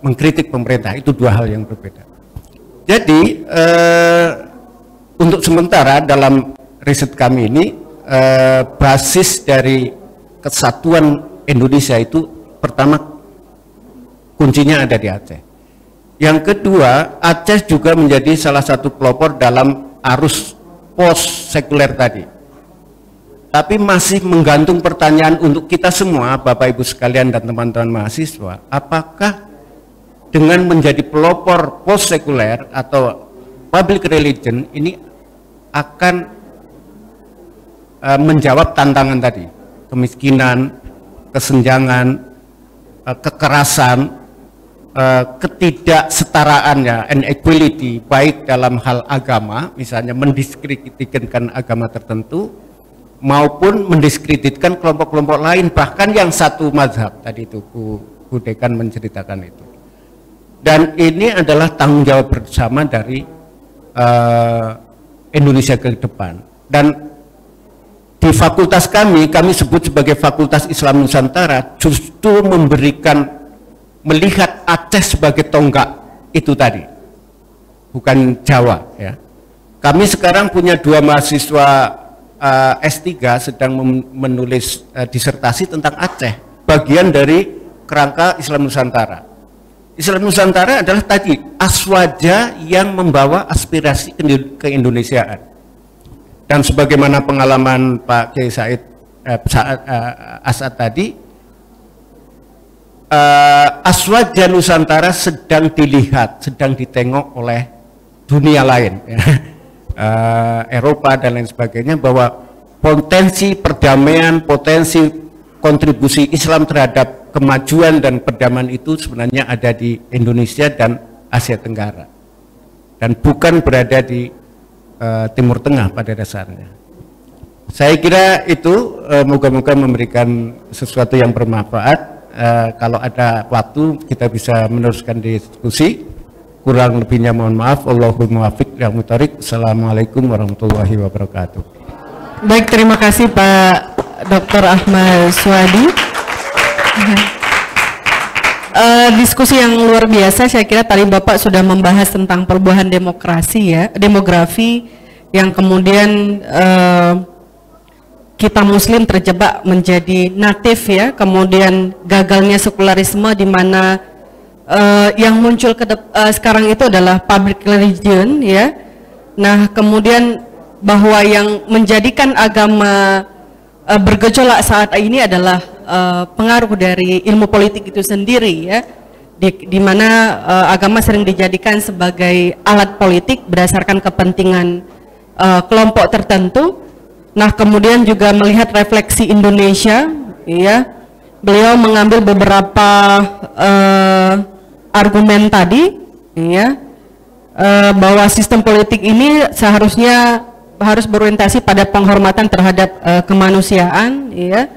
G: mengkritik pemerintah. Itu dua hal yang berbeda. Jadi untuk sementara dalam riset kami ini basis dari kesatuan Indonesia itu pertama kuncinya ada di Aceh. Yang kedua, Aceh juga menjadi salah satu pelopor dalam arus post sekuler tadi. Tapi masih menggantung pertanyaan untuk kita semua, Bapak Ibu sekalian dan teman-teman mahasiswa, apakah dengan menjadi pelopor post sekuler atau public religion ini akan menjawab tantangan tadi, kemiskinan, kesenjangan, kekerasan, ketidaksetaraan ya, inequality, baik dalam hal agama, misalnya mendiskreditkan agama tertentu, maupun mendiskreditkan kelompok-kelompok lain, bahkan yang satu mazhab tadi itu Bu Dekan menceritakan itu. Dan ini adalah tanggung jawab bersama dari Indonesia ke depan. Dan di fakultas kami sebut sebagai Fakultas Islam Nusantara, justru melihat Aceh sebagai tonggak itu tadi, bukan Jawa ya. Kami sekarang punya 2 mahasiswa S3 sedang menulis disertasi tentang Aceh, bagian dari kerangka Islam Nusantara. Islam Nusantara adalah tadi Aswaja yang membawa aspirasi keindonesiaan. Dan sebagaimana pengalaman Pak Kiai Said Asad tadi, Aswaja Nusantara sedang dilihat, sedang ditengok oleh dunia lain ya. Eropa dan lain sebagainya, bahwa potensi perdamaian, potensi kontribusi Islam terhadap kemajuan dan perdamaian itu sebenarnya ada di Indonesia dan Asia Tenggara, dan bukan berada di Timur Tengah pada dasarnya. Saya kira itu moga-moga memberikan sesuatu yang bermanfaat. Kalau ada waktu kita bisa meneruskan diskusi. Kurang lebihnya mohon maaf. Allahumma muwaffiq wal muthariq. Assalamualaikum warahmatullahi wabarakatuh.
A: Baik, terima kasih Pak Dr. Ahmad Swadi. Diskusi yang luar biasa. Saya kira tadi Bapak sudah membahas tentang perubahan demokrasi ya, demografi yang kemudian kita Muslim terjebak menjadi natif ya, kemudian gagalnya sekularisme di mana yang muncul sekarang itu adalah public religion ya. Nah, kemudian bahwa yang menjadikan agama bergejolak saat ini adalah pengaruh dari ilmu politik itu sendiri ya, di mana agama sering dijadikan sebagai alat politik berdasarkan kepentingan kelompok tertentu. Nah, kemudian juga melihat refleksi Indonesia, ya, beliau mengambil beberapa argumen tadi, ya, bahwa sistem politik ini seharusnya harus berorientasi pada penghormatan terhadap kemanusiaan, ya.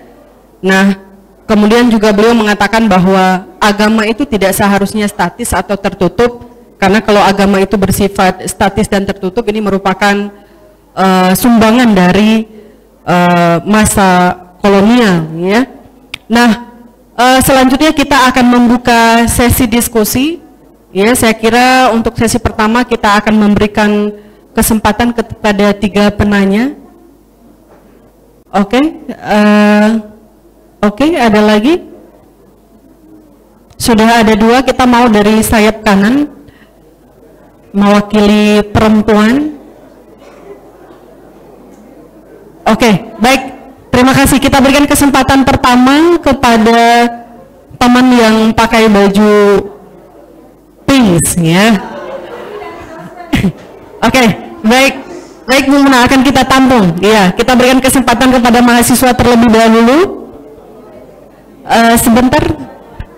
A: Nah, kemudian juga beliau mengatakan bahwa agama itu tidak seharusnya statis atau tertutup, karena kalau agama itu bersifat statis dan tertutup, ini merupakan sumbangan dari masa kolonial ya. Nah, selanjutnya kita akan membuka sesi diskusi ya. Saya kira untuk sesi pertama kita akan memberikan kesempatan kepada 3 penanya. Oke, ada lagi? Sudah ada 2, kita mau dari sayap kanan mewakili perempuan. Oke, baik. Terima kasih. Kita berikan kesempatan pertama kepada teman yang pakai baju pink ya. Oke, baik. Baik, Bu Muna, akan kita tampung. Iya, kita berikan kesempatan kepada mahasiswa terlebih dahulu. Sebentar,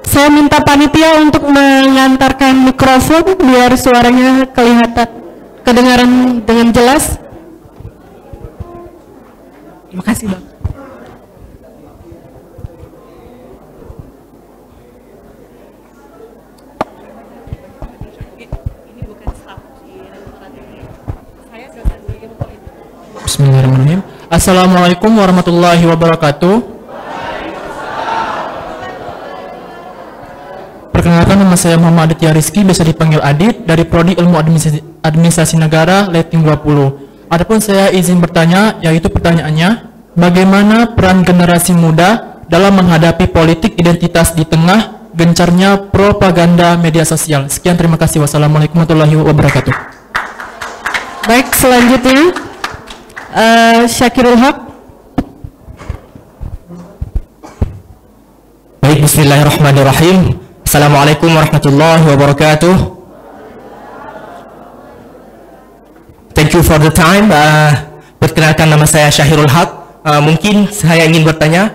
A: saya minta panitia untuk mengantarkan mikrofon biar suaranya kelihatan, kedengaran dengan jelas. Terima kasih, Bang.
H: Bismillahirrahmanirrahim. Assalamualaikum warahmatullahi wabarakatuh. Perkenalkan, nama saya Muhammad Aditya Rizky, biasa dipanggil Adit, dari Prodi Ilmu Administrasi Negara Letting 20. Adapun saya izin bertanya, yaitu pertanyaannya, bagaimana peran generasi muda dalam menghadapi politik identitas di tengah gencarnya propaganda media sosial? Sekian, terima kasih. Wassalamualaikum warahmatullahi wabarakatuh.
A: Baik, selanjutnya Syakirul Haq.
H: Baik, bismillahirrahmanirrahim. Assalamualaikum warahmatullahi wabarakatuh. Thank you for the time. Perkenalkan, nama saya Syahirul Haq. Mungkin saya ingin bertanya,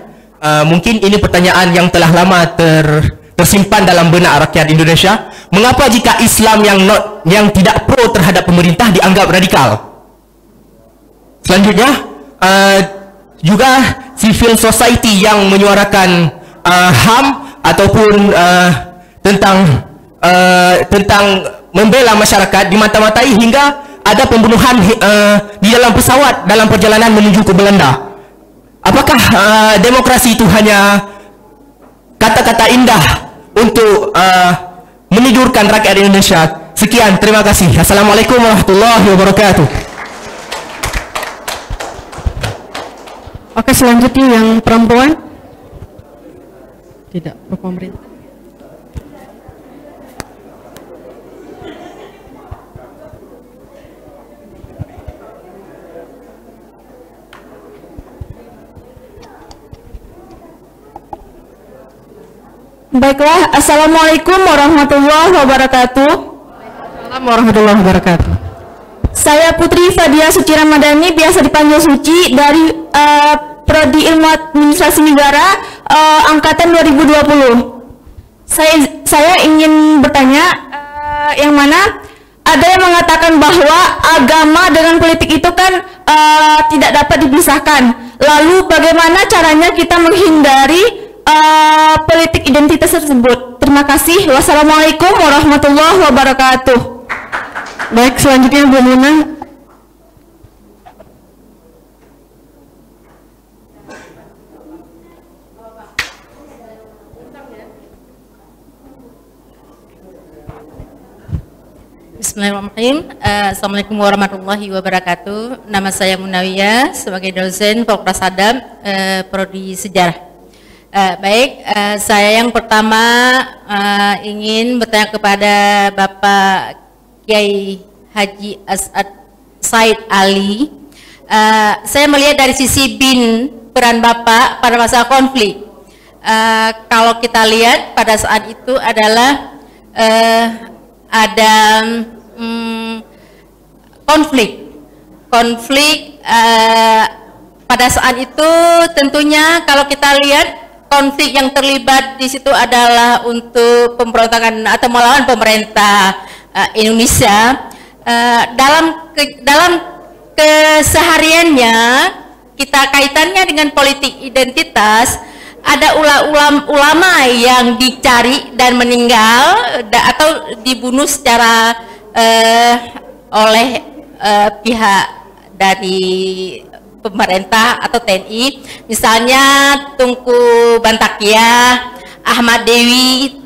H: mungkin ini pertanyaan yang telah lama tersimpan dalam benak rakyat Indonesia. Mengapa jika Islam yang tidak pro terhadap pemerintah dianggap radikal? Selanjutnya, juga civil society yang menyuarakan HAM ataupun tentang membela masyarakat dimata-matai hingga ada pembunuhan di dalam pesawat dalam perjalanan menuju ke Belanda. Apakah demokrasi itu hanya kata-kata indah untuk menidurkan rakyat Indonesia? Sekian, terima kasih. Assalamualaikum warahmatullahi wabarakatuh.
A: Oke, selanjutnya yang perempuan. Tidak, pro pemerintah.
I: Baiklah, Assalamualaikum warahmatullahi wabarakatuh.
A: Assalamualaikum warahmatullahi wabarakatuh.
I: Saya Putri Fadia Suci Ramadhani, biasa dipanggil Suci, dari Prodi Ilmu Administrasi Negara angkatan 2020. Saya ingin bertanya, yang mana ada yang mengatakan bahwa agama dengan politik itu kan tidak dapat dipisahkan. Lalu bagaimana caranya kita menghindari politik identitas tersebut? Terima kasih. Wassalamualaikum warahmatullahi wabarakatuh.
A: Baik, selanjutnya Bu Muna.
J: Bismillahirrahmanirrahim. Assalamualaikum warahmatullahi wabarakatuh. Nama saya Munawiyah sebagai dosen Fakultas Adab Prodi Sejarah. Baik, saya yang pertama ingin bertanya kepada Bapak Kiai Haji As'ad Said Ali. Saya melihat dari sisi BIN peran Bapak pada masa konflik. Kalau kita lihat pada saat itu adalah ada konflik pada saat itu tentunya kalau kita lihat konflik yang terlibat di situ adalah untuk pemberontakan atau melawan pemerintah Indonesia. Dalam kesehariannya kita kaitannya dengan politik identitas, ada ulama yang dicari dan meninggal atau dibunuh secara oleh pihak dari pemerintah atau TNI, misalnya Tunku Bantakia, Ahmad Dewi,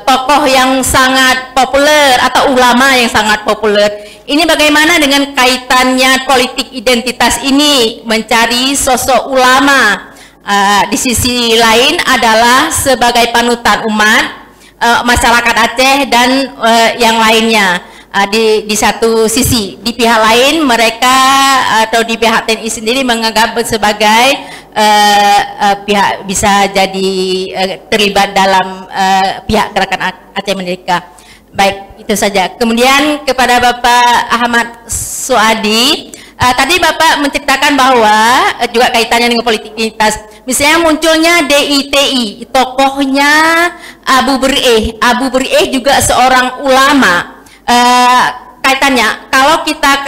J: tokoh yang sangat populer atau ulama yang sangat populer. Ini bagaimana dengan kaitannya politik identitas ini mencari sosok ulama? Di sisi lain adalah sebagai panutan umat, masyarakat Aceh dan yang lainnya. Di satu sisi, di pihak lain mereka atau di pihak TNI sendiri menganggap sebagai pihak bisa jadi terlibat dalam pihak gerakan Aceh Merdeka. Baik, itu saja. Kemudian kepada Bapak Ahmad Suadi, Tadi Bapak menceritakan bahwa juga kaitannya dengan politik identitas. Misalnya munculnya DITI, tokohnya Abu Ber'eh. Abu Ber'eh juga seorang ulama. Kaitannya, kalau kita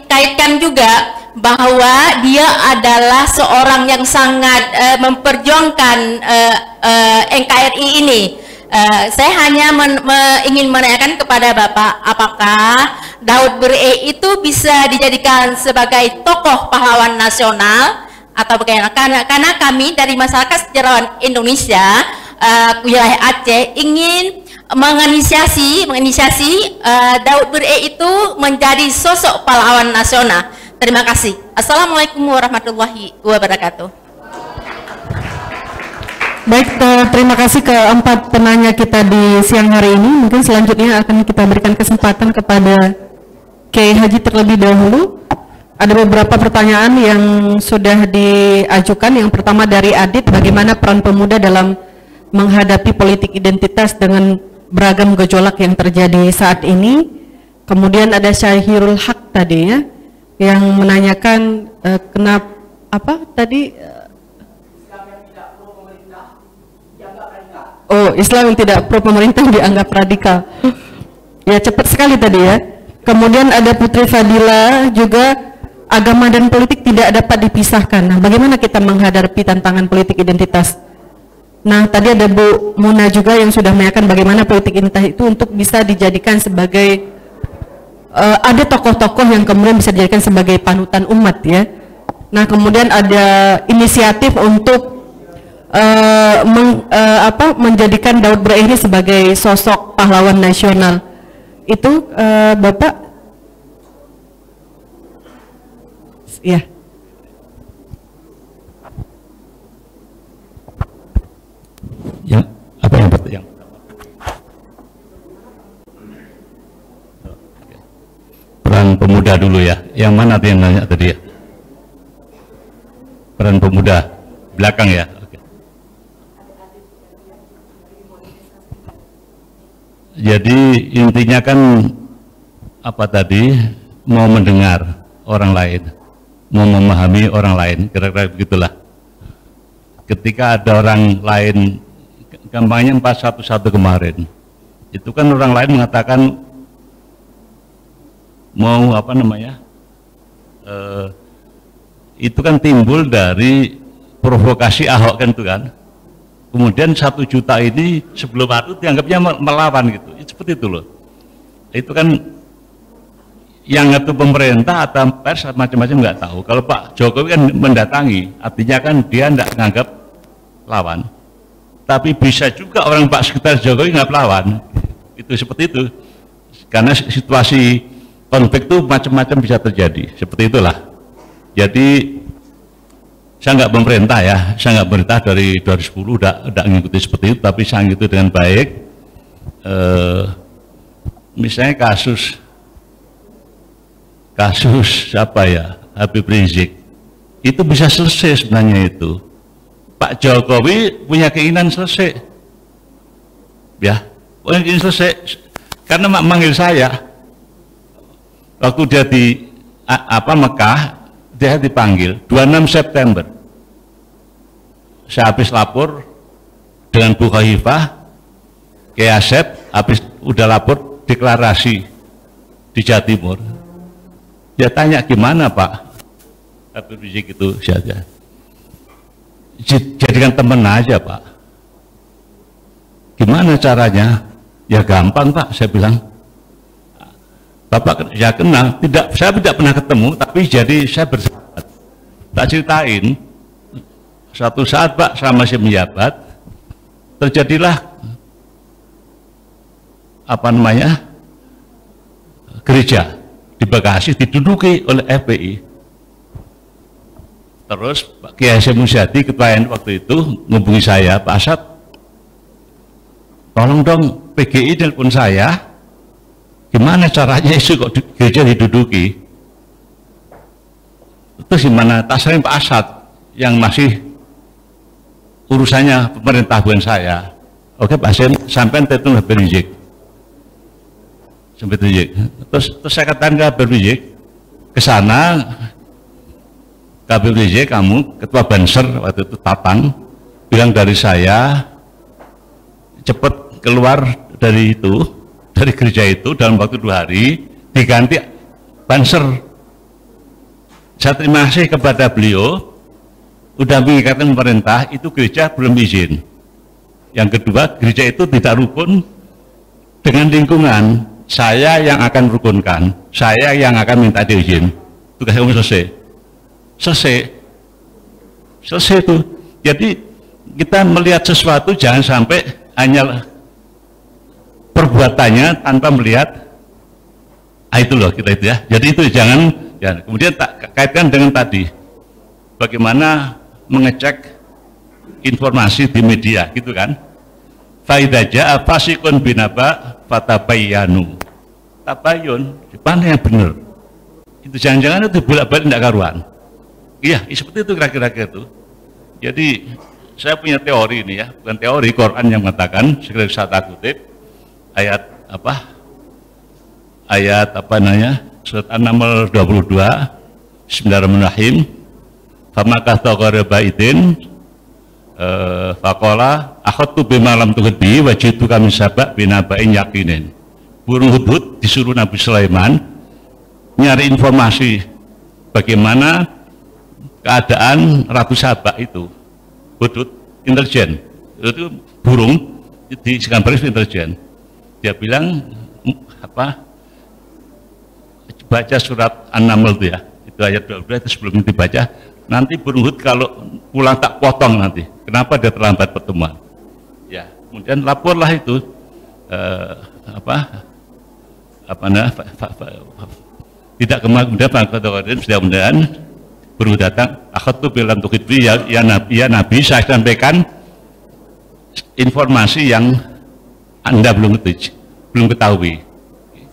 J: kaitkan juga bahwa dia adalah seorang yang sangat memperjuangkan NKRI ini. Saya hanya ingin menanyakan kepada Bapak, apakah Daud Ber'eh itu bisa dijadikan sebagai tokoh pahlawan nasional atau bagaimana? Karena kami dari masyarakat sejarawan Indonesia, wilayah Aceh, ingin menginisiasi Daud Ber'eh itu menjadi sosok pahlawan nasional. Terima kasih. Assalamualaikum warahmatullahi wabarakatuh.
A: Baik, terima kasih keempat penanya kita di siang hari ini. Mungkin selanjutnya akan kita berikan kesempatan kepada Kiai Haji terlebih dahulu. Ada beberapa pertanyaan yang sudah diajukan. Yang pertama dari Adit, bagaimana peran pemuda dalam menghadapi politik identitas dengan beragam gejolak yang terjadi saat ini. Kemudian ada Syahirul Haq tadi ya, yang menanyakan kenapa apa tadi Islam yang tidak pro pemerintah dianggap radikal. Ya, cepat sekali tadi ya. Kemudian ada Putri Fadila juga, agama dan politik tidak dapat dipisahkan. Nah, bagaimana kita menghadapi tantangan politik identitas? Nah, tadi ada Bu Muna juga yang sudah menanyakan bagaimana politik identitas itu untuk bisa dijadikan sebagai ada tokoh-tokoh yang kemudian bisa dijadikan sebagai panutan umat ya. Nah, kemudian ada inisiatif untuk menjadikan Daud Ber'eh ini sebagai sosok pahlawan nasional. Itu Bapak ya.
F: Yang apa yang bertanya? Peran pemuda dulu ya. Yang mana tuh yang nanya tadi ya? Peran pemuda belakang ya. Oke. Jadi intinya kan apa tadi? Mau mendengar orang lain, mau memahami orang lain, kira-kira begitulah. Ketika ada orang lain, gampangnya 411 kemarin, itu kan orang lain mengatakan mau apa namanya, itu kan timbul dari provokasi Ahok kan itu kan. Kemudian 1 juta ini sebelum itu dianggapnya melawan gitu, seperti itu loh. Itu kan yang itu pemerintah atau pers macam-macam nggak tahu. Kalau Pak Jokowi kan mendatangi, artinya kan dia tidak menganggap lawan. Tapi bisa juga orang Pak sekitar Jokowi nggak lawan, itu seperti itu. Karena situasi konflik itu macam-macam bisa terjadi, seperti itulah. Jadi saya nggak pemerintah ya, saya nggak pemerintah dari 2010 udah ngikuti seperti itu, tapi saya ngikuti dengan baik. Misalnya kasus apa ya, Habib Rizik, itu bisa selesai sebenarnya itu. Pak Jokowi punya keinginan selesai, ya, punya keinginan selesai, karena manggil saya waktu dia di Mekah. Dia dipanggil 26 September. Saya habis lapor dengan Bu Khaifah, Kiai Asep, habis udah lapor deklarasi di Jawa Timur. Dia tanya gimana Pak Habib Rizik itu saja. Jadikan teman aja Pak. Gimana caranya? Ya gampang Pak, saya bilang. Bapak ya kenal, saya tidak pernah ketemu, tapi jadi saya bersahabat. Tak ceritain, suatu saat Pak saya masih menjabat, terjadilah apa namanya, gereja di Bekasi diduduki oleh FPI. Terus Pak Kiai Hasyim Muzadi, ketua NU waktu itu, menghubungi saya, Pak Asad, tolong dong PGI telepon saya, gimana caranya isu kok gereja diduduki? Terus gimana? Taslim Pak Asad yang masih urusannya pemerintah bukan saya. Oke Pak Hasyim, sampai telepon Habib Rizik. Terus saya katakan ke Habib Rizik, ke sana KBPJ, kamu ketua Banser waktu itu Tatang bilang dari saya cepat keluar dari itu, dari gereja itu dalam waktu 2 hari diganti Banser. Saya terima kasih kepada beliau udah mengikatkan pemerintah, itu gereja belum izin. Yang kedua, gereja itu tidak rukun dengan lingkungan. Saya yang akan rukunkan, saya yang akan minta izin. Tugas kamu selesai itu. Jadi kita melihat sesuatu jangan sampai hanya perbuatannya tanpa melihat itu loh kita itu ya. Jadi itu jangan ya. Kemudian tak kaitkan dengan tadi bagaimana mengecek informasi di media gitu kan. Faidza jaa fasiqun binaba fatabayyanu. Tabayun, mana yang benar? Itu jangan-jangan itu bolak-balik tidak karuan. Iya, seperti itu kira-kira itu. Jadi saya punya teori ini ya, bukan teori, Quran yang mengatakan, sekali saya kutip ayat apa namanya, surat An-Naml 22, Bismillahirrahmanirrahim. Famakah taqara baitin faqala akhadtu bima lam tuhid bi wajitu kami sabak binabain yakinin. Burung hudhud disuruh Nabi Sulaiman nyari informasi bagaimana keadaan Ratu Sabak itu. Hudhud intelijen, itu burung di gambar intelijen. Dia bilang baca surat An-Naml itu ya, itu ayat 12 itu sebelum dibaca. Nanti burung hudhud kalau pulang tak potong nanti. Kenapa dia terlambat pertemuan? Ya, kemudian laporlah itu tidak kemudian mudah-mudahan baru datang akhadtu bilam tukhidbi ya Nabi saya sampaikan informasi yang Anda belum ketahui,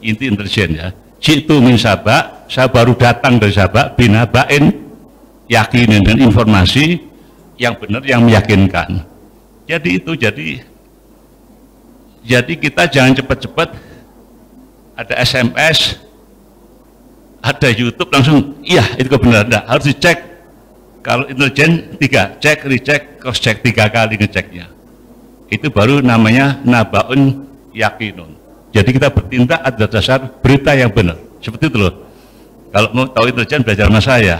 F: inti intelijen ya. Jitu min Sabak, saya baru datang dari Sabak binabain yakinin dan informasi yang benar yang meyakinkan. Jadi itu jadi kita jangan cepat-cepat ada SMS, ada YouTube langsung iya itu kebenaran. Nah, harus dicek. Kalau intelijen 3 cek, recheck, cross check 3 kali ngeceknya. Itu baru namanya nabaun yakinun. Jadi kita bertindak atas dasar berita yang benar. Seperti itu loh. Kalau mau tahu intelijen belajar sama saya.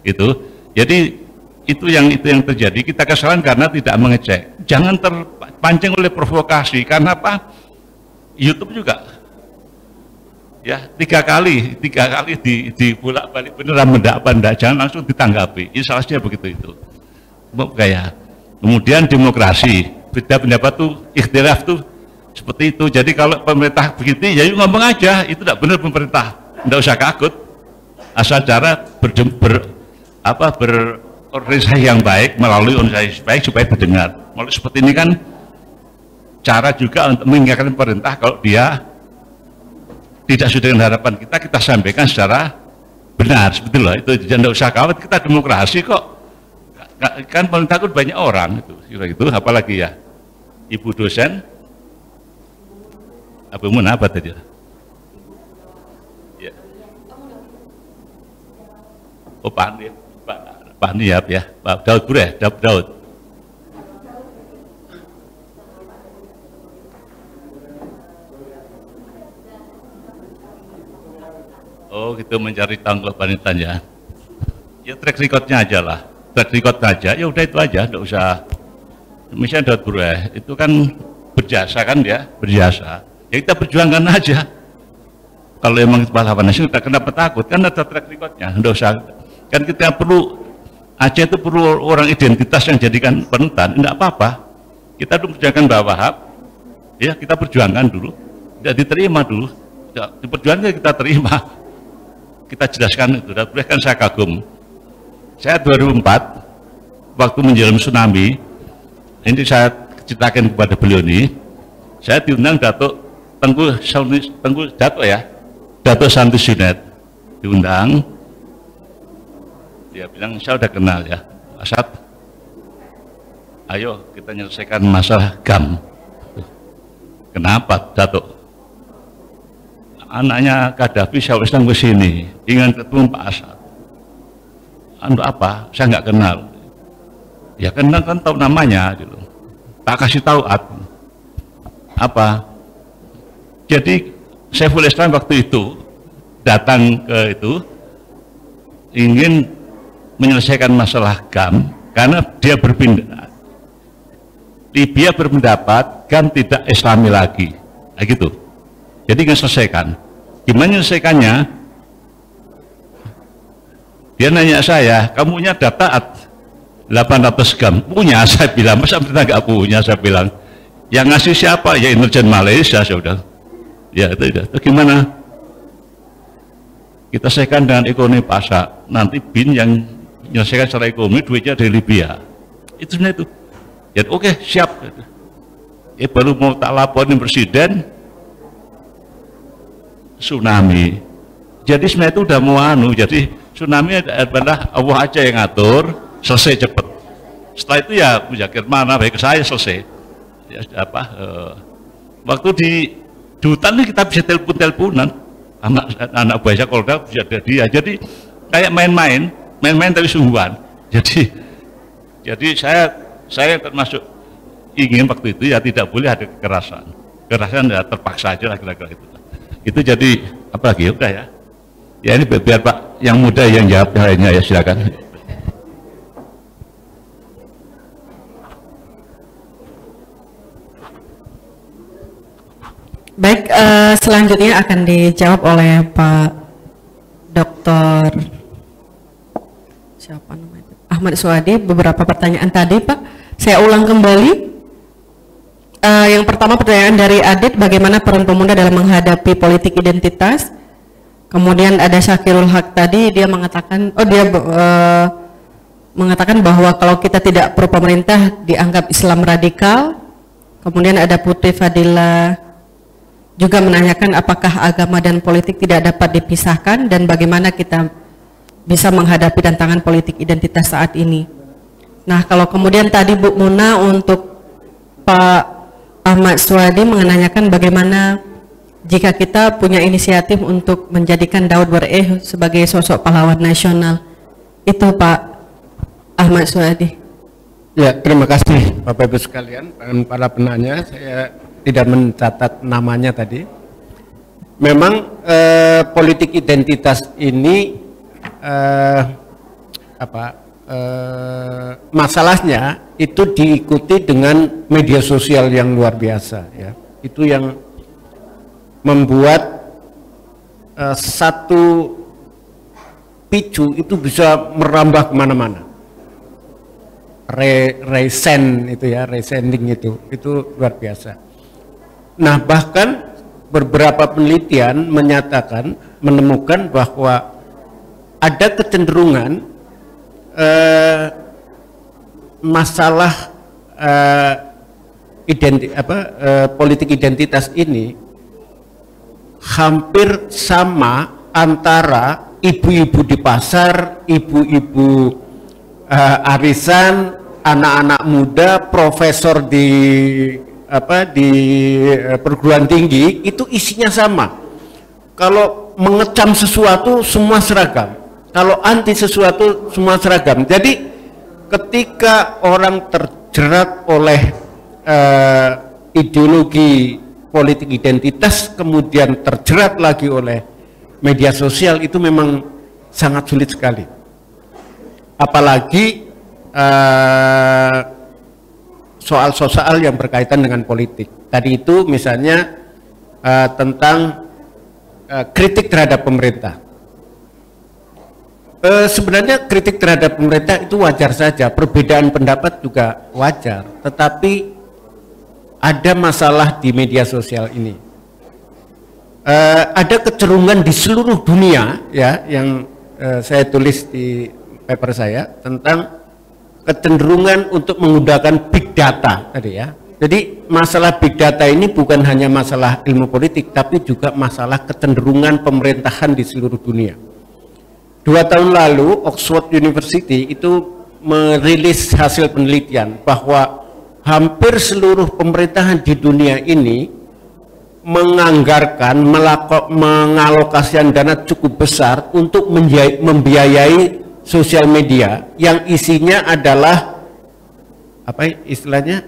F: Itu. Jadi itu yang terjadi. Kita kesalahan karena tidak mengecek. Jangan terpancing oleh provokasi. Karena apa? YouTube juga ya 3 kali di bolak-balik beneran mendak apa enggak, jangan langsung ditanggapi. Salahnya begitu itu. Kayak kemudian demokrasi, beda pendapat tuh, ikhtilaf tuh seperti itu. Jadi kalau pemerintah begitu ya yuk ngomong aja, itu tidak benar pemerintah, enggak usah takut. Asal cara berorganisasi yang baik, melalui organisasi baik supaya terdengar. Kalau seperti ini kan cara juga untuk mengingatkan pemerintah kalau dia tidak sesuai dengan harapan kita sampaikan secara benar, seperti loh. Itu jangan usah khawatir, kita demokrasi kok. Kan paling takut banyak orang itu apalagi ya ibu dosen apa apa tadi ya. Oh Pak Niap ya, Pak Daud Bure, Daud. Oh gitu, mencari tanggal panitan ya. Ya track recordnya aja lah, track record aja. Ya udah itu aja, nggak usah. Misalnya Daud Bure itu kan berjasa kan dia, berjasa. Ya kita perjuangkan aja. Kalau emang pahlawan nasional, kenapa takut? Kan ada track recordnya, nggak usah. Kan kita perlu Aceh itu perlu orang identitas yang jadikan panutan, enggak apa-apa. Kita dulu perjuangkan Mbak Wahab, ya kita perjuangkan dulu, tidak diterima dulu, diperjuangkan kita terima. Kita jelaskan itu, dan boleh kan saya kagum. Saya 2004 waktu menjelang tsunami, ini saya ceritakan kepada beliau ini, saya diundang Datuk Datuk Santi Sinet diundang. Dia bilang saya udah kenal ya, Asad, ayo kita menyelesaikan masalah GAM. Kenapa Datuk? Anaknya Gaddafi saya undang ke sini, ingin ketemu Pak Asad. untuk apa? Saya nggak kenal. Ya kenal kan tahu namanya gitu. Tak kasih tahu apa. Jadi Syekhul Islam waktu itu datang ke itu ingin menyelesaikan masalah GAM karena dia berpindah. Libya berpendapat GAM tidak Islami lagi, nah, gitu. Jadi ingin selesaikan. Gimana menyelesaikannya? Dia nanya saya, kamu punya data 800 GAM? Punya, saya bilang. Masa kita nggak punya? Saya bilang. Yang ngasih siapa? Ya intelijen Malaysia, sudah. Ya itu. Gimana? Kita selesaikan dengan ekonomi pasar. Nanti BIN yang menyelesaikan secara ekonomi, duitnya dari Libya. Itu sebenarnya itu. Ya oke, siap. Baru mau tak laporin presiden, tsunami. Jadi sebenarnya itu udah mau jadi tsunami adalah Allah aja yang ngatur, selesai cepet. Setelah itu ya Muzakir mana baik saya selesai. Ya, waktu di hutan ini kita bisa telepon-teleponan, anak buah saya kalau bisa ada dia. Jadi kayak main-main tapi sungguhan. Jadi saya termasuk ingin waktu itu ya tidak boleh ada kekerasan ya terpaksa aja lah kira-kira itu jadi apa lagi udah ya ini biar Pak yang muda yang jawab yang lainnya ya silakan.
A: Baik, selanjutnya akan dijawab oleh Pak Dr. siapa namanya? Ahmad Suadi. Beberapa pertanyaan tadi Pak, saya ulang kembali. Yang pertama pertanyaan dari Adit, bagaimana peran pemuda dalam menghadapi politik identitas? Kemudian ada Syakirul Haq tadi, dia mengatakan, mengatakan bahwa kalau kita tidak pro pemerintah dianggap Islam radikal. Kemudian ada Putri Fadila juga menanyakan apakah agama dan politik tidak dapat dipisahkan dan bagaimana kita bisa menghadapi tantangan politik identitas saat ini. Nah, kalau kemudian tadi Bu Muna untuk Pak Ahmad Suadi menanyakan bagaimana jika kita punya inisiatif untuk menjadikan Daud Bereh sebagai sosok pahlawan nasional. Itu Pak Ahmad Suadi.
G: Ya, terima kasih Bapak Ibu sekalian dan para penanya. Saya tidak mencatat namanya tadi. Memang politik identitas ini masalahnya itu diikuti dengan media sosial yang luar biasa ya. Itu yang membuat satu picu itu bisa merambah kemana-mana. Resending itu luar biasa. Nah, bahkan beberapa penelitian menemukan bahwa ada kecenderungan masalah politik identitas ini hampir sama antara ibu-ibu di pasar, ibu-ibu arisan, anak-anak muda, profesor di perguruan tinggi, itu isinya sama. Kalau mengecam sesuatu semua seragam, kalau anti sesuatu semua seragam. Jadi ketika orang terjerat oleh ideologi politik identitas kemudian terjerat lagi oleh media sosial, itu memang sangat sulit sekali. Apalagi soal-soal yang berkaitan dengan politik. Tadi itu misalnya tentang kritik terhadap pemerintah. Sebenarnya kritik terhadap pemerintah itu wajar saja, perbedaan pendapat juga wajar, tetapi ada masalah di media sosial ini. Ada kecenderungan di seluruh dunia ya, yang saya tulis di paper saya tentang kecenderungan untuk menggunakan big data tadi ya. Jadi masalah big data ini bukan hanya masalah ilmu politik, tapi juga masalah kecenderungan pemerintahan di seluruh dunia. 2 tahun lalu Oxford University itu merilis hasil penelitian bahwa hampir seluruh pemerintahan di dunia ini mengalokasikan dana cukup besar untuk membiayai sosial media yang isinya adalah apa istilahnya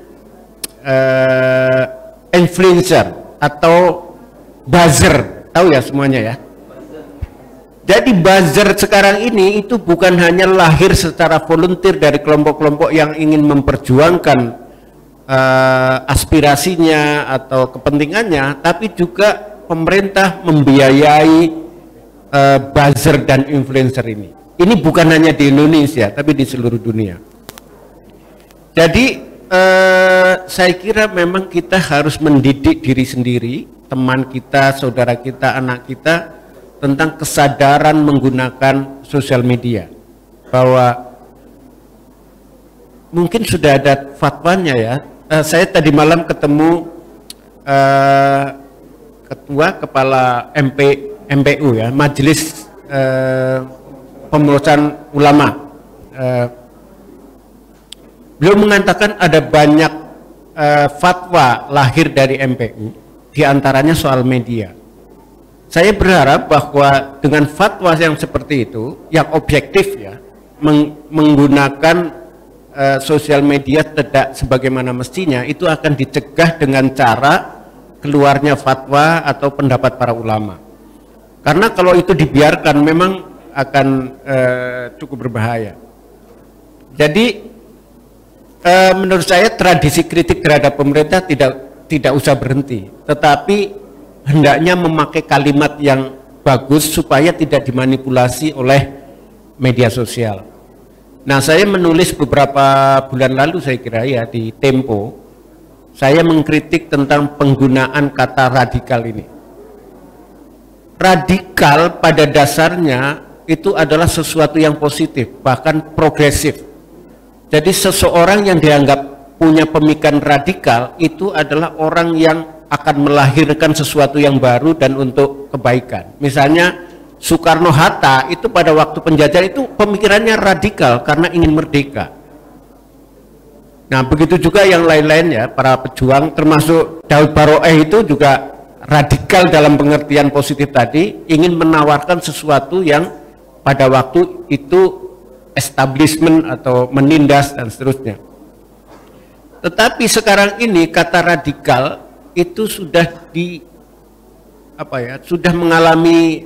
G: influencer atau buzzer, tahu ya semuanya ya. Jadi buzzer sekarang ini itu bukan hanya lahir secara volunteer dari kelompok-kelompok yang ingin memperjuangkan aspirasinya atau kepentingannya, tapi juga pemerintah membiayai buzzer dan influencer ini. Ini bukan hanya di Indonesia, tapi di seluruh dunia. Jadi saya kira memang kita harus mendidik diri sendiri, teman kita, saudara kita, anak kita tentang kesadaran menggunakan sosial media. Bahwa mungkin sudah ada fatwanya ya. Saya tadi malam ketemu ketua kepala MPU ya, Majelis Pemelusan Ulama. Beliau mengatakan ada banyak fatwa lahir dari MPU, diantaranya soal media. Saya berharap bahwa dengan fatwa yang seperti itu, yang objektif ya, menggunakan sosial media tidak sebagaimana mestinya, itu akan dicegah dengan cara keluarnya fatwa atau pendapat para ulama. Karena kalau itu dibiarkan memang akan cukup berbahaya. Jadi menurut saya tradisi kritik terhadap pemerintah tidak usah berhenti, tetapi hendaknya memakai kalimat yang bagus supaya tidak dimanipulasi oleh media sosial. Nah, saya menulis beberapa bulan lalu saya kira ya di Tempo, saya mengkritik tentang penggunaan kata radikal ini. Radikal pada dasarnya itu adalah sesuatu yang positif, bahkan progresif. Jadi seseorang yang dianggap punya pemikiran radikal itu adalah orang yang akan melahirkan sesuatu yang baru dan untuk kebaikan. Misalnya Soekarno-Hatta itu pada waktu penjajahan itu pemikirannya radikal karena ingin merdeka. Nah, begitu juga yang lain-lainnya, para pejuang termasuk Daud Baroeh itu juga radikal dalam pengertian positif tadi, ingin menawarkan sesuatu yang pada waktu itu establishment atau menindas dan seterusnya. Tetapi sekarang ini kata radikal itu sudah sudah mengalami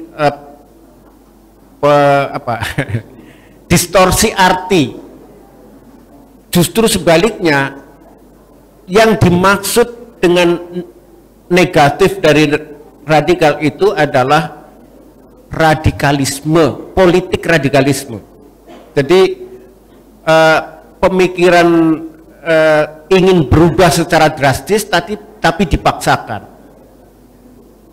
G: distorsi arti. Justru sebaliknya, yang dimaksud dengan negatif dari radikal itu adalah radikalisme, politik radikalisme. Jadi pemikiran ingin berubah secara drastis tapi dipaksakan.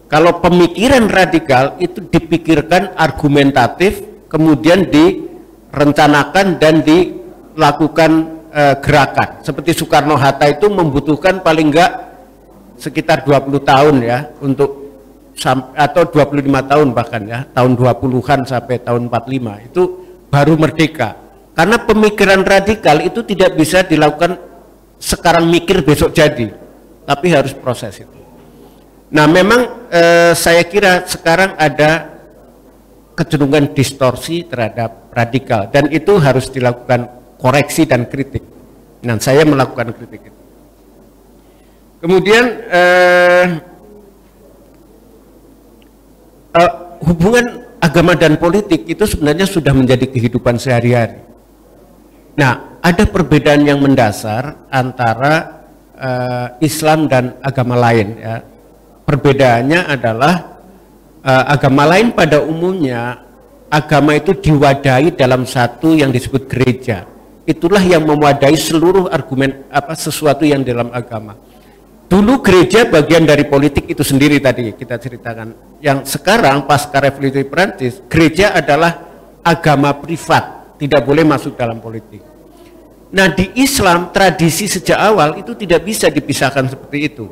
G: Kalau pemikiran radikal itu dipikirkan argumentatif, kemudian direncanakan dan dilakukan gerakan. Seperti Soekarno-Hatta itu membutuhkan paling enggak sekitar 20 tahun ya untuk atau 25 tahun bahkan ya, tahun 20-an sampai tahun 45 itu baru merdeka. Karena pemikiran radikal itu tidak bisa dilakukan sekarang mikir besok jadi, tapi harus proses itu. Nah, memang saya kira sekarang ada kecenderungan distorsi terhadap radikal dan itu harus dilakukan koreksi dan kritik. Nah, saya melakukan kritik itu. Kemudian hubungan agama dan politik itu sebenarnya sudah menjadi kehidupan sehari-hari. Nah, ada perbedaan yang mendasar antara Islam dan agama lain ya. Perbedaannya adalah agama lain pada umumnya agama itu diwadahi dalam satu yang disebut gereja. Itulah yang mewadahi seluruh argumen sesuatu yang dalam agama. Dulu gereja bagian dari politik itu sendiri tadi kita ceritakan. Yang sekarang pasca revolusi Prancis, gereja adalah agama privat, tidak boleh masuk dalam politik. Nah, di Islam tradisi sejak awal itu tidak bisa dipisahkan seperti itu.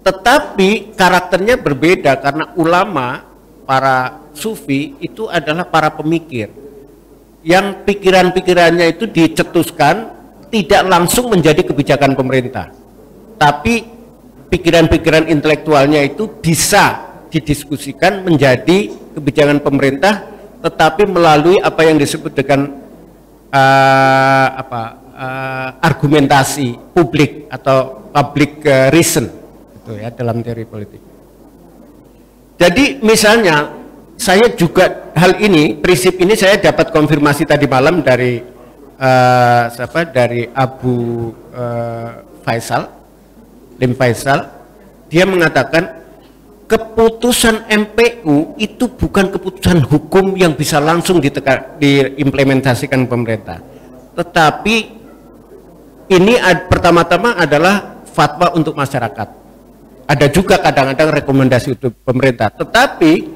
G: Tetapi karakternya berbeda karena ulama, para sufi itu adalah para pemikir yang pikiran-pikirannya itu dicetuskan tidak langsung menjadi kebijakan pemerintah, tapi pikiran-pikiran intelektualnya itu bisa didiskusikan menjadi kebijakan pemerintah, tetapi melalui apa yang disebut dengan argumentasi publik atau public reason, gitu ya, dalam teori politik. Jadi misalnya saya juga hal ini, prinsip ini saya dapat konfirmasi tadi malam dari dari Abu Faisal, Lim Faisal. Dia mengatakan keputusan MPU itu bukan keputusan hukum yang bisa langsung diimplementasikan pemerintah, tetapi ini pertama-tama adalah fatwa untuk masyarakat. Ada juga kadang-kadang rekomendasi untuk pemerintah, tetapi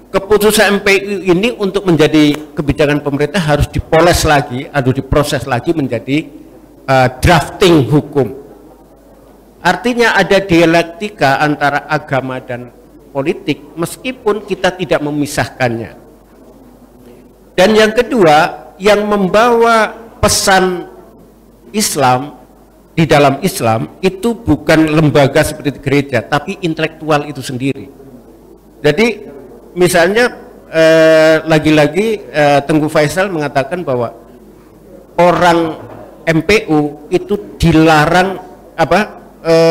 G: keputusan MPU ini untuk menjadi kebijakan pemerintah harus dipoles lagi, harus diproses lagi menjadi drafting hukum. Artinya ada dialektika antara agama dan politik meskipun kita tidak memisahkannya. Dan yang kedua, yang membawa pesan Islam di dalam Islam itu bukan lembaga seperti gereja, tapi intelektual itu sendiri. Jadi misalnya lagi-lagi Tengku Faisal mengatakan bahwa orang MPU itu dilarang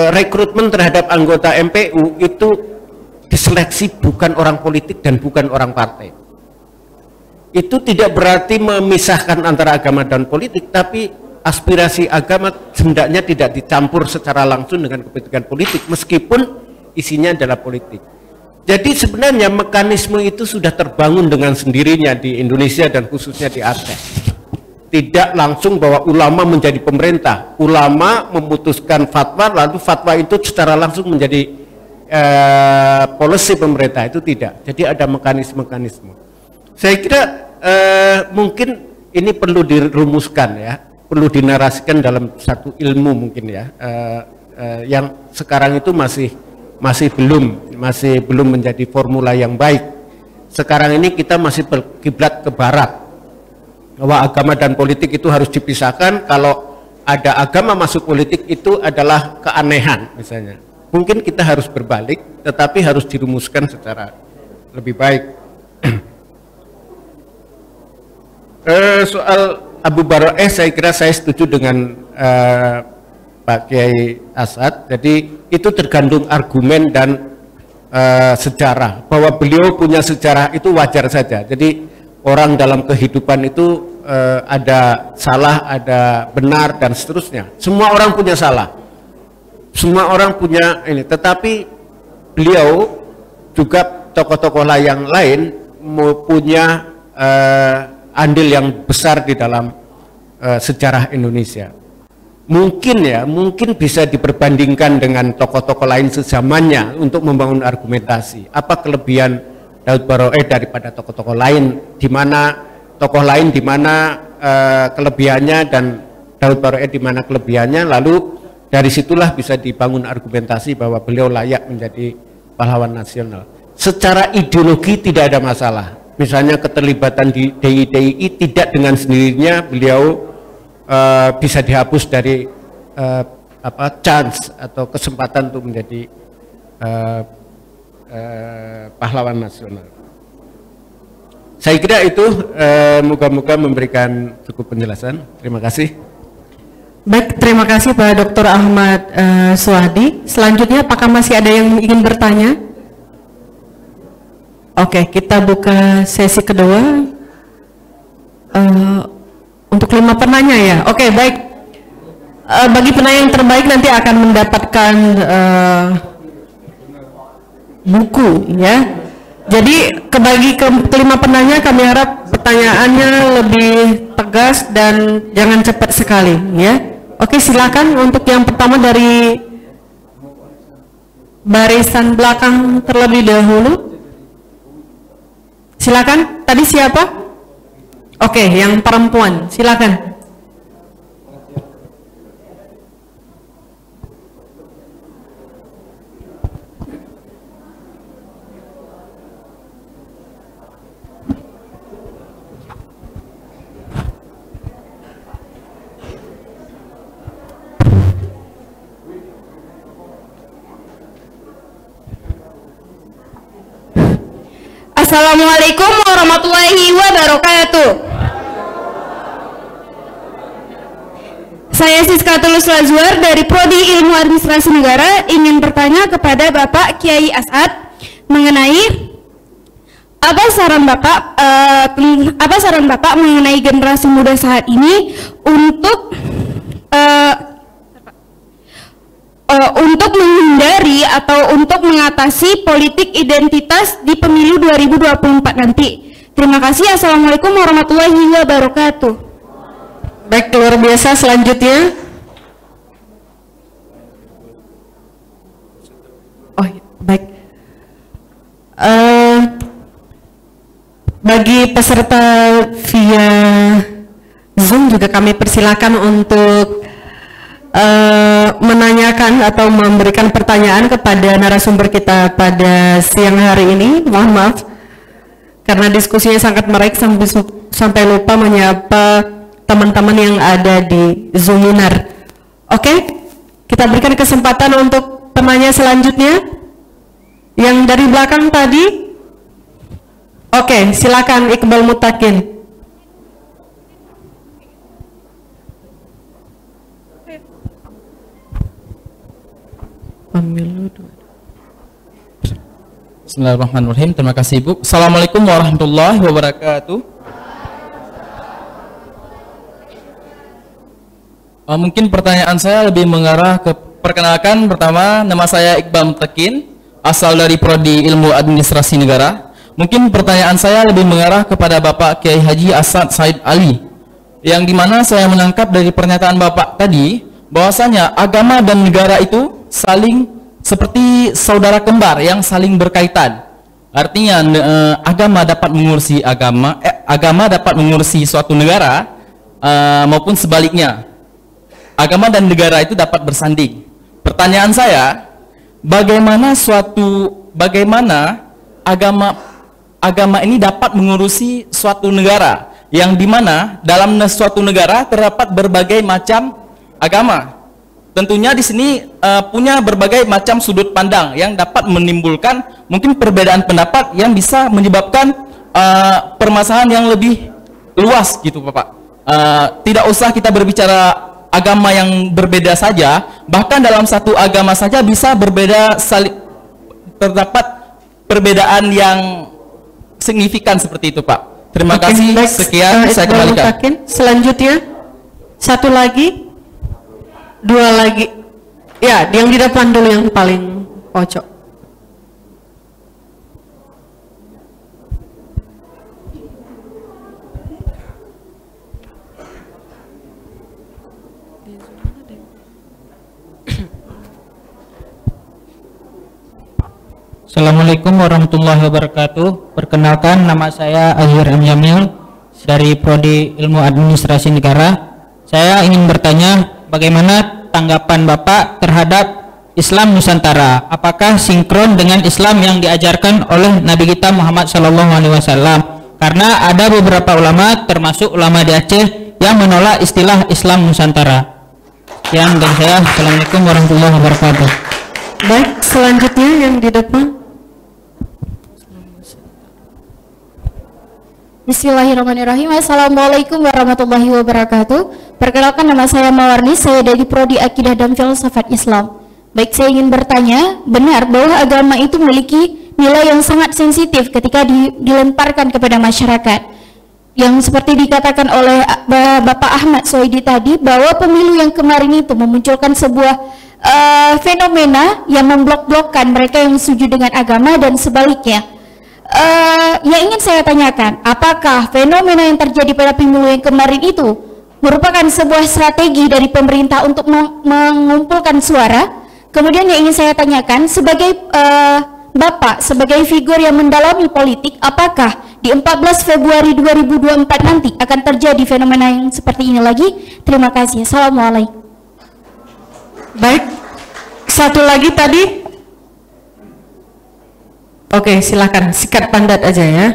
G: rekrutmen terhadap anggota MPU itu diseleksi bukan orang politik dan bukan orang partai. Itu tidak berarti memisahkan antara agama dan politik, tapi aspirasi agama hendaknya tidak dicampur secara langsung dengan kepentingan politik meskipun isinya adalah politik. Jadi sebenarnya mekanisme itu sudah terbangun dengan sendirinya di Indonesia dan khususnya di Aceh. Tidak langsung bahwa ulama menjadi pemerintah, ulama memutuskan fatwa lalu fatwa itu secara langsung menjadi policy pemerintah, itu tidak. Jadi ada mekanisme-mekanisme. Saya kira mungkin ini perlu dirumuskan ya, perlu dinarasikan dalam satu ilmu mungkin ya, yang sekarang itu masih belum menjadi formula yang baik. Sekarang ini kita masih berkiblat ke barat, bahwa agama dan politik itu harus dipisahkan. Kalau ada agama masuk politik itu adalah keanehan misalnya. Mungkin kita harus berbalik, tetapi harus dirumuskan secara lebih baik. Soal Abu Baro'eh, saya kira saya setuju dengan Pak Kiai Asad. Jadi itu tergantung argumen dan sejarah. Bahwa beliau punya sejarah itu wajar saja. Jadi orang dalam kehidupan itu ada salah, ada benar dan seterusnya. Semua orang punya salah, semua orang punya ini. Tetapi beliau juga tokoh-tokoh yang lain punya andil yang besar di dalam sejarah Indonesia. Mungkin bisa diperbandingkan dengan tokoh-tokoh lain sezamannya untuk membangun argumentasi. Apa kelebihan Daud Baro'eh daripada tokoh-tokoh lain, di mana tokoh lain di mana kelebihannya dan Daud Baro'eh di mana kelebihannya, lalu dari situlah bisa dibangun argumentasi bahwa beliau layak menjadi pahlawan nasional. Secara ideologi tidak ada masalah. Misalnya keterlibatan di DI tidak dengan sendirinya beliau bisa dihapus dari chance atau kesempatan untuk menjadi pahlawan nasional. Saya kira itu moga-moga memberikan cukup penjelasan. Terima kasih.
A: Baik, terima kasih Pak Dr. Ahmad Suhadi. Selanjutnya apakah masih ada yang ingin bertanya? Oke, kita buka sesi kedua untuk 5 penanya ya. Oke, baik. Bagi penanya yang terbaik nanti akan mendapatkan buku ya. Jadi kelima penanya kami harap pertanyaannya lebih tegas dan jangan cepat sekali ya. Oke, silakan untuk yang pertama dari barisan belakang terlebih dahulu. Silakan, tadi siapa? Oke, yang perempuan, silakan.
I: Assalamualaikum warahmatullahi wabarakatuh. Saya Siska Tulus Lazwar dari Prodi Ilmu Administrasi Negara ingin bertanya kepada Bapak Kiai As'ad mengenai apa saran Bapak mengenai generasi muda saat ini untuk menghindari atau untuk mengatasi politik identitas di pemilu 2024 nanti. Terima kasih. Assalamualaikum warahmatullahi wabarakatuh.
A: Baik, luar biasa. Selanjutnya, baik, bagi peserta via Zoom juga kami persilakan untuk menanyakan atau memberikan pertanyaan kepada narasumber kita pada siang hari ini. Mohon maaf karena diskusinya sangat menarik sampai lupa menyapa teman-teman yang ada di Zoom webinar. Oke, kita berikan kesempatan untuk penanya selanjutnya yang dari belakang tadi. Oke, silakan Iqbal Mutakin.
K: Bismillahirrahmanirrahim. Terima kasih Ibu. Assalamualaikum warahmatullahi wabarakatuh. Mungkin pertanyaan saya lebih mengarah ke perkenalkan. Pertama, nama saya Iqbal Mutakin, asal dari Prodi Ilmu Administrasi Negara. Mungkin pertanyaan saya lebih mengarah kepada Bapak Kiai Haji As'ad Said Ali, yang dimana saya menangkap dari pernyataan Bapak tadi bahwasanya agama dan negara itu saling seperti saudara kembar yang saling berkaitan. Artinya agama dapat mengurusi agama dapat mengurusi suatu negara, maupun sebaliknya. Agama dan negara itu dapat bersanding. Pertanyaan saya, bagaimana agama ini dapat mengurusi suatu negara, yang dimana dalam suatu negara terdapat berbagai macam agama. Tentunya di sini punya berbagai macam sudut pandang yang dapat menimbulkan mungkin perbedaan pendapat yang bisa menyebabkan permasalahan yang lebih luas gitu Bapak. Tidak usah kita berbicara agama yang berbeda saja, bahkan dalam satu agama saja bisa berbeda, terdapat perbedaan yang signifikan seperti itu Pak. Terima kasih. Sekian, saya kembalikan.
A: Selanjutnya, satu lagi. Dua lagi, ya, yang di depan dulu yang paling pojok.
L: Assalamualaikum warahmatullahi wabarakatuh. Perkenalkan, nama saya Azhar M. Jamil dari Prodi Ilmu Administrasi Negara. Saya ingin bertanya, bagaimana tanggapan Bapak terhadap Islam Nusantara? Apakah sinkron dengan Islam yang diajarkan oleh Nabi kita Muhammad SAW? Karena ada beberapa ulama, termasuk ulama di Aceh, yang menolak istilah Islam Nusantara. Sekian dari saya. Assalamualaikum warahmatullahi wabarakatuh.
A: Baik, selanjutnya yang di depan.
I: Bismillahirrahmanirrahim. Assalamualaikum warahmatullahi wabarakatuh. Perkenalkan, nama saya Mawarni, saya dari Prodi Akidah dan Filsafat Islam. Baik, saya ingin bertanya, benar bahwa agama itu memiliki nilai yang sangat sensitif ketika dilemparkan kepada masyarakat, yang seperti dikatakan oleh Bapak Ahmad Soidi tadi, bahwa pemilu yang kemarin itu memunculkan sebuah fenomena yang memblok-blokkan mereka yang setuju dengan agama dan sebaliknya. Yang ingin saya tanyakan, apakah fenomena yang terjadi pada pemilu yang kemarin itu merupakan sebuah strategi dari pemerintah untuk mengumpulkan suara? Kemudian yang ingin saya tanyakan, sebagai Bapak, sebagai figur yang mendalami politik, apakah di 14 Februari 2024 nanti akan terjadi fenomena yang seperti ini lagi? Terima kasih. Assalamualaikum.
A: Baik, satu lagi tadi. Oke, silakan sikat pandat aja ya.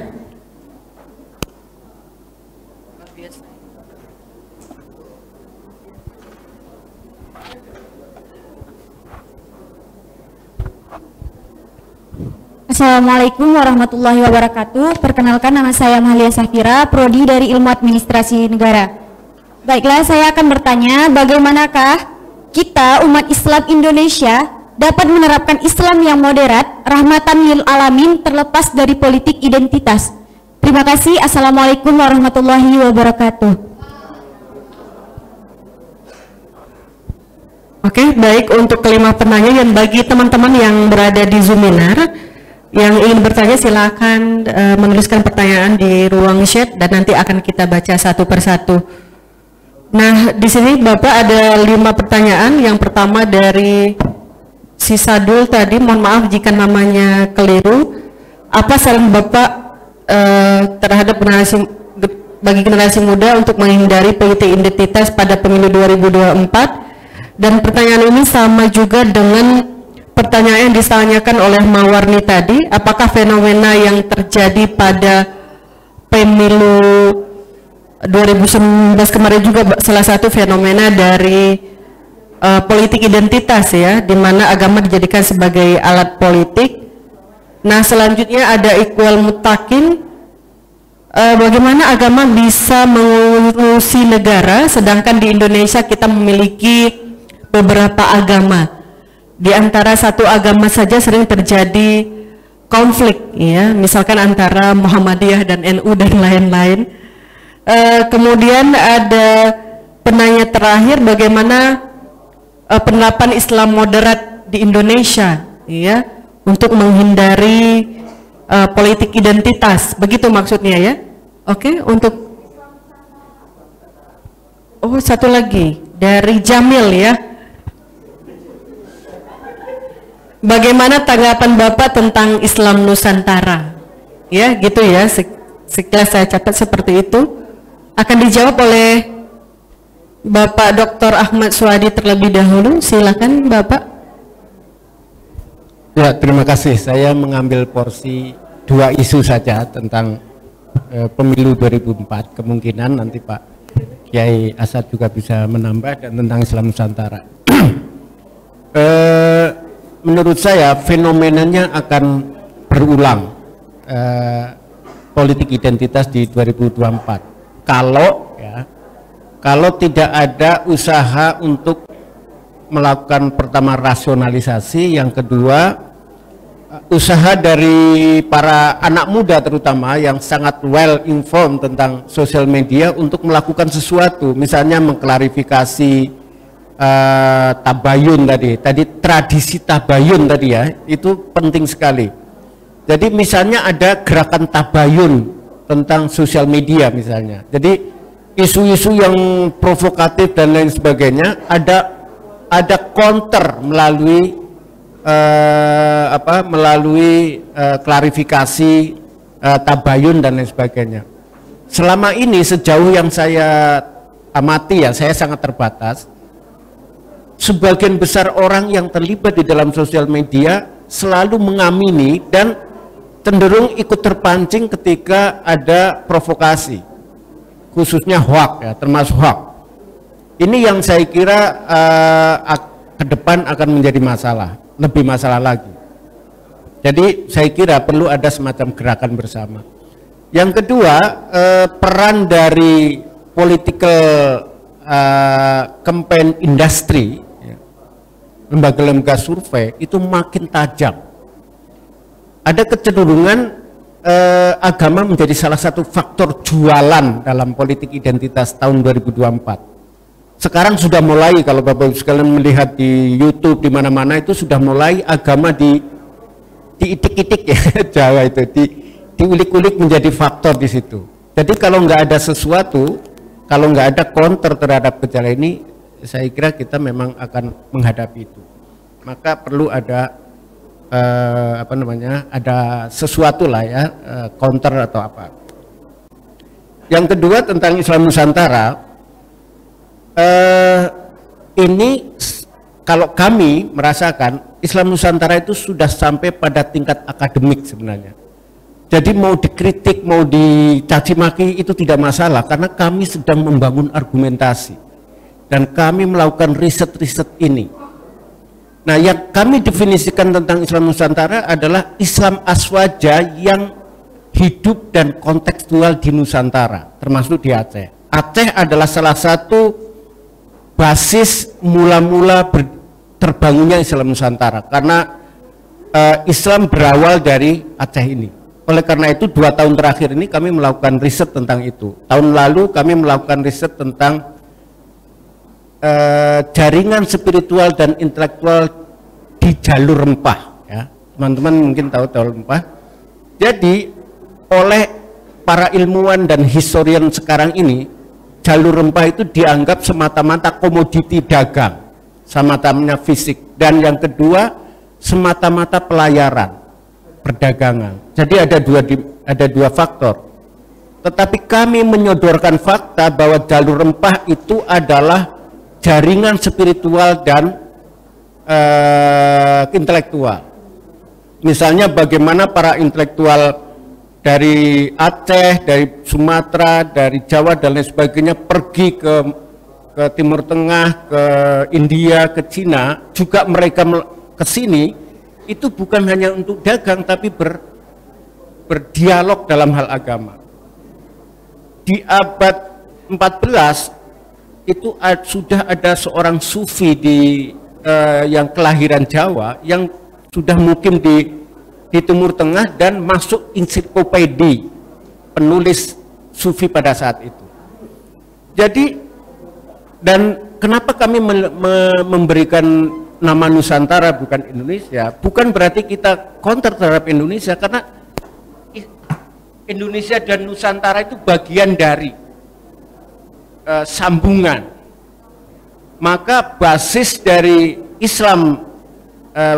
I: Assalamualaikum warahmatullahi wabarakatuh. Perkenalkan, nama saya Mahalia Safira, Prodi dari Ilmu Administrasi Negara. Baiklah, saya akan bertanya, bagaimanakah kita umat Islam Indonesia dapat menerapkan Islam yang moderat, rahmatan lil alamin, terlepas dari politik identitas? Terima kasih. Assalamualaikum warahmatullahi wabarakatuh.
A: Oke, baik, untuk kelima penanya dan bagi teman-teman yang berada di Zoominar yang ingin bertanya, silakan menuliskan pertanyaan di ruang chat dan nanti akan kita baca satu persatu. Nah, di sini Bapak ada 5 pertanyaan. Yang pertama dari si Sadul tadi, mohon maaf jika namanya keliru. Apa saran Bapak terhadap generasi muda untuk menghindari politik identitas pada pemilu 2024? Dan pertanyaan ini sama juga dengan pertanyaan yang ditanyakan oleh Mawarni tadi, apakah fenomena yang terjadi pada pemilu 2019 kemarin juga salah satu fenomena dari politik identitas ya, di mana agama dijadikan sebagai alat politik. Nah, selanjutnya ada Iqbal Mutakin, bagaimana agama bisa mengurusi negara sedangkan di Indonesia kita memiliki beberapa agama, di antara satu agama saja sering terjadi konflik ya, misalkan antara Muhammadiyah dan NU dan lain-lain. Kemudian ada penanya terakhir, bagaimana penerapan Islam moderat di Indonesia ya untuk menghindari politik identitas, begitu maksudnya ya. Oke, untuk satu lagi dari Jamil ya. Bagaimana tanggapan Bapak tentang Islam Nusantara? Ya, gitu ya, sekilas saya catat seperti itu. Akan dijawab oleh Bapak Dr. Ahmad Suwadi terlebih dahulu. Silakan Bapak.
G: Ya, terima kasih. Saya mengambil porsi 2 isu saja tentang pemilu 2004. Kemungkinan nanti Pak Kiai Asad juga bisa menambah, dan tentang Islam Nusantara. Menurut saya fenomenanya akan berulang politik identitas di 2024 kalau tidak ada usaha untuk melakukan, pertama, rasionalisasi, yang kedua usaha dari para anak muda terutama yang sangat well informed tentang sosial media untuk melakukan sesuatu, misalnya mengklarifikasi tabayun tadi tradisi tabayun tadi ya, itu penting sekali. Jadi misalnya ada gerakan tabayun tentang sosial media misalnya, jadi isu-isu yang provokatif dan lain sebagainya ada counter melalui klarifikasi tabayun dan lain sebagainya. Selama ini sejauh yang saya amati ya, saya sangat terbatas. Sebagian besar orang yang terlibat di dalam sosial media selalu mengamini dan cenderung ikut terpancing ketika ada provokasi, khususnya hoax ya, termasuk hoax. Ini yang saya kira ke depan akan menjadi masalah, lebih masalah lagi. Jadi saya kira perlu ada semacam gerakan bersama. Yang kedua, peran dari political campaign industry, lembaga-lembaga survei itu makin tajam. Ada kecenderungan agama menjadi salah satu faktor jualan dalam politik identitas tahun 2024. Sekarang sudah mulai, kalau Bapak Ibu sekalian melihat di YouTube di mana-mana itu sudah mulai agama diitik-itik ya, Jawa itu diulik-ulik menjadi faktor di situ. Jadi kalau nggak ada sesuatu, kalau nggak ada counter terhadap gejala ini, saya kira kita memang akan menghadapi itu. Maka perlu ada ada sesuatu lah ya, counter atau apa. Yang kedua tentang Islam Nusantara, ini kalau kami merasakan Islam Nusantara itu sudah sampai pada tingkat akademik sebenarnya. Jadi mau dikritik, mau dicaci maki itu tidak masalah, karena kami sedang membangun argumentasi dan kami melakukan riset-riset ini. Nah, yang kami definisikan tentang Islam Nusantara adalah Islam Aswaja yang hidup dan kontekstual di Nusantara, termasuk di Aceh. Aceh adalah salah satu basis mula-mula terbangunnya Islam Nusantara, karena Islam berawal dari Aceh ini. Oleh karena itu 2 tahun terakhir ini kami melakukan riset tentang itu. Tahun lalu kami melakukan riset tentang jaringan spiritual dan intelektual di jalur rempah, ya. Teman-teman mungkin tahu jalur rempah. Jadi oleh para ilmuwan dan historian sekarang ini, jalur rempah itu dianggap semata-mata komoditi dagang, semata-mata fisik, dan yang kedua semata-mata pelayaran, perdagangan. Jadi ada dua faktor. Tetapi kami menyodorkan fakta bahwa jalur rempah itu adalah jaringan spiritual dan intelektual. Misalnya bagaimana para intelektual dari Aceh, dari Sumatera, dari Jawa dan lain sebagainya pergi ke Timur Tengah, ke India, ke Cina, juga mereka ke sini itu bukan hanya untuk dagang tapi berdialog dalam hal agama. Di abad 14 itu sudah ada seorang sufi yang kelahiran Jawa yang sudah mukim di Timur Tengah dan masuk ensiklopedi penulis sufi pada saat itu. Jadi, dan kenapa kami memberikan nama Nusantara bukan Indonesia? Bukan berarti kita counter terhadap Indonesia, karena Indonesia dan Nusantara itu bagian dari sambungan. Maka basis dari Islam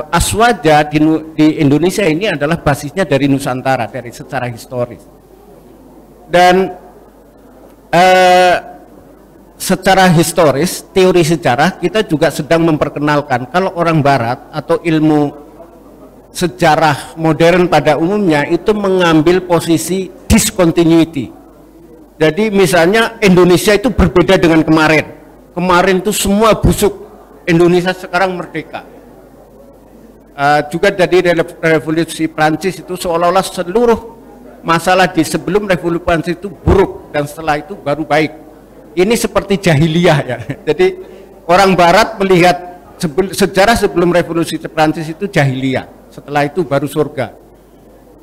G: Aswaja di Indonesia ini adalah basisnya dari Nusantara, dari secara historis. Dan secara historis, teori sejarah, kita juga sedang memperkenalkan kalau orang Barat atau ilmu sejarah modern pada umumnya itu mengambil posisi discontinuity. Jadi misalnya Indonesia itu berbeda dengan kemarin. Kemarin itu semua busuk, Indonesia sekarang merdeka. Juga dari revolusi Prancis itu seolah-olah seluruh masalah di sebelum revolusi Prancis itu buruk dan setelah itu baru baik. Ini seperti jahiliyah, ya. Jadi orang Barat melihat sejarah sebelum revolusi Prancis itu jahiliyah, setelah itu baru surga.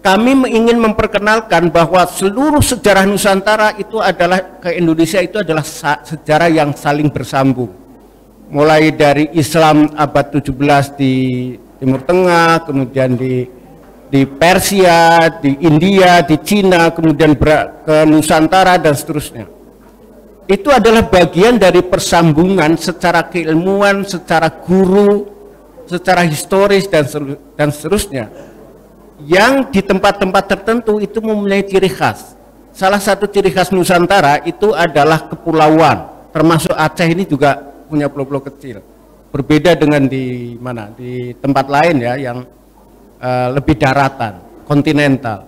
G: Kami ingin memperkenalkan bahwa seluruh sejarah Nusantara itu adalah, ke Indonesia itu adalah sejarah yang saling bersambung. Mulai dari Islam abad 17 di Timur Tengah, kemudian di Persia, di India, di Cina, kemudian ke Nusantara dan seterusnya. Itu adalah bagian dari persambungan secara keilmuan, secara guru, secara historis dan seterusnya. Yang di tempat-tempat tertentu itu mempunyai ciri khas. Salah satu ciri khas Nusantara itu adalah kepulauan, termasuk Aceh ini juga punya pulau-pulau kecil. Berbeda dengan di tempat lain, ya, yang lebih daratan, kontinental.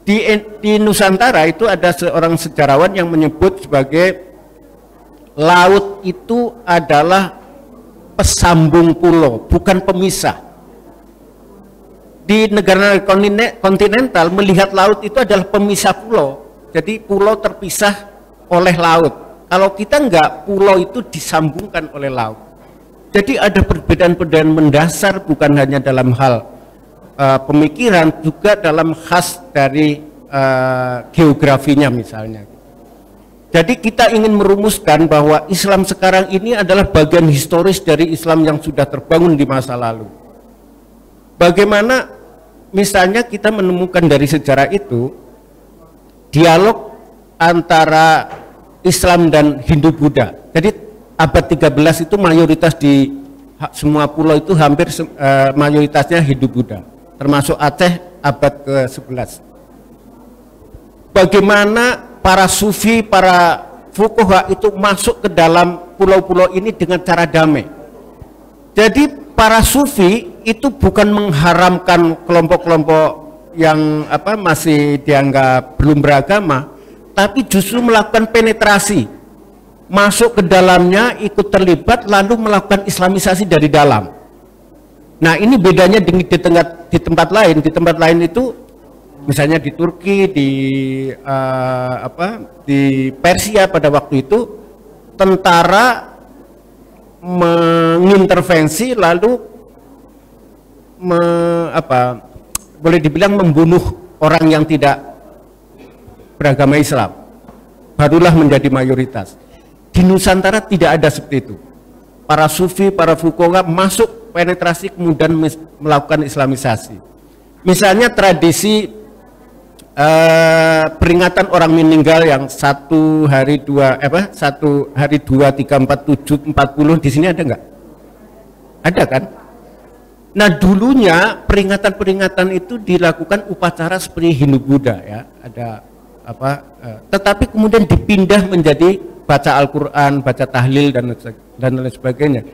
G: Di Nusantara itu ada seorang sejarawan yang menyebut sebagai laut itu adalah pesambung pulau, bukan pemisah. Di negara kontinental melihat laut itu adalah pemisah pulau, jadi pulau terpisah oleh laut. Kalau kita enggak, pulau itu disambungkan oleh laut. Jadi ada perbedaan-perbedaan mendasar, bukan hanya dalam hal pemikiran, juga dalam khas dari geografinya misalnya. Jadi kita ingin merumuskan bahwa Islam sekarang ini adalah bagian historis dari Islam yang sudah terbangun di masa lalu. Bagaimana misalnya kita menemukan dari sejarah itu dialog antara Islam dan Hindu-Buddha. Jadi abad 13 itu mayoritas di semua pulau itu hampir mayoritasnya Hindu-Buddha, termasuk Aceh abad ke-11. Bagaimana para sufi, para fuqaha itu masuk ke dalam pulau-pulau ini dengan cara damai. Jadi para sufi itu bukan mengharamkan kelompok-kelompok yang masih dianggap belum beragama, tapi justru melakukan penetrasi, masuk ke dalamnya, ikut terlibat, lalu melakukan islamisasi dari dalam. Nah, ini bedanya di tempat lain. Di tempat lain itu misalnya di Turki, di Persia pada waktu itu tentara mengintervensi lalu boleh dibilang membunuh orang yang tidak beragama Islam, barulah menjadi mayoritas. Di Nusantara tidak ada seperti itu. Para sufi, para fuqaha masuk penetrasi kemudian melakukan islamisasi. Misalnya tradisi peringatan orang meninggal yang 1 hari 2, 1 hari 2, 3, 4, 7, 40 di sini ada nggak? Ada kan? Nah, dulunya peringatan-peringatan itu dilakukan upacara seperti Hindu Buddha ya, ada tetapi kemudian dipindah menjadi baca Al-Quran, baca tahlil dan lain sebagainya.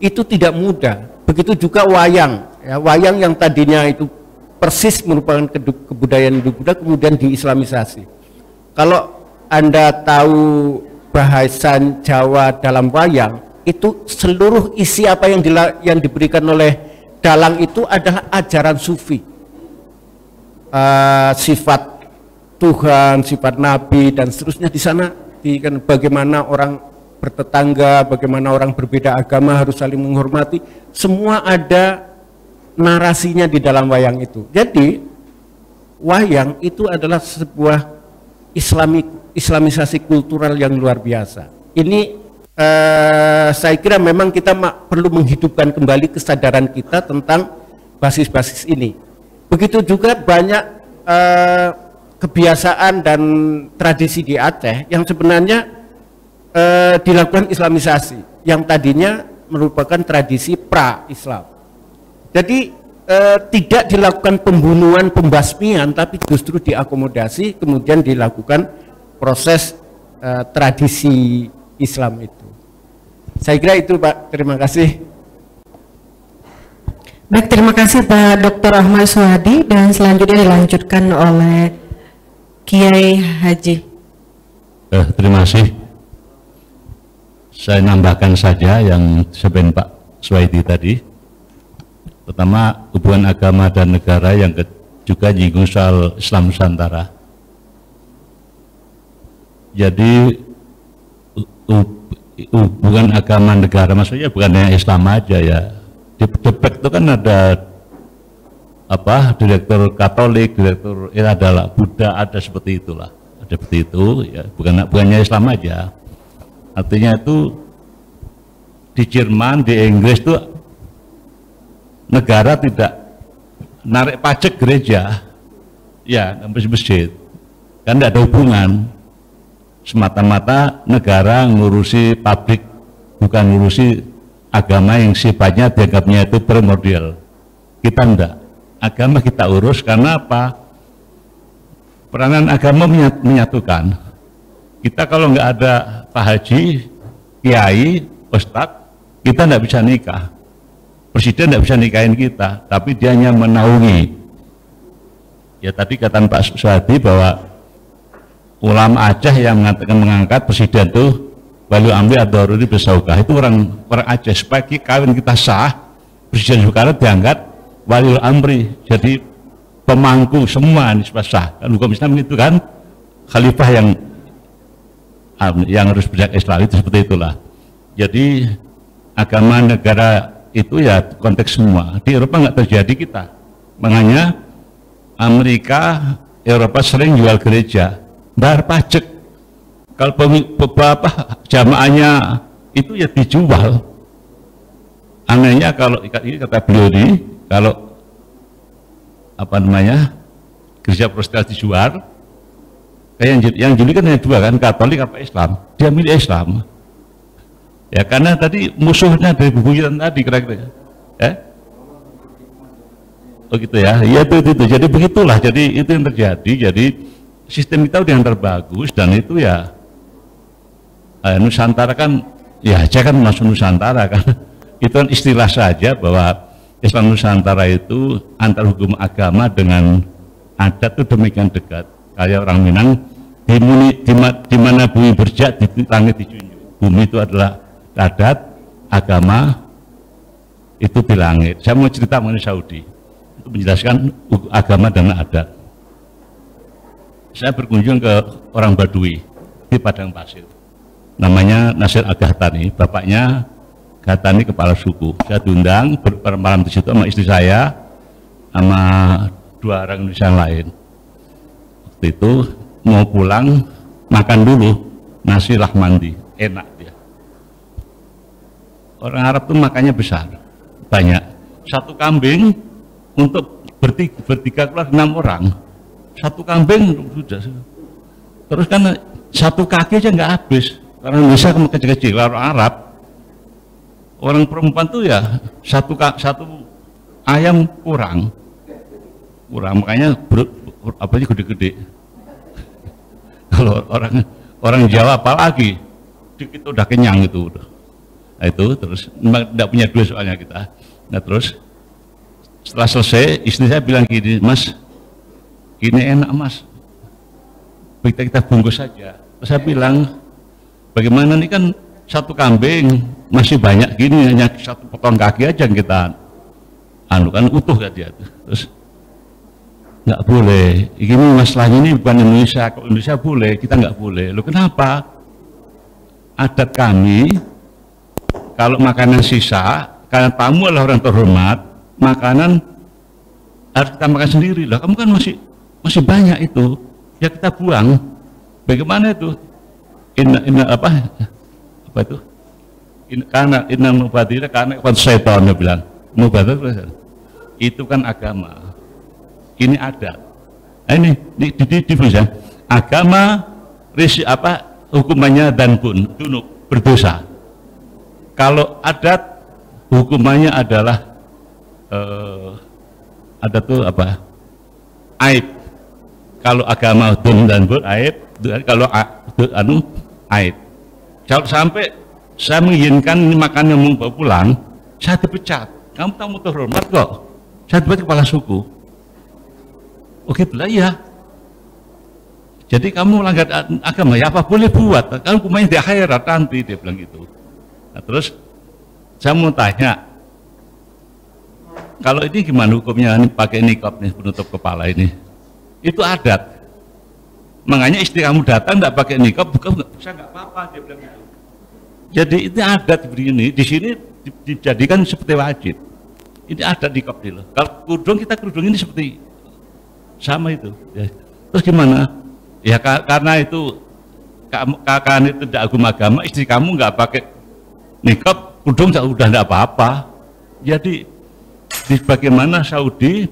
G: Itu tidak mudah. Begitu juga wayang, ya, wayang yang tadinya itu persis merupakan kebudayaan Hindu Buddha kemudian diislamisasi. Kalau Anda tahu bahasa Jawa dalam wayang, itu seluruh isi apa yang diberikan oleh dalang itu adalah ajaran sufi, sifat Tuhan, sifat Nabi dan seterusnya. Di sana bagaimana orang bertetangga, bagaimana orang berbeda agama harus saling menghormati, semua ada narasinya di dalam wayang itu. Jadi wayang itu adalah sebuah islamisasi kultural yang luar biasa. Ini saya kira memang kita perlu menghidupkan kembali kesadaran kita tentang basis-basis ini. Begitu juga banyak kebiasaan dan tradisi di Aceh yang sebenarnya dilakukan islamisasi, yang tadinya merupakan tradisi pra-Islam. Jadi tidak dilakukan pembunuhan, pembasmian, tapi justru diakomodasi, kemudian dilakukan proses tradisi Islam itu. Saya kira itu, Pak. Terima kasih.
A: Baik, terima kasih Pak Dr. Ahmad Suhadi, dan selanjutnya dilanjutkan oleh Kiai Haji.
F: Terima kasih. Saya nambahkan saja yang disampaikan Pak Suhaidi tadi. Pertama, hubungan agama dan negara, yang juga nyinggung soal Islam Nusantara. Jadi hubungan agama negara maksudnya bukan hanya Islam aja ya. Di Depek itu kan ada direktur Katolik, direktur adalah Buddha, ada seperti itulah, ada seperti itu ya, bukannya Islam aja. Artinya itu di Jerman, di Inggris itu negara tidak narik pajak gereja, ya masjid, kan tidak ada hubungan. Semata-mata negara ngurusi pabrik, bukan ngurusi agama yang sifatnya dianggapnya itu primordial. Kita enggak, agama kita urus karena apa? Peranan agama menyatukan. Kita kalau nggak ada Pak Haji, Kiai, Ustadz, kita nggak bisa nikah. Presiden nggak bisa nikahin kita, tapi dia hanya menaungi. Ya tadi kata Pak Suhadi bahwa ulama Aceh yang mengangkat presiden itu wali amri ad-daruri bisaukah, itu orang Aceh. Supaya kawin kita sah, Presiden Soekarno diangkat wali amri, jadi pemangku semua ini supaya sah. Kan hukum Islam itu kan khalifah yang harus berjalan Islam, itu seperti itulah. Jadi agama negara itu ya konteks semua. Di Eropa nggak terjadi kita, makanya Amerika, Eropa sering jual gereja, bayar pajak. Kalau beberapa jamaahnya itu ya dijual. Anehnya kalau ini kata beliau ini, kalau gereja Protestan dijual, yang juli kan hanya dua kan, Katolik apa Islam, dia milih Islam. Ya karena tadi musuhnya dari bebuyutan tadi kira-kira, oh gitu ya, ya itu. Jadi begitulah, jadi itu yang terjadi. Jadi sistem kita udah yang terbagus, dan itu ya Nusantara kan, ya Aceh kan masuk Nusantara kan, itu kan istilah saja bahwa Islam Nusantara itu antara hukum agama dengan adat itu demikian dekat. Kayak orang Minang, di mana bumi berjak, di langit dijunjung. Bumi itu adalah adat, agama, itu di langit. Saya mau cerita mengenai Saudi untuk menjelaskan agama dan adat. Saya berkunjung ke orang Badui di padang pasir. Namanya Nasir Al-Ghahtani, bapaknya Ghahtani kepala suku. Saya diundang bermalam di situ sama istri saya, sama 2 orang Indonesia lain. Waktu itu mau pulang, makan dulu nasi rahmandi, enak dia. Orang Arab tuh makannya besar, banyak. 1 kambing untuk bertiga keluar 6 orang. 1 kambing sudah. Terus kan 1 kaki aja nggak habis. Orang Indonesia kecil-kecil, orang Arab, orang perempuan tuh ya satu ayam kurang, makanya apa gede-gede. Kalau orang Jawa apalagi, dikit udah kenyang itu. Nah itu terus tidak punya duit soalnya kita. Nah terus setelah selesai istri saya bilang gini, Mas, ini enak Mas, kita bungkus saja. Terus saya bilang, bagaimana nih kan 1 kambing masih banyak gini, hanya 1 potong kaki aja yang kita kan utuh kan dia. Terus nggak boleh, ini masalahnya ini bukan Indonesia, kalau Indonesia boleh, kita nggak boleh. Loh kenapa? Adat kami kalau makanan sisa, karena tamu adalah orang terhormat, makanan harus kita makan sendiri lah. Kamu kan masih banyak itu, ya kita buang. Bagaimana itu? Apa itu? Karena mubadirah karena syaitan, dia bilang mubadirah itu kan agama, ini adat. Nah, ini agama hukumannya dan dunuk berdosa. Kalau adat hukumannya adalah adat itu apa? Aib. Kalau agama dun dan bun aib, kalau aib. Kalau sampai saya mengizinkan makan yang mau bawa pulang, saya dipecat. Kamu tamu terhormat kok. Saya dipecat kepala suku. Oh gitulah ya. Jadi kamu melanggar agama, ya apa boleh buat. Kamu hukumannya di akhirat nanti, dia bilang gitu. Nah, terus saya mau tanya, kalau ini gimana hukumnya ini pakai niqab nih, penutup kepala ini? Itu adat. Makanya istri kamu datang tidak pakai niqab, bukan bisa nggak apa-apa, dia bilang gitu. Jadi itu adat begini, di sini dijadikan seperti wajib. Ini adat niqab dulu. Kalau kerudung ini seperti sama itu. Ya. Terus gimana? Ya karena itu kakak itu tidak agama, istri kamu nggak pakai niqab, kerudung udah tidak apa-apa. Jadi bagaimana Saudi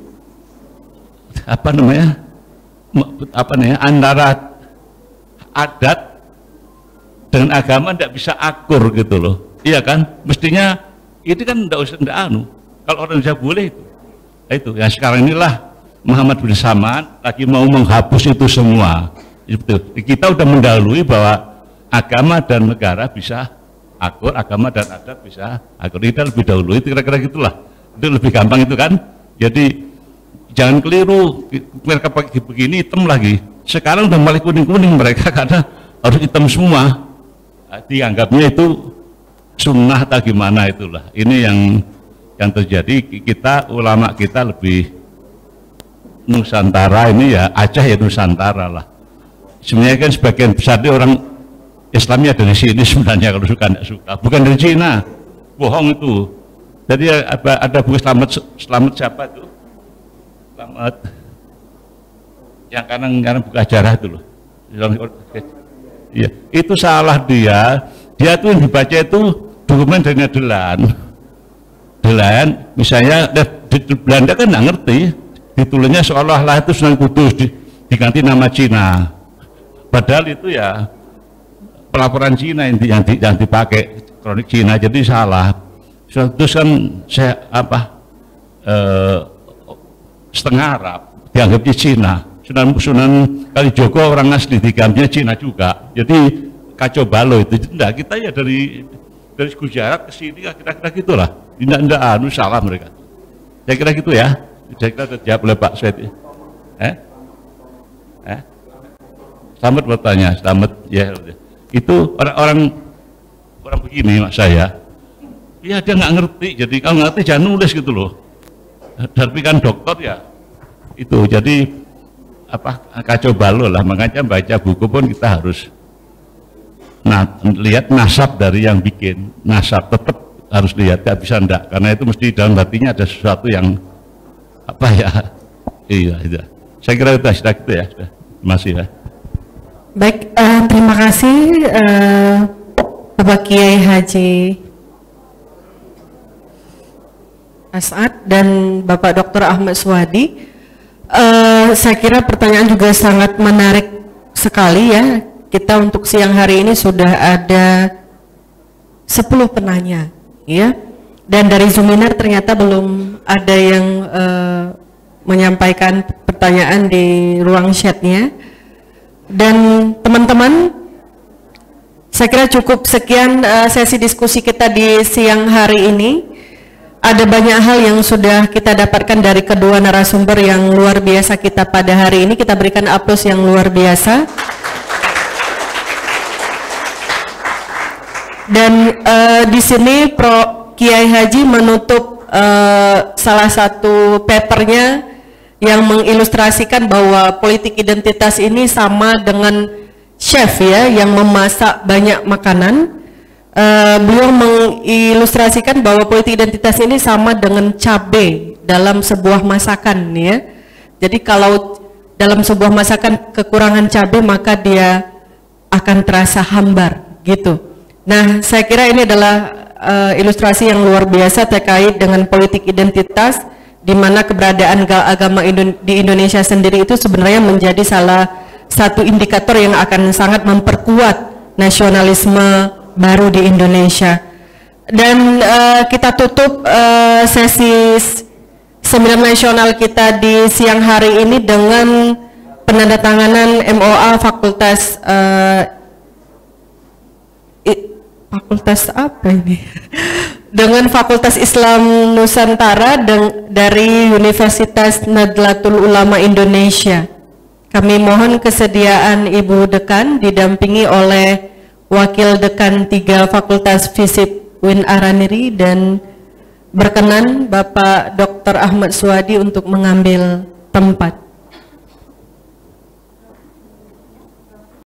F: antara adat dengan agama tidak bisa akur gitu loh, iya kan? Mestinya itu kan tidak usah kalau orang Indonesia boleh itu yang sekarang inilah Muhammad bin Salman lagi mau menghapus itu semua. Kita udah mendahului bahwa agama dan negara bisa akur, agama dan adat bisa akur. Kita lebih dahulu, itu kira-kira gitulah. Itu lebih gampang itu kan. Jadi jangan keliru, mereka pakai begini hitam lagi. Sekarang udah mulai kuning-kuning mereka karena harus hitam semua. Dianggapnya itu sunnah atau gimana itulah. Ini yang terjadi. Kita ulama kita lebih Nusantara ini ya, Aceh ya Nusantara lah. Sebenarnya kan sebagian besar di orang Islamnya dari sini sebenarnya, kalau suka tidak suka, bukan dari Cina, bohong itu. Jadi ada buku selamat siapa itu? Selamat yang kanan buku ajarah itu loh. Iya, itu salah dia tuh yang dibaca itu dokumen dari Nederland, misalnya di Belanda kan nggak ngerti, ditulisnya seolah-olah itu Sunan Kudus diganti nama Cina, padahal itu ya pelaporan Cina yang dipakai, kronik Cina, jadi salah. Terus kan setengah Arab dianggapnya Cina. Sunan Kalijogo orang asli dianggapnya Cina juga. Jadi kacau balau itu. Enggak, kita ya dari Gujarat ke sini kira-kira gitulah. Tidak salah mereka. Saya kira gitu ya. Saya kira terjawab oleh Pak Sweti. Selamat bertanya, selamat ya. Itu orang begini mas saya Iya, dia nggak ngerti. Jadi kalau ngerti jangan nulis gitu loh. Tapi kan dokter ya itu. Jadi apa kacau balau lah. Makanya baca buku pun kita harus lihat nasab dari yang bikin. Nasab tetap harus lihat, nggak bisa enggak. Karena itu mesti dalam hatinya ada sesuatu yang apa ya. Iya, itu. Saya kira itu sudah gitu ya. Sudah. Terima kasih ya.
A: Baik, terima kasih Bapak Kiai Haji As'ad dan Bapak Dr. Ahmad Suwadi. Saya kira pertanyaan juga sangat menarik sekali ya. Kita untuk siang hari ini sudah ada 10 penanya ya. Dan dari Zoominar ternyata belum ada yang menyampaikan pertanyaan di ruang chatnya. Dan teman-teman, saya kira cukup sekian sesi diskusi kita di siang hari ini. Ada banyak hal yang sudah kita dapatkan dari kedua narasumber yang luar biasa kita pada hari ini. Kita berikan aplaus yang luar biasa. Dan di sini Pro Kiai Haji menutup salah satu papernya yang mengilustrasikan bahwa politik identitas ini sama dengan chef ya yang memasak banyak makanan. Beliau mengilustrasikan bahwa politik identitas ini sama dengan cabai dalam sebuah masakan ya. Jadi kalau dalam sebuah masakan kekurangan cabai maka dia akan terasa hambar gitu. Nah, saya kira ini adalah ilustrasi yang luar biasa terkait dengan politik identitas, di mana keberadaan agama di Indonesia sendiri itu sebenarnya menjadi salah satu indikator yang akan sangat memperkuat nasionalisme baru di Indonesia. Dan kita tutup sesi seminar nasional kita di siang hari ini dengan penandatanganan MOA Fakultas Fakultas apa ini? Dengan Fakultas Islam Nusantara dari Universitas Nahdlatul Ulama Indonesia. Kami mohon kesediaan Ibu Dekan didampingi oleh Wakil Dekan 3 Fakultas FISIP UIN Araniri dan berkenan Bapak Dr. Ahmad Suwadi untuk mengambil tempat.